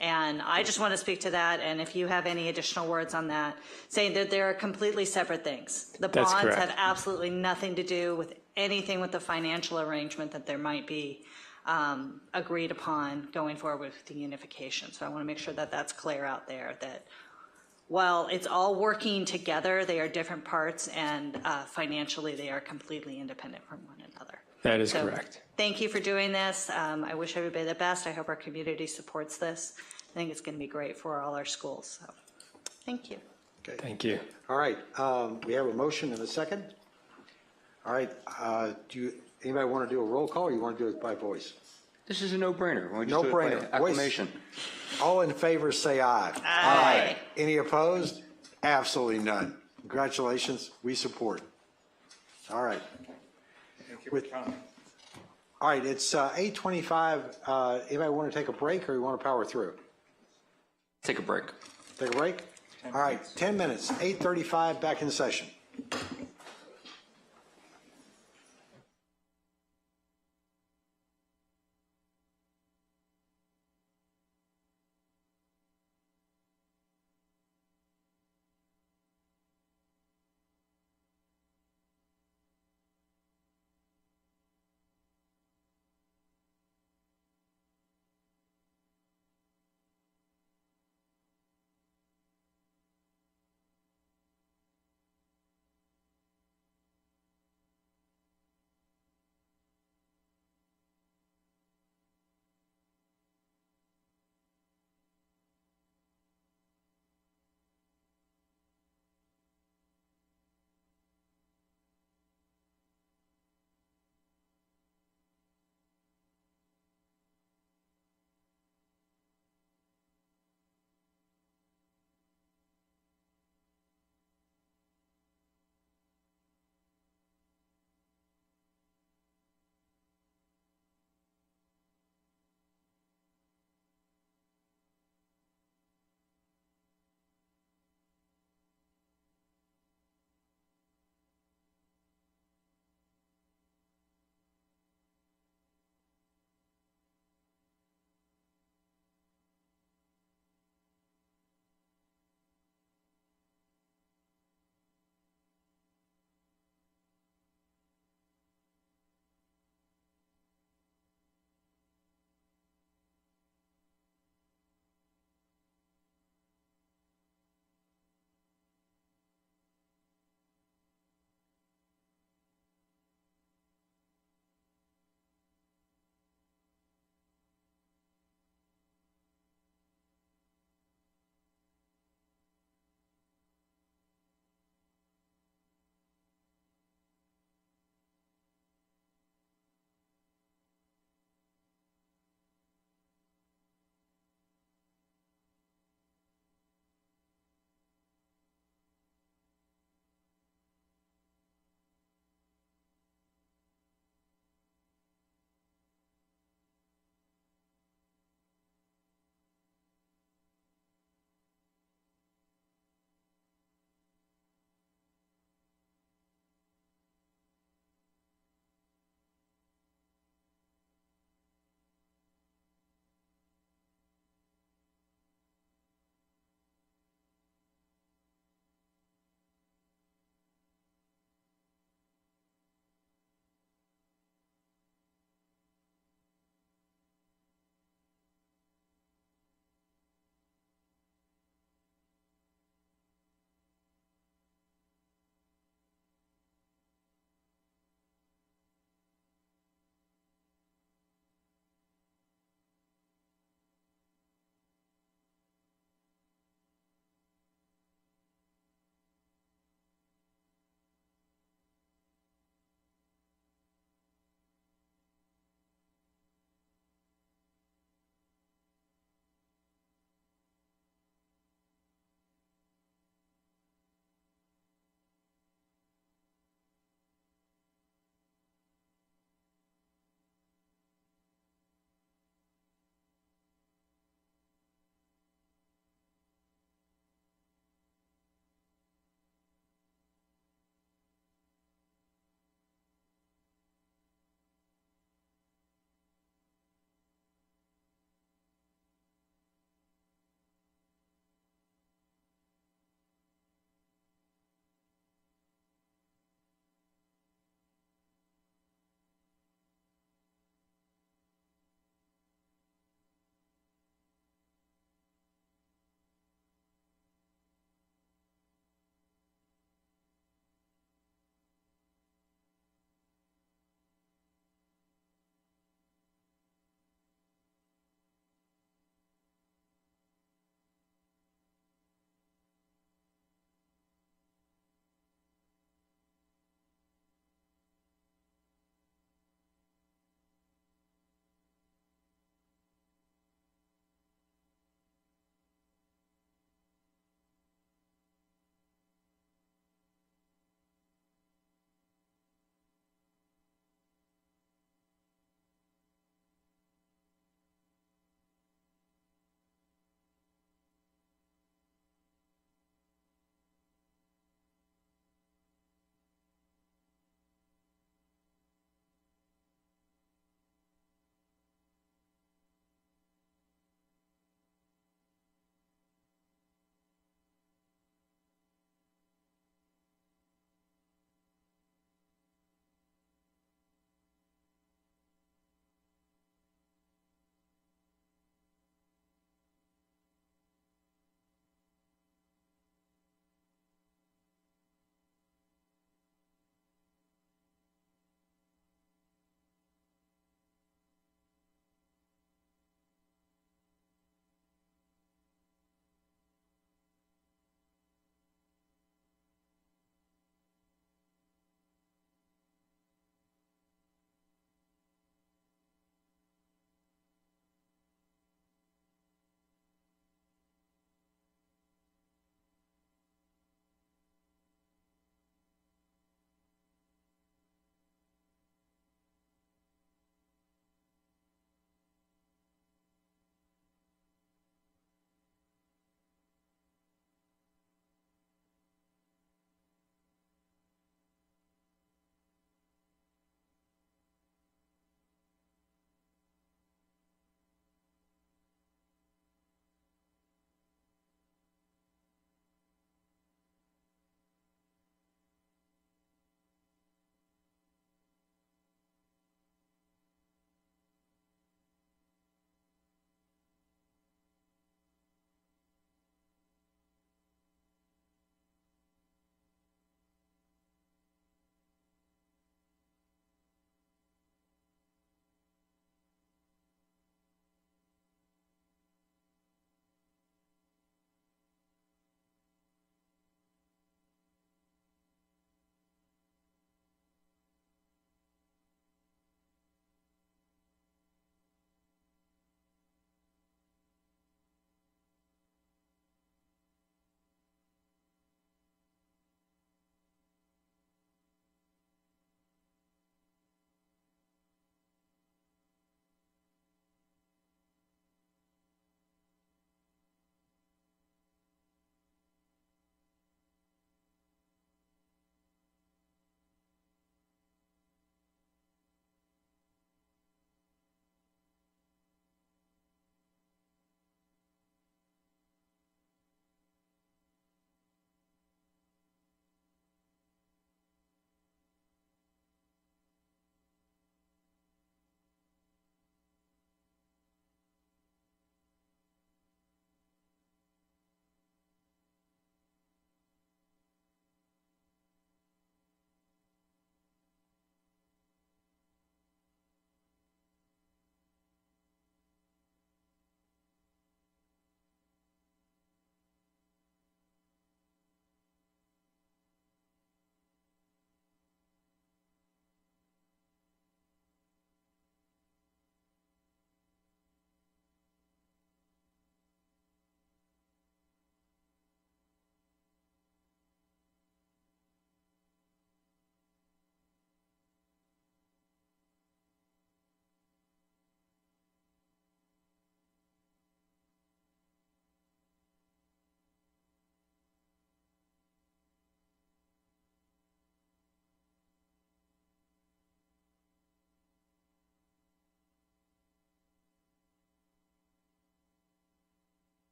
[SPEAKER 5] And I just want to speak to that, and if you have any additional words on that, saying that they are completely separate things. The
[SPEAKER 8] That's
[SPEAKER 5] bonds
[SPEAKER 8] correct.
[SPEAKER 5] have absolutely nothing to do with anything with the financial arrangement that there might be agreed upon going forward with the unification. So I want to make sure that that's clear out there, that while it's all working together, they are different parts, and financially they are completely independent from one another.
[SPEAKER 8] That is
[SPEAKER 5] So,
[SPEAKER 8] correct.
[SPEAKER 5] Thank you for doing this. I wish everybody the best. I hope our community supports this. I think it's going to be great for all our schools. So, thank you.
[SPEAKER 1] Okay.
[SPEAKER 8] Thank you.
[SPEAKER 1] All right, we have a motion and a second. All right, anybody want to do a roll call, or you want to do it by voice?
[SPEAKER 16] This is a no-brainer. Why don't you do it by
[SPEAKER 1] No-brainer.
[SPEAKER 16] acclamation?
[SPEAKER 1] All in favor, say aye.
[SPEAKER 5] Aye.
[SPEAKER 1] Any opposed? Absolutely none. Congratulations, we support. All right.
[SPEAKER 4] Thank you for coming.
[SPEAKER 1] All right, it's 8:25. Anybody want to take a break, or you want to power through?
[SPEAKER 16] Take a break.
[SPEAKER 1] Take a break? All right, 10 minutes, 8:35, back in session.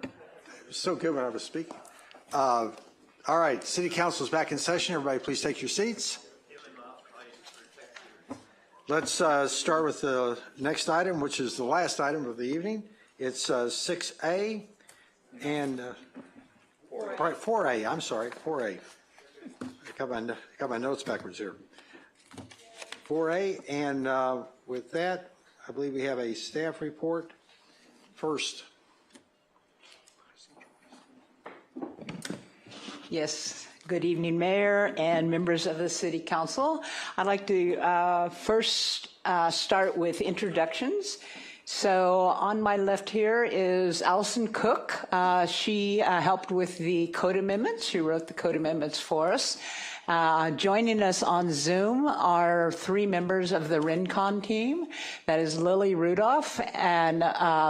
[SPEAKER 1] It was so good when I was speaking. All right, City Council is back in session. Everybody please take your seats. Let's start with the next item, which is the last item of the evening. It's 6A and 4A, I'm sorry, 4A. I got my notes backwards here. 4A, and with that, I believe we have a staff report first.
[SPEAKER 17] Yes, good evening, Mayor and members of the City Council. I'd like to first start with introductions. So on my left here is Allison Cook. She helped with the code amendments. She wrote the code amendments for us. Joining us on Zoom are 3 members of the Rincon team. That is Lily Rudolph and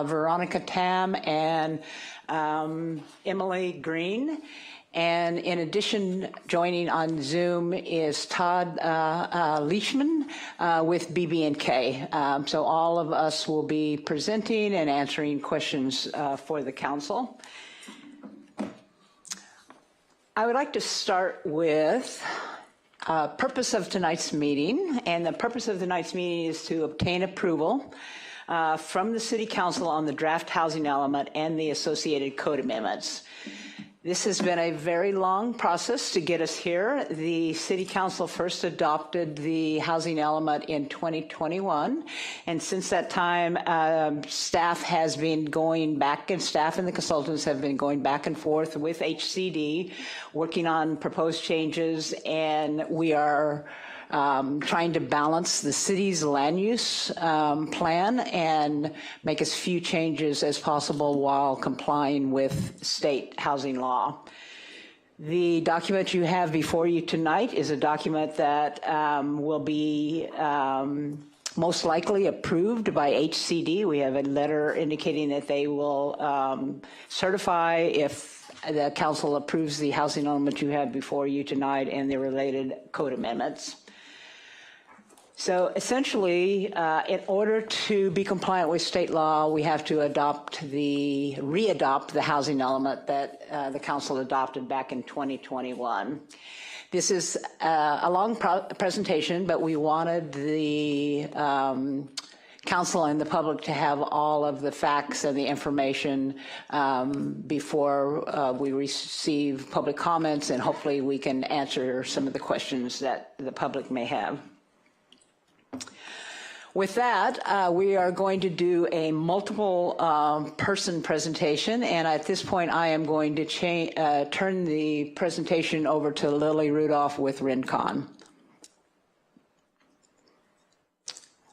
[SPEAKER 17] Veronica Tam and Emily Green. And in addition, joining on Zoom is Todd Leishman with BB&K. So all of us will be presenting and answering questions for the council. I would like to start with purpose of tonight's meeting. And the purpose of tonight's meeting is to obtain approval from the City Council on the draft housing element and the associated code amendments. This has been a very long process to get us here. The City Council first adopted the housing element in 2021, and since that time, staff has been going back, and staff and the consultants have been going back and forth with HCD, working on proposed changes, and we are trying to balance the city's land use plan and make as few changes as possible while complying with state housing law. The document you have before you tonight is a document that will be most likely approved by HCD. We have a letter indicating that they will certify if the council approves the housing element you have before you tonight and the related code amendments. So essentially, in order to be compliant with state law, we have to re-adopt the housing element that the council adopted back in 2021. This is a long presentation, but we wanted the council and the public to have all of the facts and the information before we receive public comments, and hopefully we can answer some of the questions that the public may have. With that, we are going to do a multiple person presentation, and at this point I am going to turn the presentation over to Lily Rudolph with Rincon.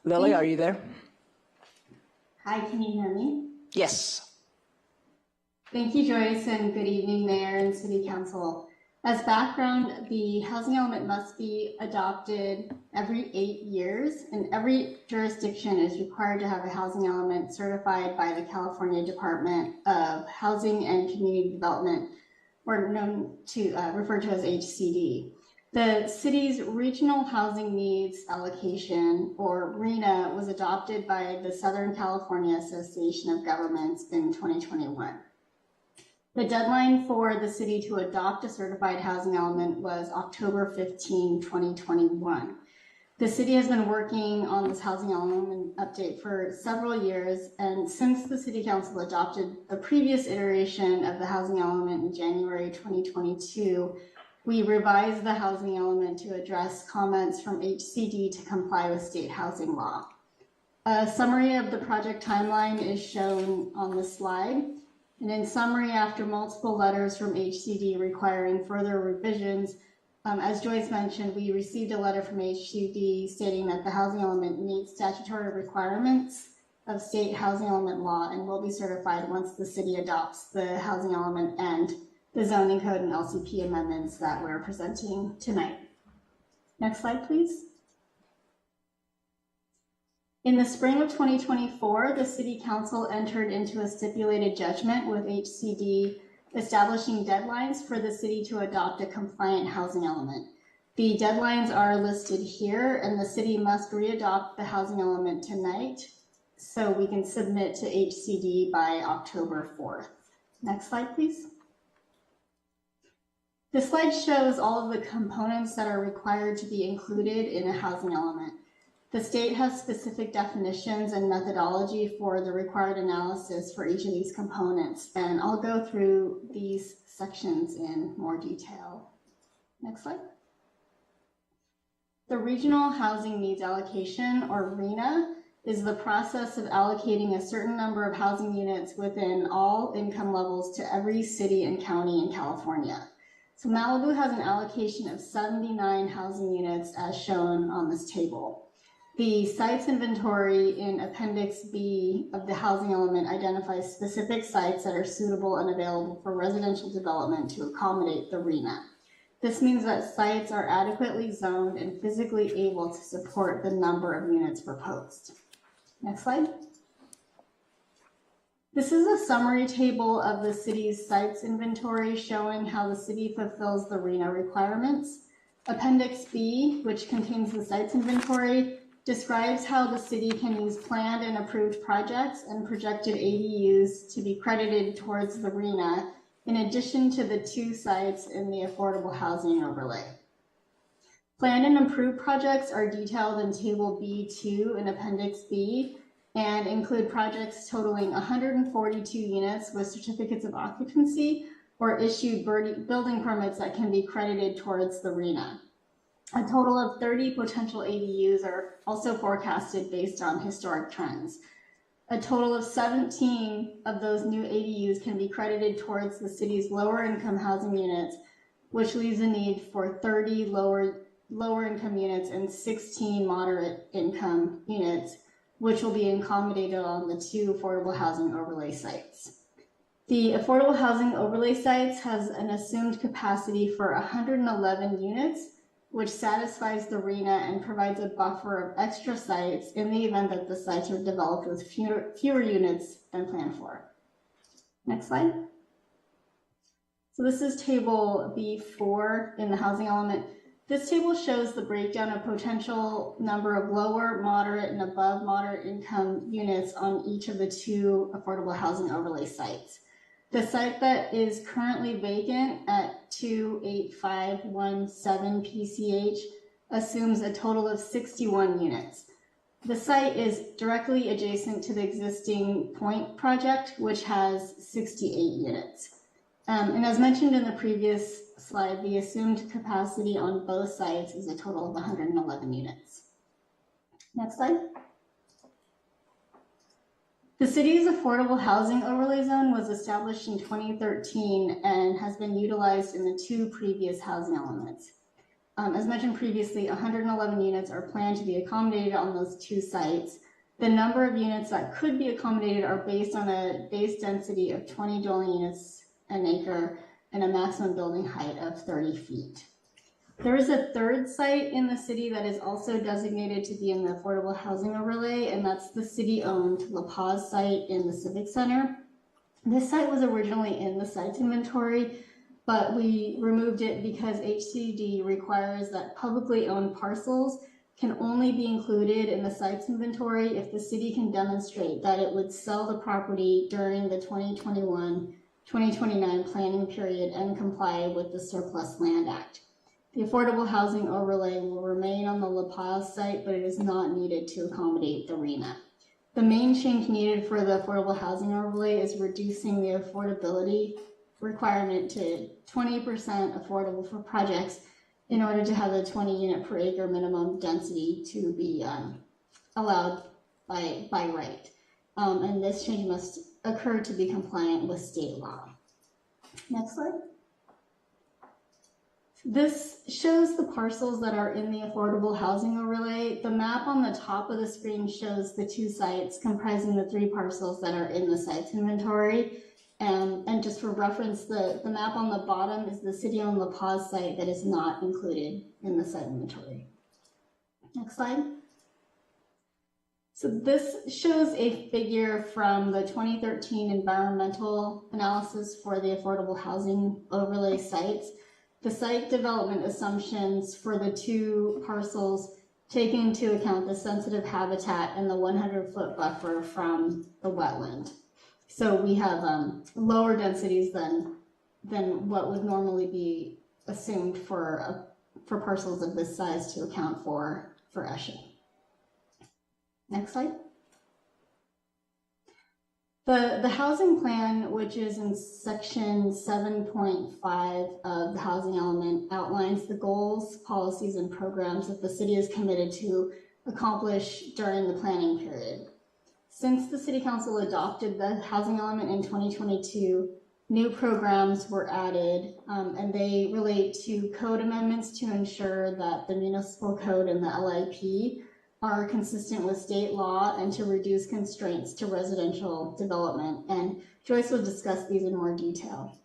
[SPEAKER 17] Lily, are you there?
[SPEAKER 19] Hi, can you hear me?
[SPEAKER 17] Yes.
[SPEAKER 19] Thank you, Joyce, and good evening, Mayor and City Council. As background, the housing element must be adopted every 8 years, and every jurisdiction is required to have a housing element certified by the California Department of Housing and Community Development, or known to referred to as HCD. The city's Regional Housing Needs Allocation, or RHNA, was adopted by the Southern California Association of Governments in 2021. The deadline for the city to adopt a certified housing element was October 15, 2021. The city has been working on this housing element update for several years, and since the City Council adopted a previous iteration of the housing element in January 2022, we revised the housing element to address comments from HCD to comply with state housing law. A summary of the project timeline is shown on the slide. And in summary, after multiple letters from HCD requiring further revisions, as Joyce mentioned, we received a letter from HCD stating that the housing element meets statutory requirements of state housing element law and will be certified once the city adopts the housing element and the zoning code and LCP amendments that we're presenting tonight. Next slide, please. In the spring of 2024, the City Council entered into a stipulated judgment with HCD establishing deadlines for the city to adopt a compliant housing element. The deadlines are listed here, and the city must re-adopt the housing element tonight. so we can submit to HCD by October 4th. Next slide, please. This slide shows all of the components that are required to be included in a housing element. The state has specific definitions and methodology for the required analysis for each of these components, and I'll go through these sections in more detail. Next slide. The Regional Housing Needs Allocation, or RHNA, is the process of allocating a certain number of housing units within all income levels to every city and county in California. So Malibu has an allocation of 79 housing units as shown on this table. The sites inventory in Appendix B of the housing element identifies specific sites that are suitable and available for residential development to accommodate the RHNA. This means that sites are adequately zoned and physically able to support the number of units proposed. Next slide. This is a summary table of the city's sites inventory showing how the city fulfills the RHNA requirements. Appendix B, which contains the sites inventory, describes how the city can use planned and approved projects and projected ADUs to be credited towards the RHNA, in addition to the 2 sites in the affordable housing overlay. Planned and approved projects are detailed in Table B2 in Appendix B and include projects totaling 142 units with certificates of occupancy or issued building permits that can be credited towards the RHNA. A total of 30 potential ADUs are also forecasted based on historic trends. A total of 17 of those new ADUs can be credited towards the city's lower income housing units, which leaves a need for 30 lower income units and 16 moderate income units, which will be accommodated on the 2 affordable housing overlay sites. The affordable housing overlay sites has an assumed capacity for 111 units, which satisfies the RHNA and provides a buffer of extra sites in the event that the sites are developed with fewer units than planned for. Next slide. So this is table B4 in the housing element. This table shows the breakdown of potential number of lower, moderate, and above moderate income units on each of the 2 affordable housing overlay sites. The site that is currently vacant at 28517 PCH assumes a total of 61 units. The site is directly adjacent to the existing Point project, which has 68 units. And as mentioned in the previous slide, the assumed capacity on both sites is a total of 111 units. Next slide. The city's affordable housing overlay zone was established in 2013 and has been utilized in the 2 previous housing elements. As mentioned previously, 111 units are planned to be accommodated on those 2 sites. The number of units that could be accommodated are based on a base density of 20 dwelling units an acre and a maximum building height of 30 feet. There is a 3rd site in the city that is also designated to be in the affordable housing overlay, and that's the city-owned La Paz site in the Civic Center. This site was originally in the sites inventory, but we removed it because HCD requires that publicly owned parcels can only be included in the sites inventory if the city can demonstrate that it would sell the property during the 2021-2029 planning period and comply with the Surplus Land Act. The affordable housing overlay will remain on the La Paz site, but it is not needed to accommodate the RHNA. The main change needed for the affordable housing overlay is reducing the affordability requirement to 20% affordable for projects in order to have a 20 unit per acre minimum density to be allowed by right. And this change must occur to be compliant with state law. Next slide. This shows the parcels that are in the affordable housing overlay. The map on the top of the screen shows the 2 sites comprising the 3 parcels that are in the sites inventory. And just for reference, the map on the bottom is the city-owned La Paz site that is not included in the site inventory. Next slide. So this shows a figure from the 2013 environmental analysis for the affordable housing overlay sites. The site development assumptions for the 2 parcels taking into account the sensitive habitat and the 100-foot buffer from the wetland. So we have lower densities than what would normally be assumed for parcels of this size to account for ESHA. Next slide. The housing plan, which is in section 7.5 of the housing element, outlines the goals, policies, and programs that the city is committed to accomplish during the planning period. Since the City Council adopted the housing element in 2022, new programs were added, and they relate to code amendments to ensure that the municipal code and the LIP are consistent with state law and to reduce constraints to residential development. And Joyce will discuss these in more detail.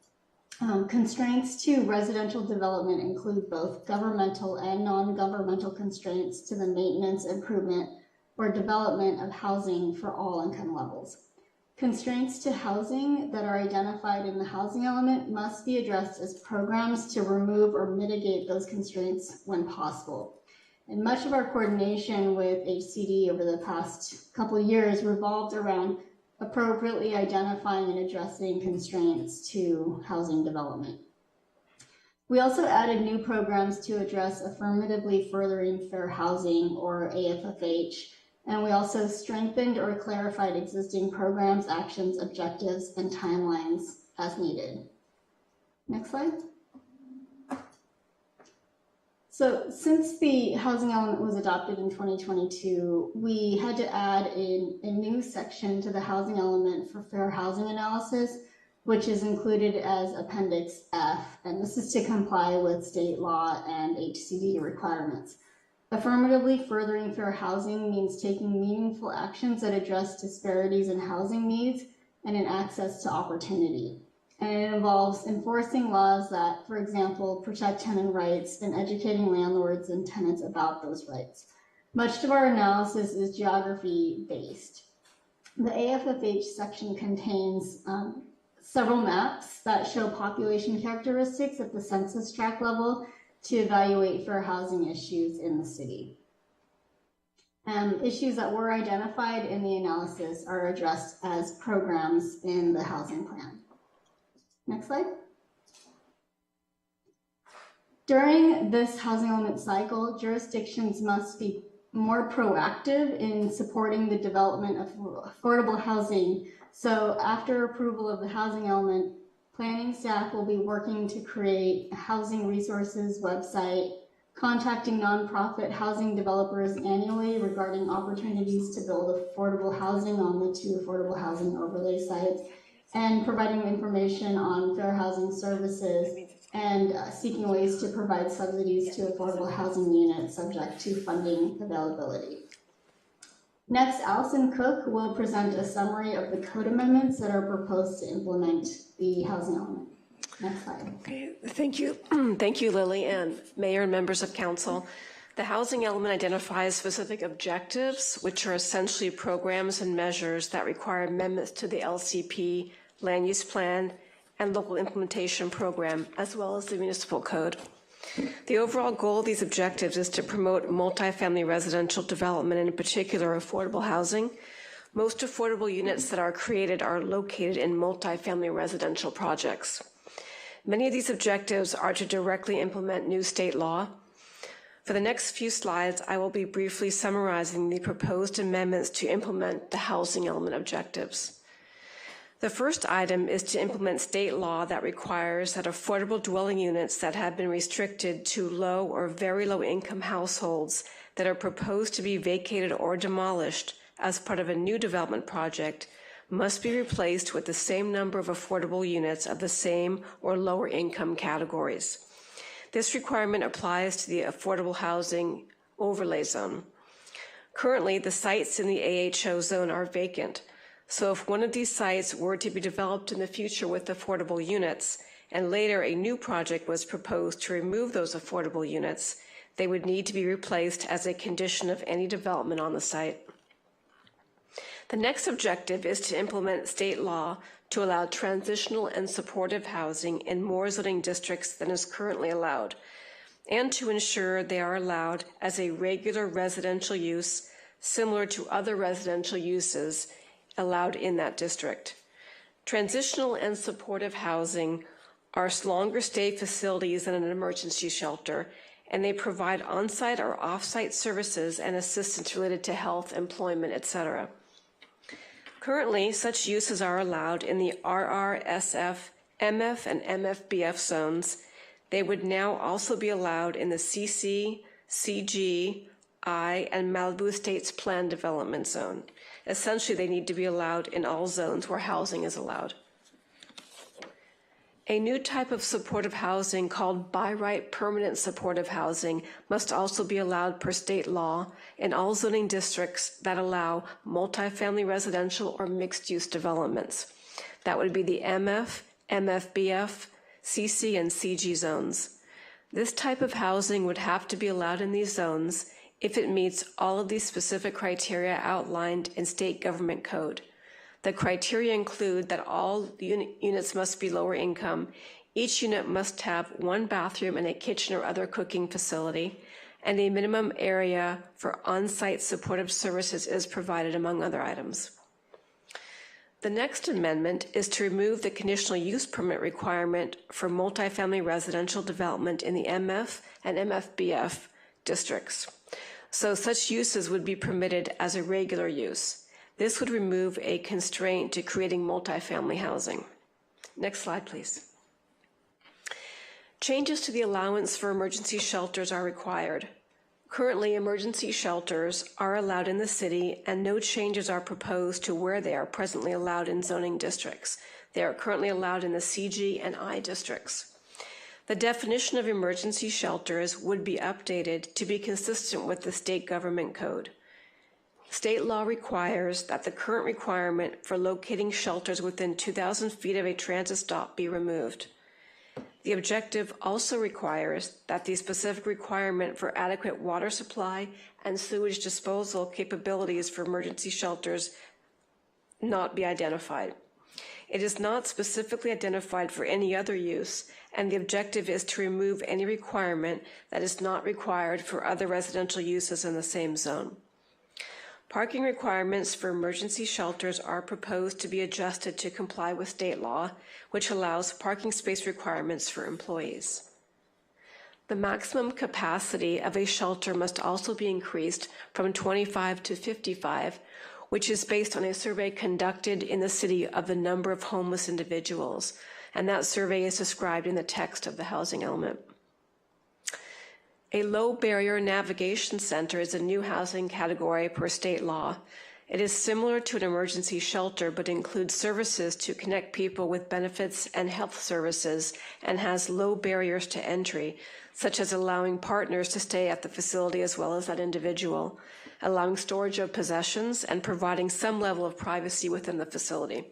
[SPEAKER 19] Constraints to residential development include both governmental and non-governmental constraints to the maintenance, improvement, or development of housing for all income levels. Constraints to housing that are identified in the housing element must be addressed as programs to remove or mitigate those constraints when possible. And much of our coordination with HCD over the past couple of years revolved around appropriately identifying and addressing constraints to housing development. We also added new programs to address affirmatively furthering fair housing, or AFFH, and we also strengthened or clarified existing programs, actions, objectives, and timelines as needed. Next slide. So since the housing element was adopted in 2022, we had to add a new section to the housing element for fair housing analysis, which is included as Appendix F, and this is to comply with state law and HCD requirements. Affirmatively furthering fair housing means taking meaningful actions that address disparities in housing needs and in access to opportunity. And it involves enforcing laws that, for example, protect tenant rights and educating landlords and tenants about those rights. Much of our analysis is geography-based. The AFFH section contains several maps that show population characteristics at the census tract level to evaluate fair housing issues in the city. Issues that were identified in the analysis are addressed as programs in the housing plan. Next slide. During this housing element cycle, jurisdictions must be more proactive in supporting the development of affordable housing. So after approval of the housing element, planning staff will be working to create a housing resources website, contacting nonprofit housing developers annually regarding opportunities to build affordable housing on the 2 affordable housing overlay sites, and providing information on fair housing services and seeking ways to provide subsidies to affordable housing units subject to funding availability. Next, Allison Cook will present a summary of the code amendments that are proposed to implement the housing element. Next slide.
[SPEAKER 3] Okay, thank you. Thank you, Lily, and Mayor and members of council. The housing element identifies specific objectives, which are essentially programs and measures that require amendments to the LCP, land use plan, and local implementation program, as well as the municipal code. The overall goal of these objectives is to promote multifamily residential development, and in particular affordable housing. Most affordable units that are created are located in multifamily residential projects. Many of these objectives are to directly implement new state law. For the next few slides, I will be briefly summarizing the proposed amendments to implement the housing element objectives. The first item is to implement state law that requires that affordable dwelling units that have been restricted to low or very low income households that are proposed to be vacated or demolished as part of a new development project must be replaced with the same number of affordable units of the same or lower income categories. This requirement applies to the affordable housing overlay zone. Currently, the sites in the AHO zone are vacant. So if one of these sites were to be developed in the future with affordable units, and later a new project was proposed to remove those affordable units, they would need to be replaced as a condition of any development on the site. The next objective is to implement state law to allow transitional and supportive housing in more zoning districts than is currently allowed. and to ensure they are allowed as a regular residential use similar to other residential uses allowed in that district. Transitional and supportive housing are longer stay facilities than an emergency shelter, and they provide on-site or off-site services and assistance related to health, employment, etc. Currently, such uses are allowed in the RRSF, MF, and MFBF zones. They would now also be allowed in the CC, CG, I, and Malibu Estates Plan Development Zone. Essentially, they need to be allowed in all zones where housing is allowed. A new type of supportive housing called by right permanent supportive housing must also be allowed per state law in all zoning districts that allow multifamily residential or mixed-use developments. That would be the MF, MFBF, CC, and CG zones. This type of housing would have to be allowed in these zones if it meets all of these specific criteria outlined in state government code. The criteria include that all units must be lower income, each unit must have one bathroom and a kitchen or other cooking facility, and a minimum area for on-site supportive services is provided, among other items. The next amendment is to remove the conditional use permit requirement for multifamily residential development in the MF and MFBF districts. So such uses would be permitted as a regular use. This would remove a constraint to creating multifamily housing. Next slide, please. Changes to the allowance for emergency shelters are required. Currently, emergency shelters are allowed in the city, and no changes are proposed to where they are presently allowed in zoning districts. They are currently allowed in the CG and I districts. The definition of emergency shelters would be updated to be consistent with the state government code. State law requires that the current requirement for locating shelters within 2,000 feet of a transit stop be removed. The objective also requires that the specific requirement for adequate water supply and sewage disposal capabilities for emergency shelters not be identified. It is not specifically identified for any other use, and the objective is to remove any requirement that is not required for other residential uses in the same zone. Parking requirements for emergency shelters are proposed to be adjusted to comply with state law, which allows parking space requirements for employees. The maximum capacity of a shelter must also be increased from 25 to 55, which is based on a survey conducted in the city of the number of homeless individuals, and that survey is described in the text of the housing element. A low-barrier navigation center is a new housing category per state law. It is similar to an emergency shelter, but includes services to connect people with benefits and health services, and has low barriers to entry, such as allowing partners to stay at the facility as well as that individual, allowing storage of possessions, and providing some level of privacy within the facility.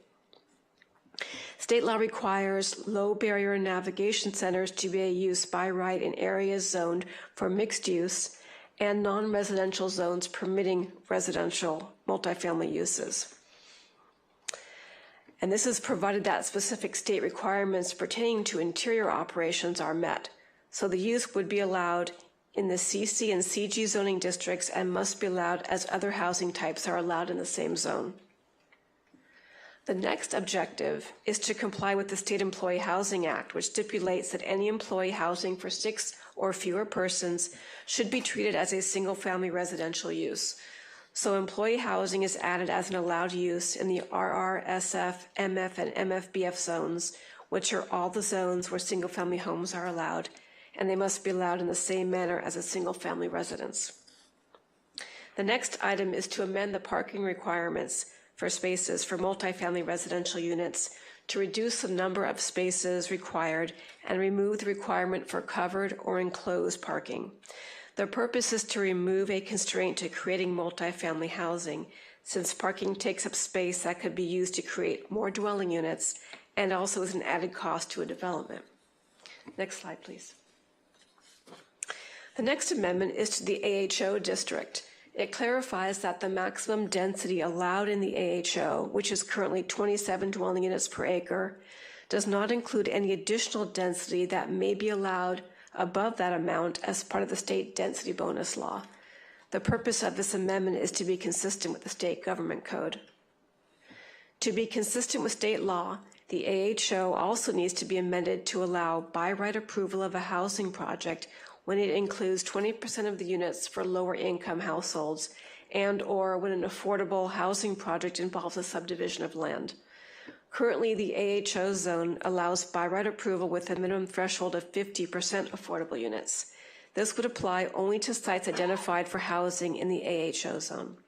[SPEAKER 3] State law requires low-barrier navigation centers to be used by right in areas zoned for mixed use and non-residential zones permitting residential multifamily uses. And this is provided that specific state requirements pertaining to interior operations are met. So the use would be allowed in the CC and CG zoning districts and must be allowed as other housing types are allowed in the same zone. The next objective is to comply with the State Employee Housing Act, which stipulates that any employee housing for 6 or fewer persons should be treated as a single-family residential use. So employee housing is added as an allowed use in the RRSF, MF, and MFBF zones, which are all the zones where single-family homes are allowed, and they must be allowed in the same manner as a single-family residence. The next item is to amend the parking requirements for spaces for multifamily residential units to reduce the number of spaces required and remove the requirement for covered or enclosed parking. The purpose is to remove a constraint to creating multifamily housing, since parking takes up space that could be used to create more dwelling units and also is an added cost to a development. Next slide, please. The next amendment is to the AHO district. It clarifies that the maximum density allowed in the AHO, which is currently 27 dwelling units per acre, does not include any additional density that may be allowed above that amount as part of the state density bonus law. The purpose of this amendment is to be consistent with the state government code. To be consistent with state law, the AHO also needs to be amended to allow by right approval of a housing project when it includes 20% of the units for lower income households and/or when an affordable housing project involves a subdivision of land. Currently, the AHO zone allows by right approval with a minimum threshold of 50% affordable units. This would apply only to sites identified for housing in the AHO zone.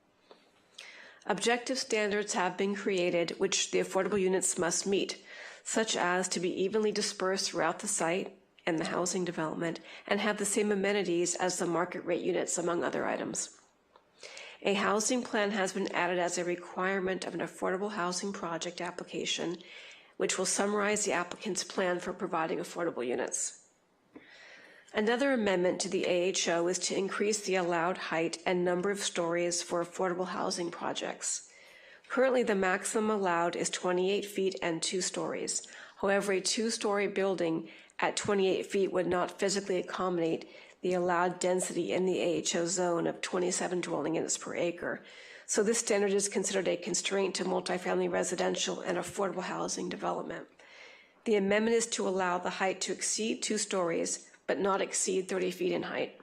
[SPEAKER 3] Objective standards have been created which the affordable units must meet, such as to be evenly dispersed throughout the site and the housing development and have the same amenities as the market rate units, among other items. A housing plan has been added as a requirement of an affordable housing project application, which will summarize the applicant's plan for providing affordable units. Another amendment to the AHO is to increase the allowed height and number of stories for affordable housing projects. Currently, the maximum allowed is 28 feet and 2 stories. However, a 2-story building at 28 feet would not physically accommodate the allowed density in the AHO zone of 27 dwelling units per acre. So this standard is considered a constraint to multifamily residential and affordable housing development. The amendment is to allow the height to exceed 2 stories, but not exceed 30 feet in height.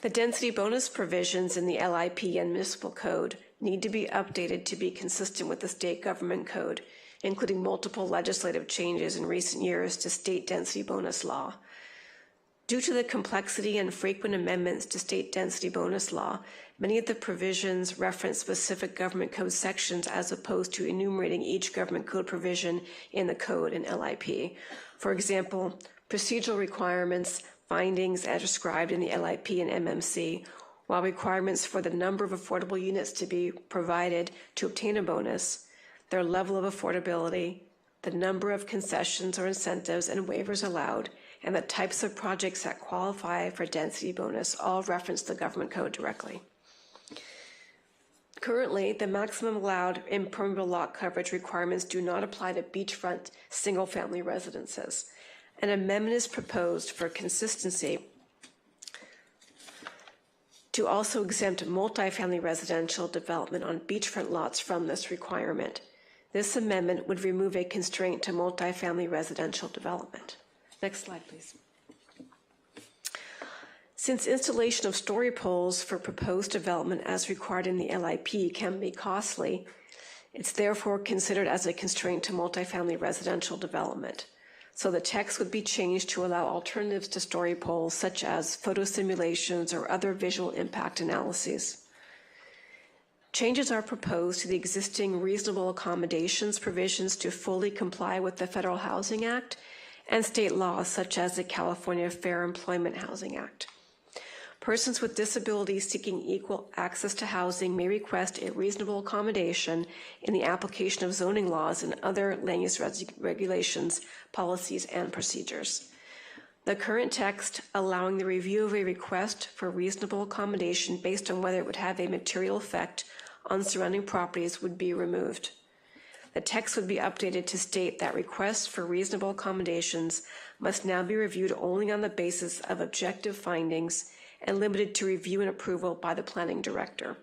[SPEAKER 3] The density bonus provisions in the LIP and municipal code need to be updated to be consistent with the state government code, including multiple legislative changes in recent years to state density bonus law. Due to the complexity and frequent amendments to state density bonus law, many of the provisions reference specific government code sections as opposed to enumerating each government code provision in the code in LIP. For example, procedural requirements, findings as described in the LIP and MMC, while requirements for the number of affordable units to be provided to obtain a bonus, their level of affordability, the number of concessions or incentives and waivers allowed, and the types of projects that qualify for density bonus all reference the government code directly. Currently, the maximum allowed impermeable lot coverage requirements do not apply to beachfront single-family residences. An amendment is proposed for consistency to also exempt multifamily residential development on beachfront lots from this requirement. This amendment would remove a constraint to multifamily residential development. Next slide, please. Since installation of story poles for proposed development as required in the LIP can be costly, it's therefore considered as a constraint to multifamily residential development. So the text would be changed to allow alternatives to story poles, such as photo simulations or other visual impact analyses. Changes are proposed to the existing reasonable accommodations provisions to fully comply with the Federal Housing Act and state laws such as the California Fair Employment Housing Act. Persons with disabilities seeking equal access to housing may request a reasonable accommodation in the application of zoning laws and other land use regulations, policies, and procedures. The current text allowing the review of a request for reasonable accommodation based on whether it would have a material effect on surrounding properties would be removed. The text would be updated to state that requests for reasonable accommodations must now be reviewed only on the basis of objective findings and limited to review and approval by the planning director,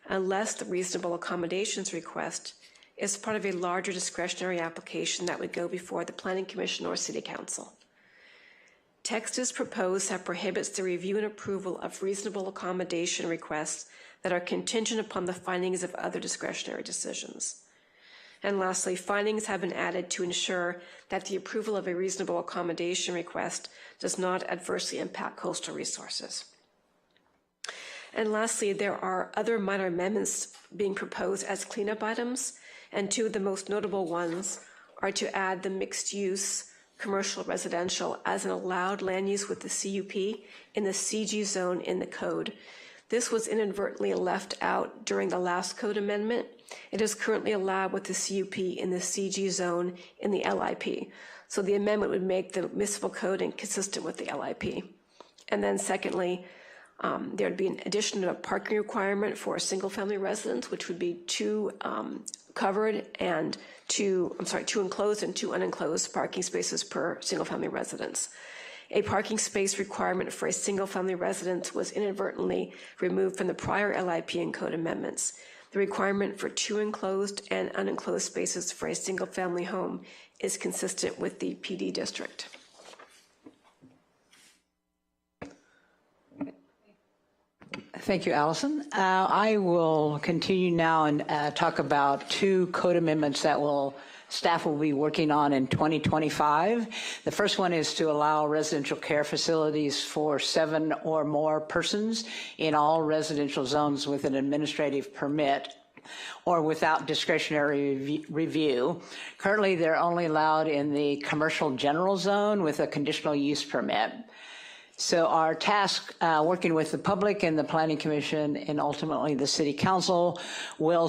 [SPEAKER 3] unless the reasonable accommodations request is part of a larger discretionary application that would go before the Planning Commission or City Council. Text is proposed that prohibits the review and approval of reasonable accommodation requests that are contingent upon the findings of other discretionary decisions. And lastly, findings have been added to ensure that the approval of a reasonable accommodation request does not adversely impact coastal resources. And lastly, there are other minor amendments being proposed as cleanup items, and two of the most notable ones are to add the mixed-use commercial residential as an allowed land use with the CUP in the CG zone in the code. This was inadvertently left out during the last code amendment. It is currently allowed with the CUP in the CG zone in the LIP. So the amendment would make the municipal code inconsistent with the LIP. And then secondly, there would be an addition to a parking requirement for a single-family residence, which would be two enclosed and two unenclosed parking spaces per single-family residence. A parking space requirement for a single-family residence was inadvertently removed from the prior LIP and code amendments. The requirement for 2 enclosed and unenclosed spaces for a single-family home is consistent with the PD district.
[SPEAKER 17] Thank you, Allison. I will continue now and talk about 2 code amendments that staff will be working on in 2025. The first one is to allow residential care facilities for 7 or more persons in all residential zones with an administrative permit or without discretionary review. Currently, they're only allowed in the commercial general zone with a conditional use permit. So our task, working with the public and the Planning Commission and ultimately the City Council, will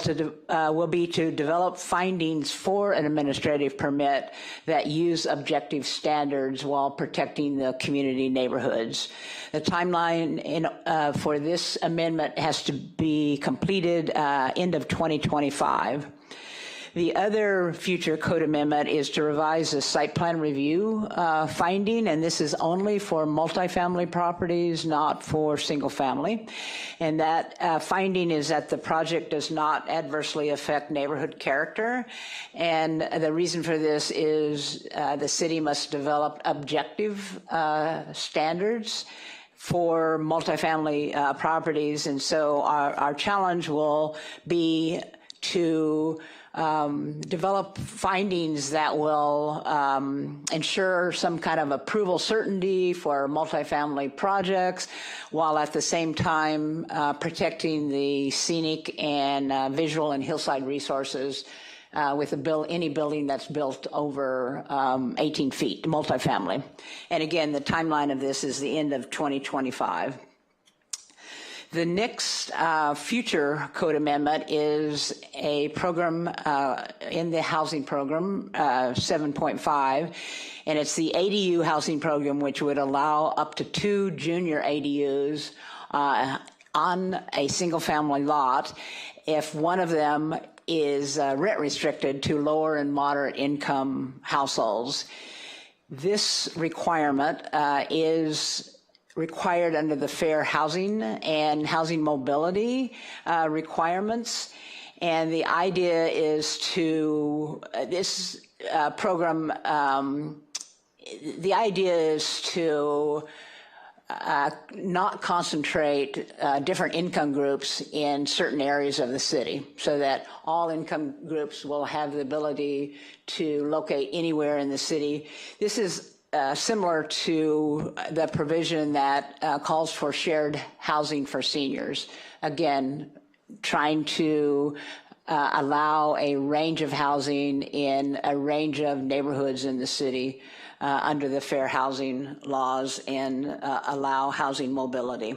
[SPEAKER 17] be to develop findings for an administrative permit that use objective standards while protecting the community neighborhoods. The timeline for this amendment has to be completed end of 2025. The other future code amendment is to revise the site plan review finding, and this is only for multifamily properties, not for single family. And that finding is that the project does not adversely affect neighborhood character. And the reason for this is the city must develop objective standards for multifamily properties. And so our challenge will be to develop findings that will ensure some kind of approval certainty for multifamily projects, while at the same time protecting the scenic and visual and hillside resources with any building that's built over 18 feet, multifamily. And again, the timeline of this is the end of 2025. The next future code amendment is a program in the housing program, 7.5, and it's the ADU housing program, which would allow up to 2 junior ADUs on a single family lot if one of them is rent restricted to lower and moderate income households. This requirement is required under the Fair Housing and Housing Mobility requirements. And the idea is to, this program, the idea is to not concentrate different income groups in certain areas of the city, so that all income groups will have the ability to locate anywhere in the city. This is similar to the provision that calls for shared housing for seniors. Again, trying to allow a range of housing in a range of neighborhoods in the city under the fair housing laws and allow housing mobility.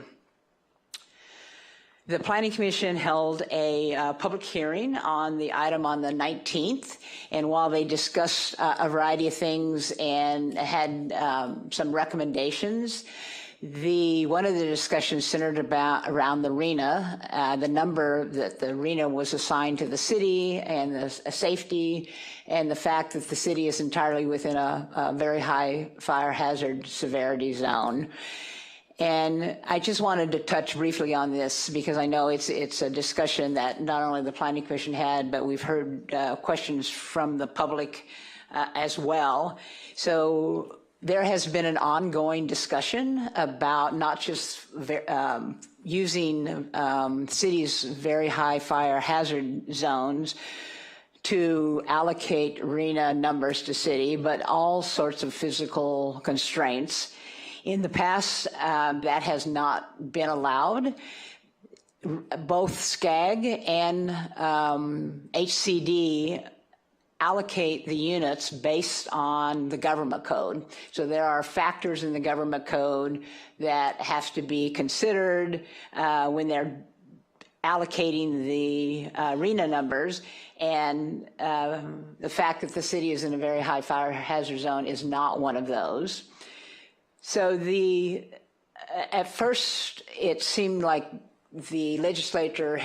[SPEAKER 17] The Planning Commission held a public hearing on the item on the 19th, and while they discussed a variety of things and had some recommendations, one of the discussions centered around the RHNA, the number that the RHNA was assigned to the city, and the safety, and the fact that the city is entirely within a very high fire hazard severity zone. And I just wanted to touch briefly on this because I know it's a discussion that not only the Planning Commission had, but we've heard questions from the public as well. So there has been an ongoing discussion about not just using cities' very high fire hazard zones to allocate RHNA numbers to city, but all sorts of physical constraints. In the past, that has not been allowed. Both SCAG and HCD allocate the units based on the government code. So there are factors in the government code that have to be considered when they're allocating the RHNA numbers, and the fact that the city is in a very high fire hazard zone is not one of those. So at first it seemed like the legislature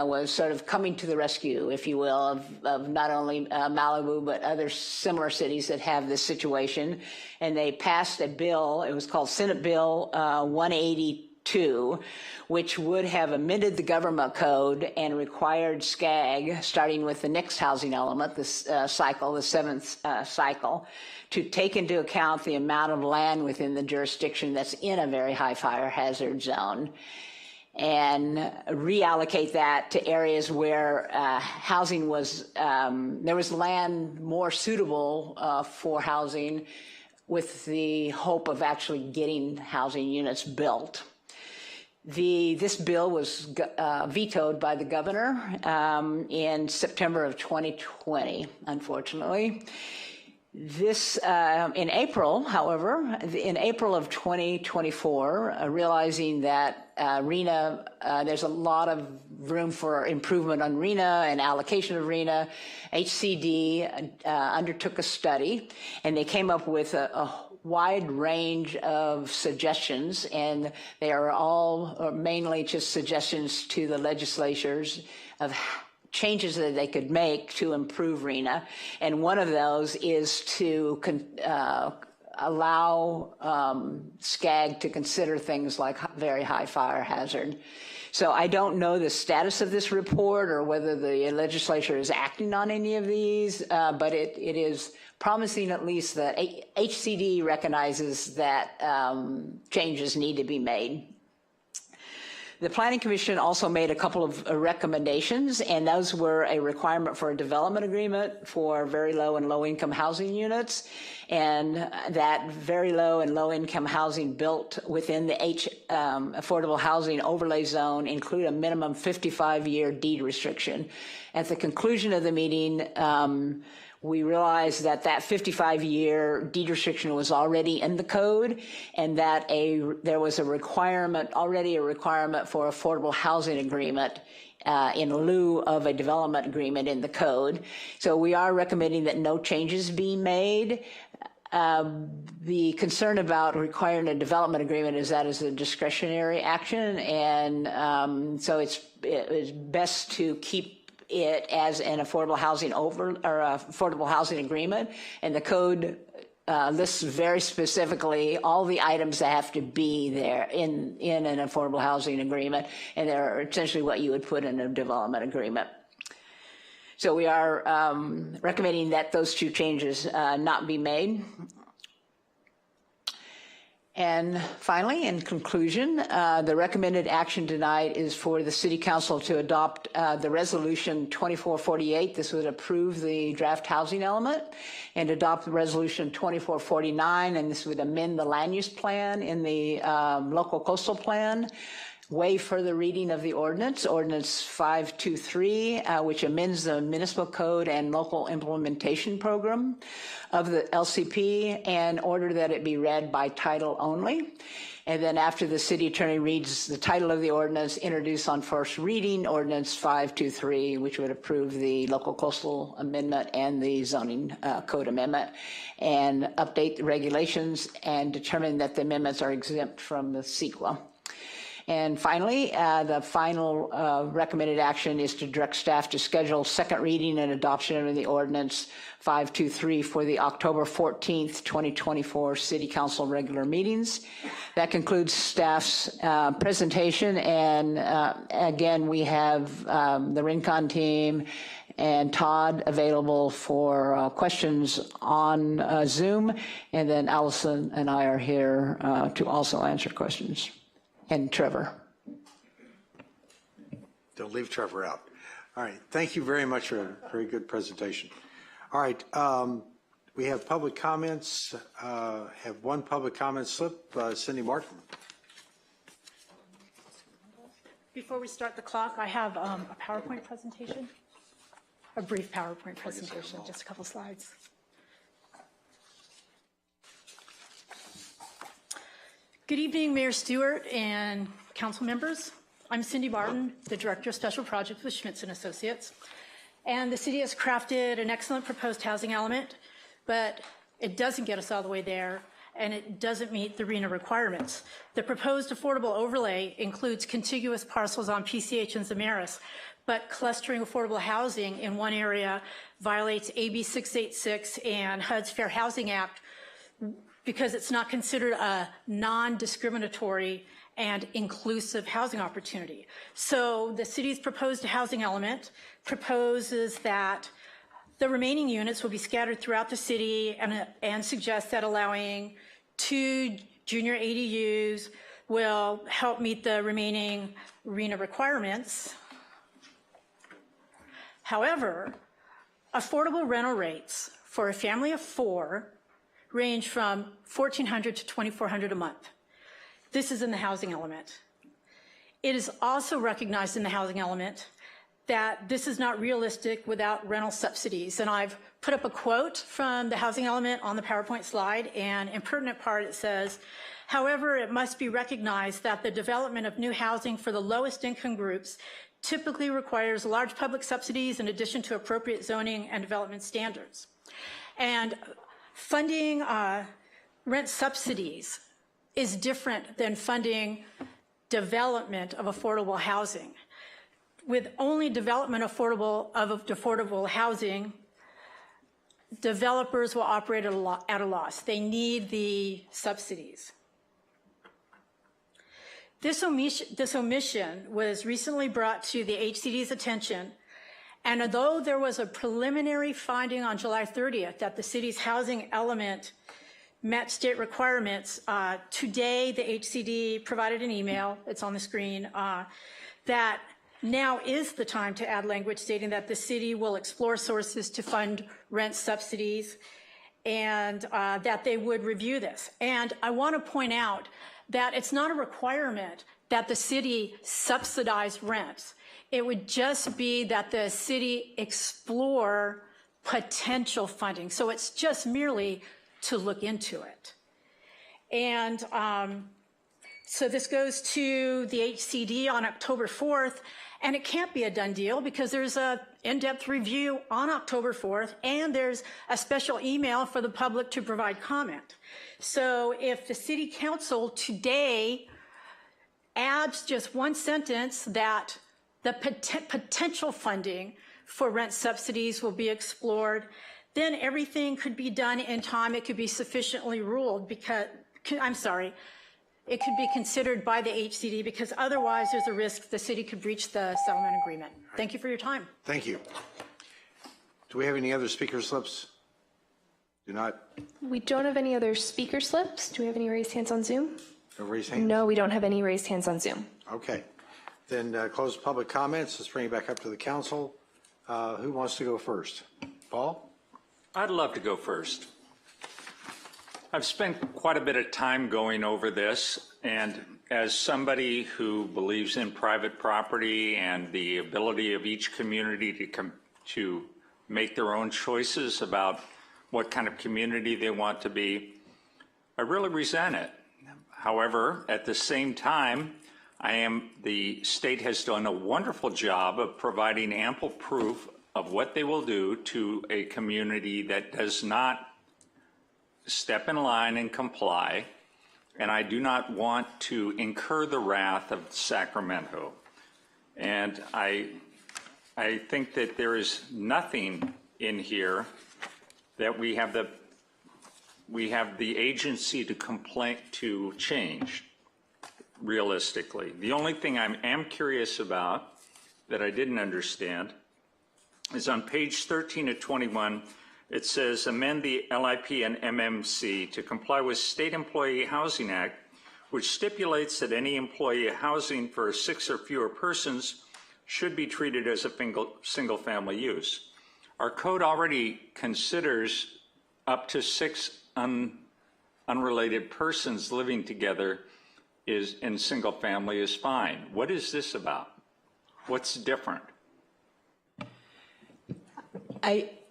[SPEAKER 17] was sort of coming to the rescue, if you will, of not only Malibu, but other similar cities that have this situation. And they passed a bill, it was called Senate Bill 182, which would have amended the government code and required SCAG, starting with the next housing element, this cycle, the seventh cycle, to take into account the amount of land within the jurisdiction that's in a very high fire hazard zone, and reallocate that to areas where housing was, there was land more suitable for housing, with the hope of actually getting housing units built. This bill was vetoed by the governor in September of 2020, unfortunately. This, in April, however, in April of 2024, realizing that RHNA, there's a lot of room for improvement on RHNA and allocation of RHNA, HCD undertook a study, and they came up with a wide range of suggestions, and they are all mainly just suggestions to the legislatures of changes that they could make to improve RHNA. And one of those is to allow SCAG to consider things like very high fire hazard. So I don't know the status of this report or whether the legislature is acting on any of these, but it is promising at least that HCD recognizes that changes need to be made. The Planning Commission also made a couple of recommendations, and those were a requirement for a development agreement for very low and low income housing units, and that very low and low income housing built within the affordable housing overlay zone include a minimum 55-year deed restriction. At the conclusion of the meeting, we realized that 55-year deed restriction was already in the code, and that there was already a requirement for affordable housing agreement in lieu of a development agreement in the code. So we are recommending that no changes be made. The concern about requiring a development agreement is that is a discretionary action, and so it's best to keep it as an affordable housing affordable housing agreement, and the code lists very specifically all the items that have to be there in an affordable housing agreement, and they're essentially what you would put in a development agreement. So we are recommending that those two changes not be made. And finally, in conclusion, the recommended action tonight is for the City Council to adopt the Resolution 2448. This would approve the draft housing element, and adopt the Resolution 2449, and this would amend the land use plan in the local coastal plan. Waive further reading of the ordinance 523, which amends the municipal code and local implementation program of the LCP, and order that it be read by title only. And then after the city attorney reads the title of the ordinance, introduce on first reading ordinance 523, which would approve the local coastal amendment and the zoning code amendment, and update the regulations and determine that the amendments are exempt from the CEQA. And finally, the final recommended action is to direct staff to schedule second reading and adoption of the ordinance 523 for the October 14th, 2024 City Council regular meetings. That concludes staff's presentation. And again, we have the Rincon team and Todd available for questions on Zoom. And then Allison and I are here to also answer questions. And Trevor.
[SPEAKER 1] Don't leave Trevor out. All right. Thank you very much for a very good presentation. All right. We have public comments. Have one public comment slip. Cindy Martin.
[SPEAKER 2] Before we start the clock, I have a PowerPoint presentation, a brief PowerPoint presentation, just a couple slides. Good evening, Mayor Stewart and council members. I'm Cindy Martin, the Director of Special Projects with Schmitz & Associates. And the city has crafted an excellent proposed housing element, but it doesn't get us all the way there. and it doesn't meet the RHNA requirements. The proposed affordable overlay includes contiguous parcels on PCH and Zamaris, but clustering affordable housing in one area violates AB 686 and HUD's Fair Housing Act because it's not considered a non-discriminatory and inclusive housing opportunity. So the city's proposed housing element proposes that the remaining units will be scattered throughout the city and suggests that allowing 2 junior ADUs will help meet the remaining RHNA requirements. However, affordable rental rates for a family of 4 range from $1,400 to $2,400 a month. This is in the housing element. It is also recognized in the housing element that this is not realistic without rental subsidies. And I've put up a quote from the housing element on the PowerPoint slide, and in pertinent part it says, however, it must be recognized that the development of new housing for the lowest income groups typically requires large public subsidies in addition to appropriate zoning and development standards. And funding rent subsidies is different than funding development of affordable housing. With only development of affordable housing, developers will operate at a loss. They need the subsidies. This omission was recently brought to the HCD's attention, and although there was a preliminary finding on July 30th that the city's housing element met state requirements, today the HCD provided an email, it's on the screen, that now is the time to add language stating that the city will explore sources to fund rent subsidies and that they would review this. And I want to point out that it's not a requirement that the city subsidize rents. It would just be that the city explore potential funding. So it's just merely to look into it. And so this goes to the HCD on October 4th, and it can't be a done deal because there's an in-depth review on October 4th, and there's a special email for the public to provide comment. So if the city council today adds just one sentence that the potential funding for rent subsidies will be explored, then everything could be done in time. It could be sufficiently ruled because, it could be considered by the HCD because otherwise there's a risk the city could breach the settlement agreement. Thank you for your time.
[SPEAKER 1] Thank you. Do we have any other speaker slips? Do not.
[SPEAKER 15] We don't have any other speaker slips. Do we have any raised hands on Zoom?
[SPEAKER 1] No raised hands?
[SPEAKER 15] No, we don't have any raised hands on Zoom.
[SPEAKER 1] Okay. Then close public comments. Let's bring it back up to the council. Who wants to go first? Paul?
[SPEAKER 7] I'd love to go first. I've spent quite a bit of time going over this, and as somebody who believes in private property and the ability of each community to make their own choices about what kind of community they want to be, I really resent it. However, at the same time, the state has done a wonderful job of providing ample proof of what they will do to a community that does not step in line and comply, and I do not want to incur the wrath of Sacramento. And I think that there is nothing in here that we have the agency to change realistically. The only thing I am curious about that I didn't understand is on page 13 of 21, it says amend the LIP and MMC to comply with State Employee Housing Act, which stipulates that any employee housing for 6 or fewer persons should be treated as a single family use. Our code already considers up to 6 unrelated persons living together in single family is fine. What is this about? What's different?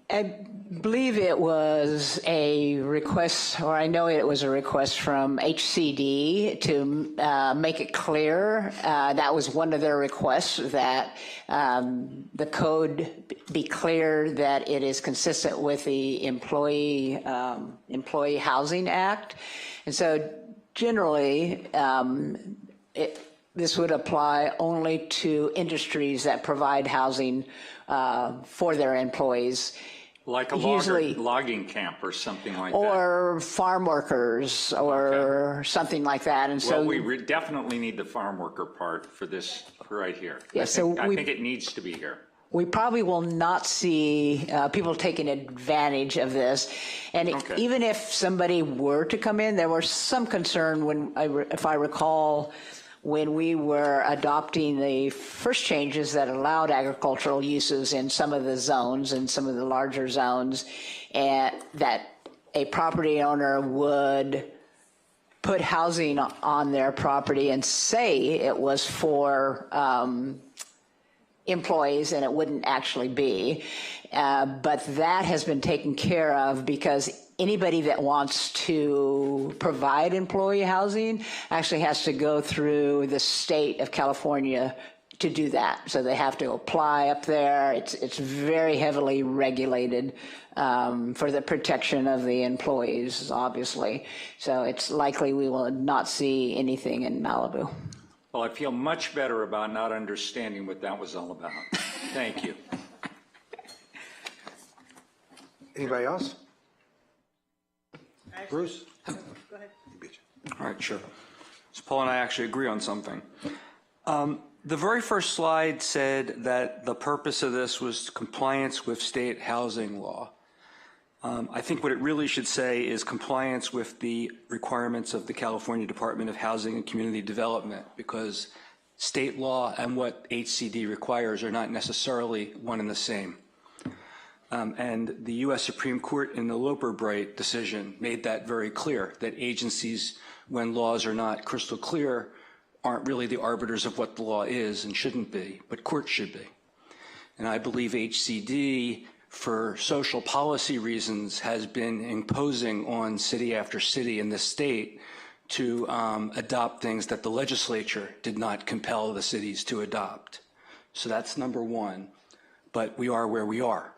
[SPEAKER 17] I believe it was a request, or I know it was a request from HCD to make it clear. That was one of their requests, that the code be clear that it is consistent with the Employee Housing Act. And so generally, this would apply only to industries that provide housing for their employees.
[SPEAKER 7] Like a logging camp or something like that.
[SPEAKER 17] Or farm workers or something like that. And so
[SPEAKER 7] we definitely need the farm worker part for this right here.
[SPEAKER 17] Yeah,
[SPEAKER 7] I think it needs to be here.
[SPEAKER 17] We probably will not see people taking advantage of this. And even if somebody were to come in, there was some concern when, if I recall, when we were adopting the first changes that allowed agricultural uses in some of the zones and some of the larger zones, and that a property owner would put housing on their property and say it was for employees, and it wouldn't actually be. But that has been taken care of, because anybody that wants to provide employee housing actually has to go through the state of California to do that. So they have to apply up there. It's very heavily regulated for the protection of the employees, obviously. So it's likely we will not see anything in Malibu.
[SPEAKER 7] Well, I feel much better about not understanding what that was all about. Thank you.
[SPEAKER 1] Anybody else? Bruce?
[SPEAKER 5] Go ahead.
[SPEAKER 9] All right, sure. So Paul and I actually agree on something. The very first slide said that the purpose of this was compliance with state housing law. I think what it really should say is compliance with the requirements of the California Department of Housing and Community Development, because state law and what HCD requires are not necessarily one and the same. And the U.S. Supreme Court in the Loper-Bright decision made that very clear, that agencies, when laws are not crystal clear, aren't really the arbiters of what the law is and shouldn't be, but courts should be. And I believe HCD, for social policy reasons, has been imposing on city after city in this state to adopt things that the legislature did not compel the cities to adopt. So that's number one, but we are where we are.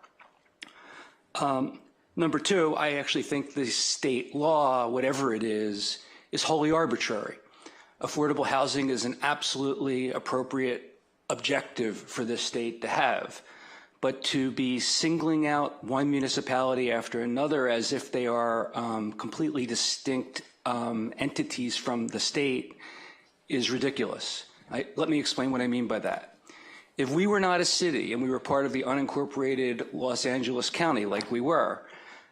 [SPEAKER 9] Number two, I actually think the state law, whatever it is wholly arbitrary. Affordable housing is an absolutely appropriate objective for this state to have. But to be singling out one municipality after another as if they are completely distinct entities from the state is ridiculous. Let me explain what I mean by that. If we were not a city and we were part of the unincorporated Los Angeles County like we were,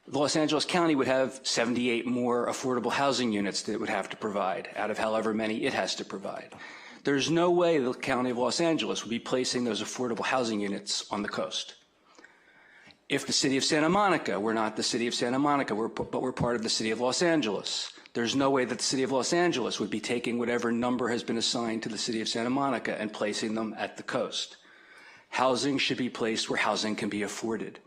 [SPEAKER 9] Los Angeles County would have 78 more affordable housing units that it would have to provide out of however many it has to provide. There's no way the County of Los Angeles would be placing those affordable housing units on the coast. If the city of Santa Monica, we're not the city of Santa Monica, but we're part of the city of Los Angeles, there's no way that the city of Los Angeles would be taking whatever number has been assigned to the city of Santa Monica and placing them at the coast. Housing should be placed where housing can be afforded.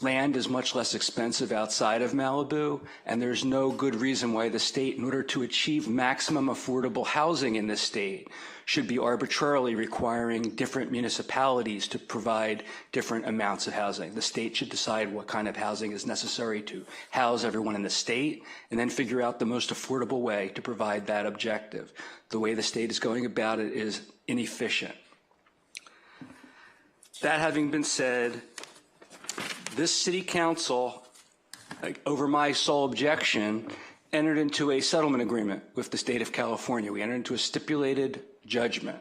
[SPEAKER 9] Land is much less expensive outside of Malibu, and there's no good reason why the state, in order to achieve maximum affordable housing in this state, should be arbitrarily requiring different municipalities to provide different amounts of housing. The state should decide what kind of housing is necessary to house everyone in the state, and then figure out the most affordable way to provide that objective. The way the state is going about it is inefficient. That having been said, this city council, over my sole objection, entered into a settlement agreement with the state of California. We entered into a stipulated judgment.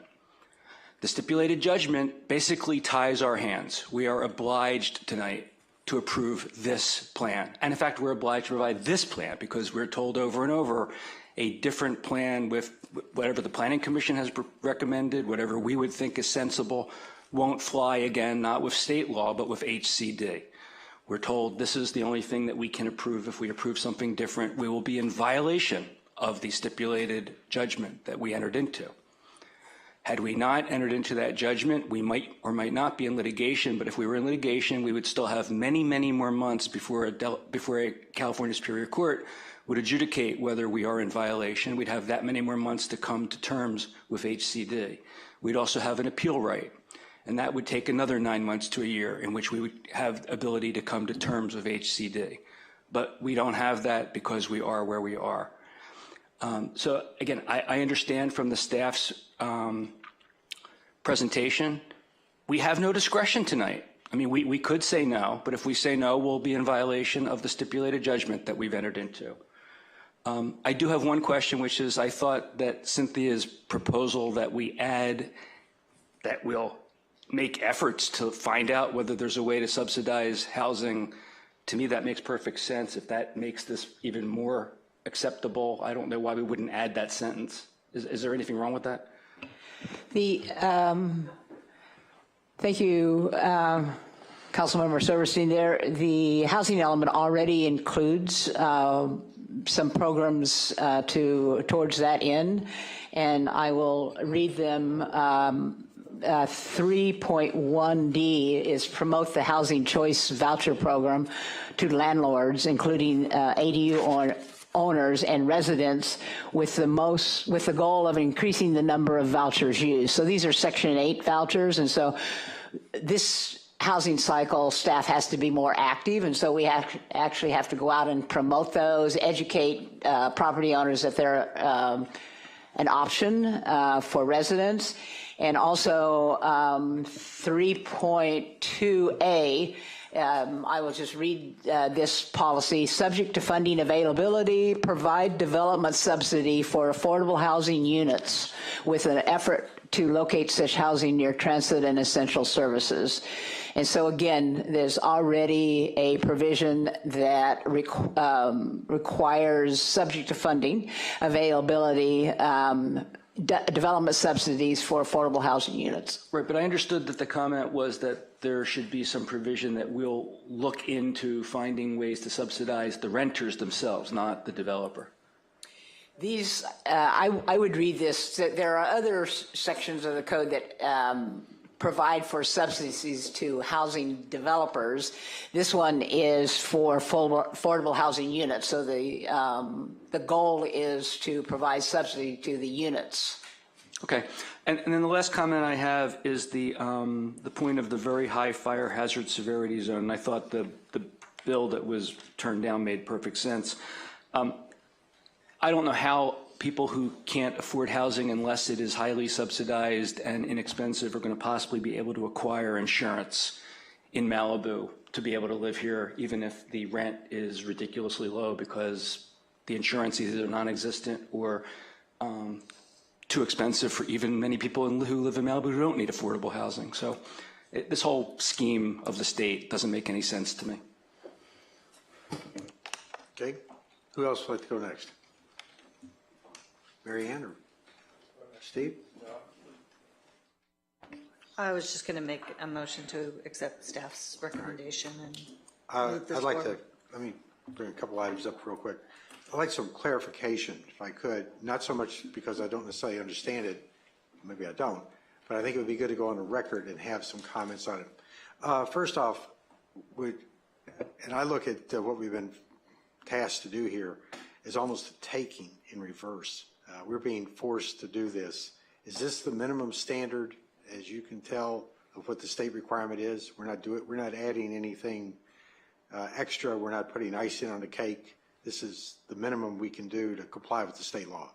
[SPEAKER 9] The stipulated judgment basically ties our hands. We are obliged tonight to approve this plan. And in fact, we're obliged to provide this plan because we're told over and over a different plan with whatever the Planning Commission has recommended, whatever we would think is sensible, won't fly again, not with state law, but with HCD. We're told this is the only thing that we can approve. If we approve something different, we will be in violation of the stipulated judgment that we entered into. Had we not entered into that judgment, we might or might not be in litigation, but if we were in litigation, we would still have many, many more months before a California Superior Court would adjudicate whether we are in violation. We'd have that many more months to come to terms with HCD. We'd also have an appeal right, and that would take another 9 months to a year in which we would have ability to come to terms with HCD. But we don't have that because we are where we are. So again, I understand from the staff's presentation, we have no discretion tonight. I mean, we could say no, but if we say no, we'll be in violation of the stipulated judgment that we've entered into. I do have one question, which is I thought that Cynthia's proposal that we add that we'll make efforts to find out whether there's a way to subsidize housing, to me that makes perfect sense. If that makes this even more acceptable, I don't know why we wouldn't add that sentence. Is there anything wrong with that?
[SPEAKER 17] Thank you, Councilmember Silverstein. The housing element already includes some programs towards that end, and I will read them. 3.1D is promote the housing choice voucher program to landlords, including ADU owners and residents, with the goal of increasing the number of vouchers used. So these are Section 8 vouchers, and so this housing cycle staff has to be more active, and so we actually have to go out and promote those, educate property owners that they're an option for residents. And also 3.2A, I will just read this policy. Subject to funding availability, provide development subsidy for affordable housing units with an effort to locate such housing near transit and essential services. And so again, there's already a provision that requires, subject to funding availability, development subsidies for affordable housing units.
[SPEAKER 9] Right, but I understood that the comment was that there should be some provision that we'll look into finding ways to subsidize the renters themselves, not the developer.
[SPEAKER 17] These, I would read this, that there are other sections of the code that provide for subsidies to housing developers. This one is for affordable housing units. So the goal is to provide subsidy to the units.
[SPEAKER 9] Okay, and then the last comment I have is the point of the very high fire hazard severity zone. I thought the bill that was turned down made perfect sense. I don't know how people who can't afford housing unless it is highly subsidized and inexpensive are going to possibly be able to acquire insurance in Malibu to be able to live here, even if the rent is ridiculously low because the insurance is either non-existent or too expensive for even many people who live in Malibu who don't need affordable housing. So this whole scheme of the state doesn't make any sense to me.
[SPEAKER 1] Okay, who else would like to go next? Mary Ann or Steve?
[SPEAKER 5] I was just going to make a motion to accept staff's recommendation and move this
[SPEAKER 1] I'd like
[SPEAKER 5] forward.
[SPEAKER 1] to, let me bring a couple items up real quick. I'd like some clarification, if I could, not so much because I don't necessarily understand it, maybe I don't, but I think it would be good to go on the record and have some comments on it. First off, and I look at what we've been tasked to do here is almost a taking in reverse. We're being forced to do this. Is this the minimum standard, as you can tell, of what the state requirement is? We're not adding anything extra. We're not putting icing on the cake. This is the minimum we can do to comply with the state law.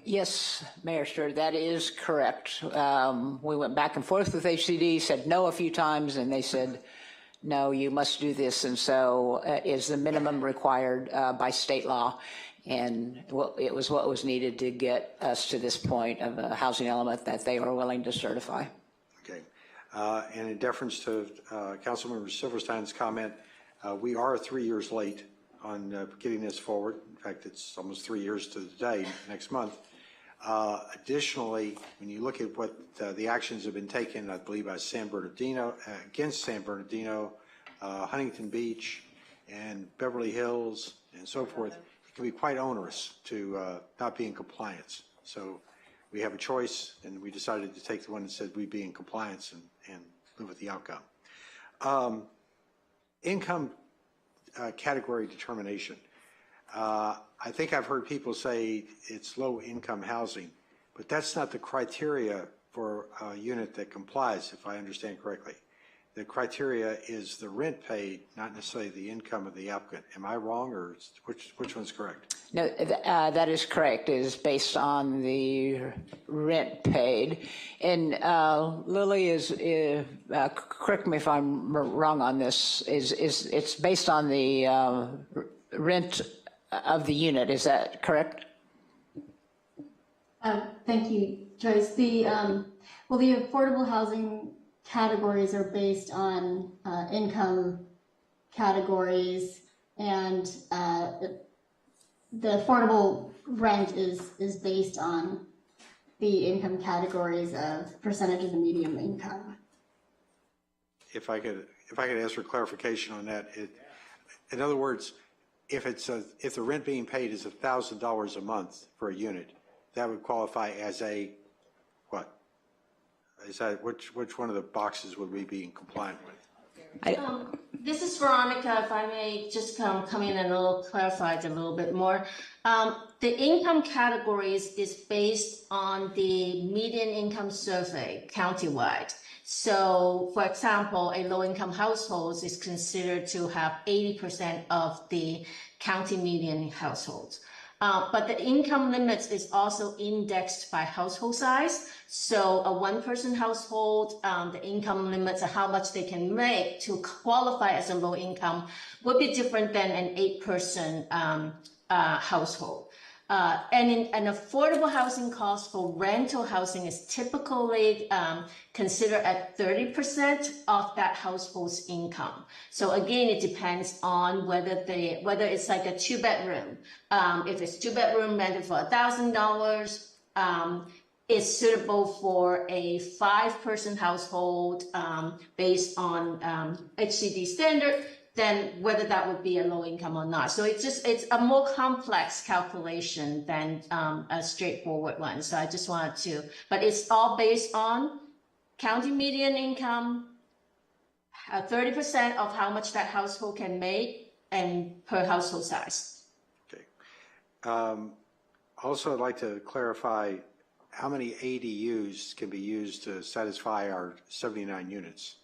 [SPEAKER 17] Yes, Mayor Stewart, that is correct. We went back and forth with HCD, said no a few times, and they said, no, you must do this, and so is the minimum required by state law. And it was what was needed to get us to this point of a housing element that they were willing to certify.
[SPEAKER 1] Okay. And in deference to Councilmember Silverstein's comment, we are 3 years late on getting this forward. In fact, it's almost 3 years to the day next month. Additionally, when you look at what the actions have been taken, I believe by San Bernardino, against San Bernardino, Huntington Beach, and Beverly Hills, and so forth, it can be quite onerous to not be in compliance. So we have a choice, and we decided to take the one that said we'd be in compliance and live with the outcome. Income category determination. I think I've heard people say it's low-income housing, but that's not the criteria for a unit that complies, if I understand correctly. The criteria is the rent paid, not necessarily the income of the applicant. Am I wrong, or which one's correct?
[SPEAKER 17] No, that is correct. It is based on the rent paid. And Lily correct me if I'm wrong on this, it's based on the rent of the unit. Is that correct?
[SPEAKER 19] Thank you, Joyce. The affordable housing categories are based on income categories, and the affordable rent is based on the income categories of percentage of the median income.
[SPEAKER 1] If I could ask for clarification on that, in other words, if the rent being paid is $1,000 a month for a unit, that would qualify as a what? Is that which one of the boxes would we be in compliant with?
[SPEAKER 20] This is Veronica. If I may just come in and clarify it a little bit more. The income categories is based on the median income survey countywide. So, for example, a low-income household is considered to have 80% of the county median households. But the income limits is also indexed by household size. So a one-person household, the income limits of how much they can make to qualify as a low income would be different than an 8-person household. And an affordable housing cost for rental housing is typically considered at 30% of that household's income. So again, it depends on whether it's like a 2-bedroom. If it's 2-bedroom rented for $1,000, it's suitable for a 5-person household based on HCD standard. Then whether that would be a low income or not. So it's a more complex calculation than a straightforward one. So I just wanted to, but it's all based on county median income, 30% of how much that household can make, and per household size.
[SPEAKER 1] Okay. Also, I'd like to clarify how many ADUs can be used to satisfy our 79 units.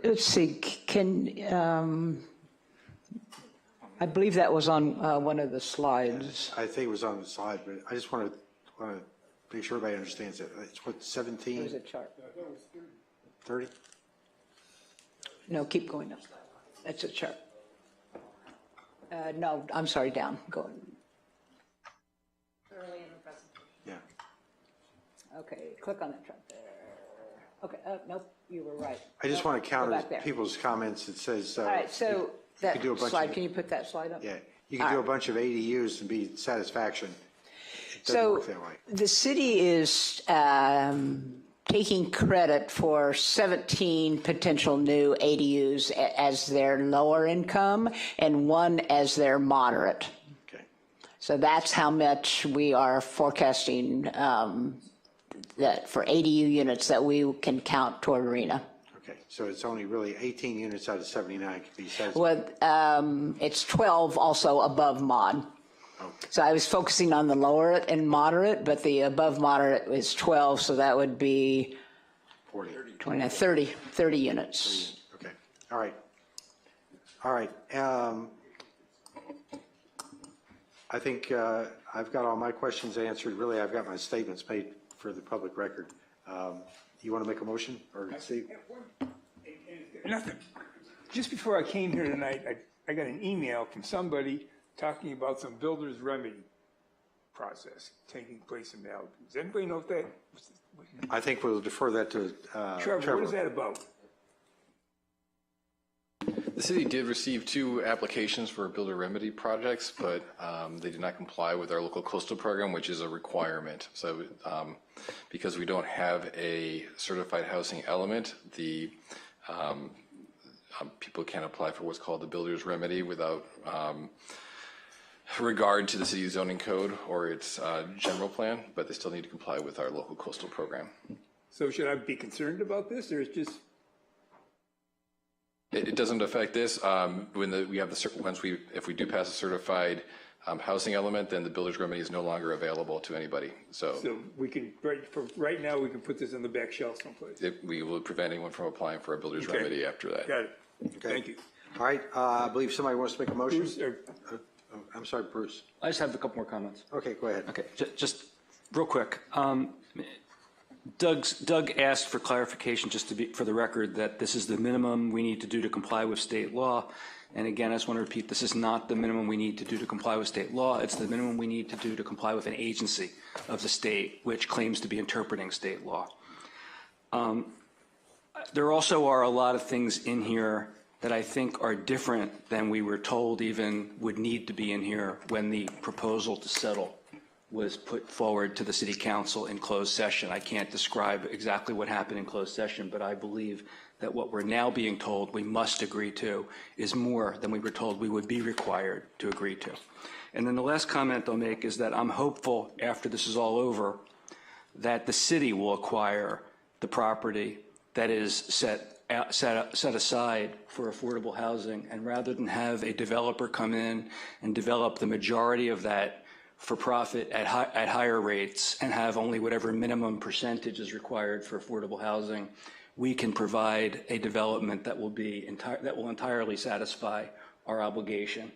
[SPEAKER 17] Let's see, I believe that was on one of the slides.
[SPEAKER 1] I think it was on the slide, but I just want to make sure everybody understands it. It's what, 17?
[SPEAKER 17] There's a chart.
[SPEAKER 1] 30?
[SPEAKER 17] No, keep going up. That's a chart. No, I'm sorry, down. Go.
[SPEAKER 5] Early in the presentation.
[SPEAKER 17] Yeah. Okay, click on that chart there. Okay, nope, you were right.
[SPEAKER 1] I just want to counter
[SPEAKER 17] back there.
[SPEAKER 1] people's comments. It says.
[SPEAKER 17] All right, so that slide, can you put that slide up?
[SPEAKER 1] Yeah, you can do a bunch of ADUs and be satisfaction. It doesn't work that way.
[SPEAKER 17] The city is taking credit for 17 potential new ADUs as their lower income and 1 as their moderate.
[SPEAKER 1] Okay.
[SPEAKER 17] So that's how much we are forecasting that for ADU units that we can count toward RHNA.
[SPEAKER 1] Okay, so it's only really 18 units out of 79 can be satisfied.
[SPEAKER 17] Well, it's 12 also above mod.
[SPEAKER 1] Okay.
[SPEAKER 17] So I was focusing on the lower and moderate, but the above moderate is 12, so that would be
[SPEAKER 1] 40.
[SPEAKER 17] 29, 30 units.
[SPEAKER 1] Okay, all right. All right. I think I've got all my questions answered. Really, I've got my statements made for the public record. You want to make a motion, or Steve?
[SPEAKER 14] Nothing. Just before I came here tonight, I got an email from somebody talking about some builder's remedy process taking place in Malibu. Does anybody know if that?
[SPEAKER 1] I think we'll defer that to
[SPEAKER 14] Trevor. What is that about?
[SPEAKER 21] The city did receive 2 applications for builder remedy projects, but they did not comply with our local coastal program, which is a requirement. So because we don't have a certified housing element, the people can't apply for what's called the builder's remedy without regard to the city zoning code or its general plan, but they still need to comply with our local coastal program.
[SPEAKER 14] So should I be concerned about this, or it's just?
[SPEAKER 21] It doesn't affect this. If we do pass a certified housing element, then the builder's remedy is no longer available to anybody. So
[SPEAKER 14] we can, right now, we can put this on the back shelf someplace.
[SPEAKER 21] we will prevent anyone from applying for a builder's remedy after that.
[SPEAKER 14] Got it.
[SPEAKER 1] Okay.
[SPEAKER 14] Thank you.
[SPEAKER 1] All right, I believe somebody wants to make a motion.
[SPEAKER 14] Bruce,
[SPEAKER 1] I'm sorry, Bruce.
[SPEAKER 9] I just have a couple more comments.
[SPEAKER 1] Okay, go ahead.
[SPEAKER 9] Okay, just real quick. Doug asked for clarification, just to be for the record, that this is the minimum we need to do to comply with state law. And again, I just want to repeat, this is not the minimum we need to do to comply with state law. It's the minimum we need to do to comply with an agency of the state which claims to be interpreting state law. There also are a lot of things in here that I think are different than we were told even would need to be in here when the proposal to settle was put forward to the City Council in closed session. I can't describe exactly what happened in closed session, but I believe that what we're now being told we must agree to is more than we were told we would be required to agree to. And then the last comment I'll make is that I'm hopeful after this is all over that the city will acquire the property that is set aside for affordable housing, and rather than have a developer come in and develop the majority of that for profit at higher rates and have only whatever minimum percentage is required for affordable housing, we can provide a development that will entirely satisfy our obligation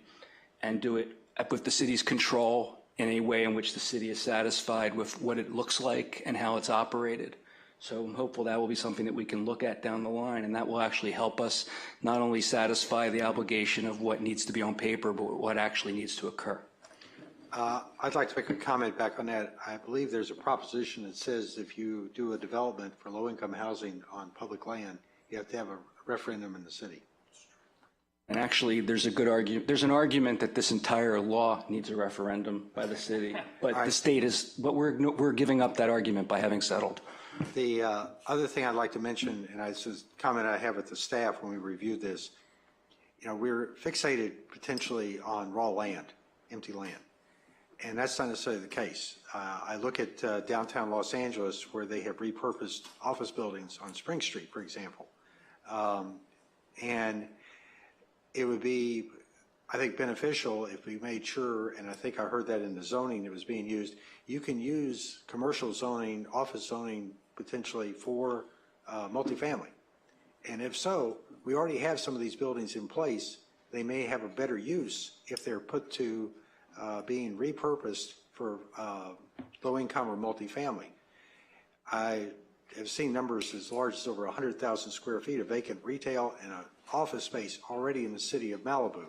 [SPEAKER 9] and do it with the city's control in a way in which the city is satisfied with what it looks like and how it's operated. So I'm hopeful that will be something that we can look at down the line, and that will actually help us not only satisfy the obligation of what needs to be on paper, but what actually needs to occur.
[SPEAKER 1] I'd like to make a comment back on that. I believe there's a proposition that says if you do a development for low-income housing on public land, you have to have a referendum in the city.
[SPEAKER 9] And actually, there's a good argument. There's an argument that this entire law needs a referendum by the city, but the state is. But we're giving up that argument by having settled.
[SPEAKER 1] The other thing I'd like to mention, and this is a comment I have with the staff when we reviewed this, we're fixated potentially on raw land, empty land. And that's not necessarily the case. I look at downtown Los Angeles where they have repurposed office buildings on Spring Street, for example. And it would be, I think, beneficial if we made sure, and I think I heard that in the zoning that was being used, you can use commercial zoning, office zoning potentially for multifamily. And if so, we already have some of these buildings in place. They may have a better use if they're put to being repurposed for low-income or multifamily. I have seen numbers as large as over 100,000 square feet of vacant retail and an office space already in the city of Malibu.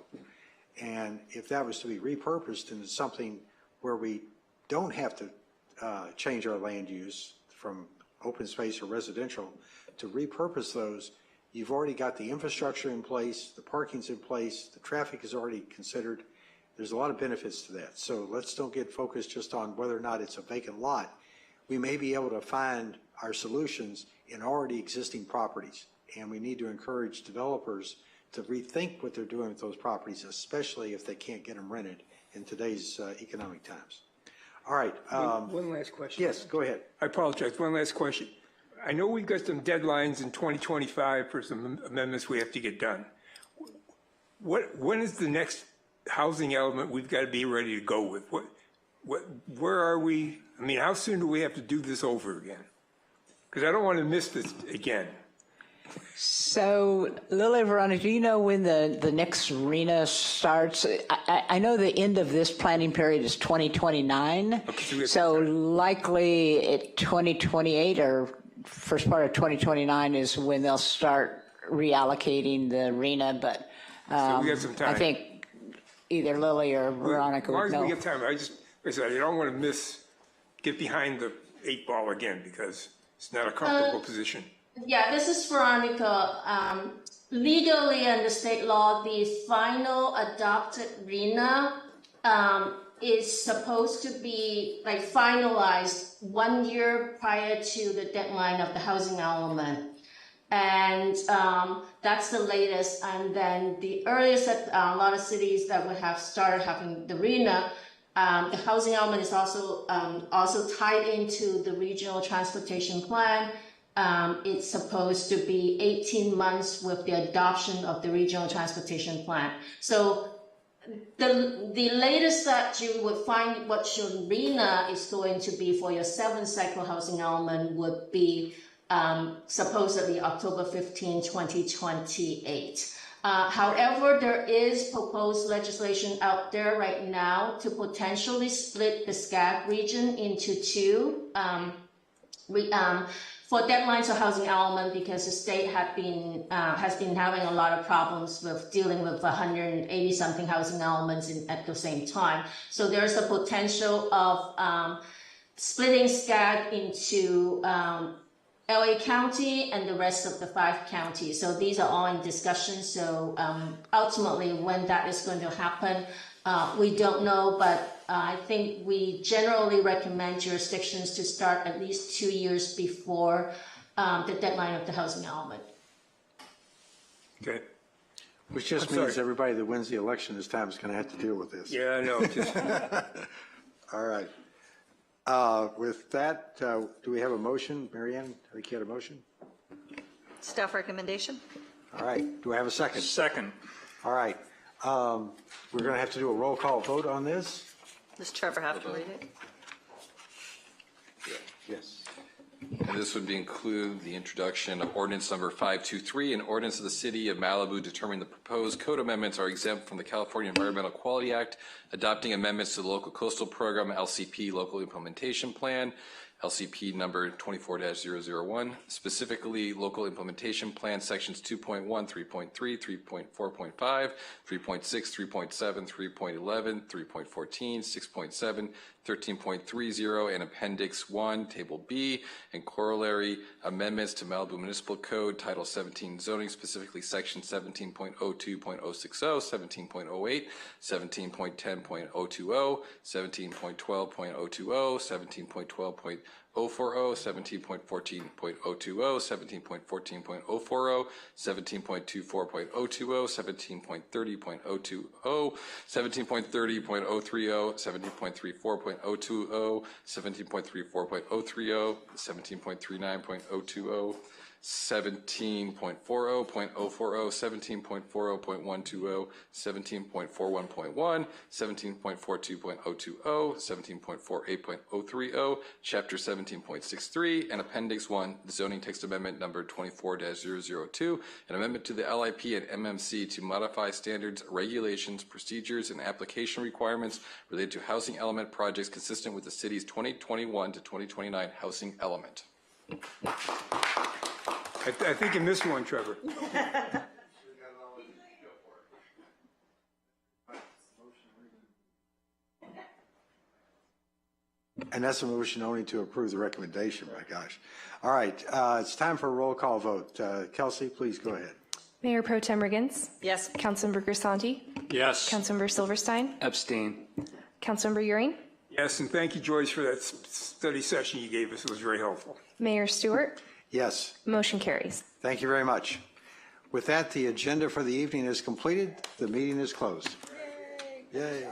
[SPEAKER 1] And if that was to be repurposed into something where we don't have to change our land use from open space or residential to repurpose those, you've already got the infrastructure in place, the parking's in place, the traffic is already considered. There's a lot of benefits to that. So let's don't get focused just on whether or not it's a vacant lot. We may be able to find our solutions in already existing properties, and we need to encourage developers to rethink what they're doing with those properties, especially if they can't get them rented in today's economic times. All right.
[SPEAKER 14] One last question.
[SPEAKER 1] Yes, go ahead.
[SPEAKER 14] I apologize. One last question. I know we've got some deadlines in 2025 for some amendments we have to get done. When is the next housing element we've got to be ready to go with? Where are we? I mean, how soon do we have to do this over again? Because I don't want to miss this again.
[SPEAKER 17] So, Lily, Veronica, do you know when the next RENA starts? I know the end of this planning period is 2029. Okay, so likely at 2028 or first part of 2029 is when they'll start reallocating the RENA. But
[SPEAKER 14] so we got some time.
[SPEAKER 17] I think either Lily or Veronica would know.
[SPEAKER 14] As long as we get time, I don't want to get behind the 8 ball again because it's not a comfortable position.
[SPEAKER 20] Yeah, this is Veronica. Legally under state law, the final adopted RENA is supposed to be finalized 1 year prior to the deadline of the housing element. And that's the latest. And then the earliest that a lot of cities that would have started having the RHNA, the housing element is also tied into the regional transportation plan. It's supposed to be 18 months with the adoption of the regional transportation plan. So the latest that you would find what your RHNA is going to be for your 7th cycle housing element would be supposedly October 15, 2028. However, there is proposed legislation out there right now to potentially split the SCAG region into two for deadlines of housing element, because the state has been having a lot of problems with dealing with 180 something housing elements at the same time. So there's a potential of splitting SCAG into LA County and the rest of the 5 counties. So these are all in discussion. So ultimately, when that is going to happen, we don't know, but I think we generally recommend jurisdictions to start at least 2 years before the deadline of the housing element.
[SPEAKER 14] Okay.
[SPEAKER 1] Which just means everybody that wins the election this time is going to have to deal with this.
[SPEAKER 14] Yeah, I know.
[SPEAKER 1] All right. With that, do we have a motion? Marianne, I think you had a motion?
[SPEAKER 5] Staff recommendation.
[SPEAKER 1] All right. Do I have a second?
[SPEAKER 7] Second.
[SPEAKER 1] All right. We're going to have to do a roll call vote on this.
[SPEAKER 5] Does Trevor have to read it?
[SPEAKER 1] Yes.
[SPEAKER 21] And this would include the introduction of ordinance number 523, an ordinance of the City of Malibu determining the proposed code amendments are exempt from the California Environmental Quality Act, adopting amendments to the Local Coastal Program, LCP Local Implementation Plan, LCP number 24-001, specifically Local Implementation Plan sections 2.1, 3.3, 3.4.5, 3.6, 3.7, 3.11, 3.14, 6.7, 13.30, and Appendix 1, Table B, and corollary amendments to Malibu Municipal Code, Title 17 zoning, specifically Section 17.02.060, 17.08, 17.10.020, 17.12.020, 17.12.040, 17.14.020, 17.14.040, 17.24.020, 17.30.020, 17.30.030, 17.34.020, 17.34.030, 17.39.020, 17.40.040, 17.40.120, 17.41.1, 17.42.020, 17.48.030, Chapter 17.63, and Appendix 1, the zoning text amendment number 24-002, an amendment to the LIP and MMC to modify standards, regulations, procedures, and application requirements related to housing element projects consistent with the city's 2021 to 2029 housing element.
[SPEAKER 14] I think you missed one, Trevor.
[SPEAKER 1] And that's a motion only to approve the recommendation, my gosh. All right, it's time for a roll call vote. Kelsey, please go ahead.
[SPEAKER 15] Mayor Pro Tem Riggins?
[SPEAKER 5] Yes.
[SPEAKER 15] Councilmember Grisanti?
[SPEAKER 7] Yes.
[SPEAKER 15] Councilmember Silverstein?
[SPEAKER 9] Abstain.
[SPEAKER 15] Councilmember Euring?
[SPEAKER 14] Yes, and thank you, Joyce, for that study session you gave us. It was very helpful.
[SPEAKER 15] Mayor Stewart?
[SPEAKER 1] Yes.
[SPEAKER 15] Motion carries.
[SPEAKER 1] Thank you very much. With that, the agenda for the evening is completed. The meeting is closed. Yay.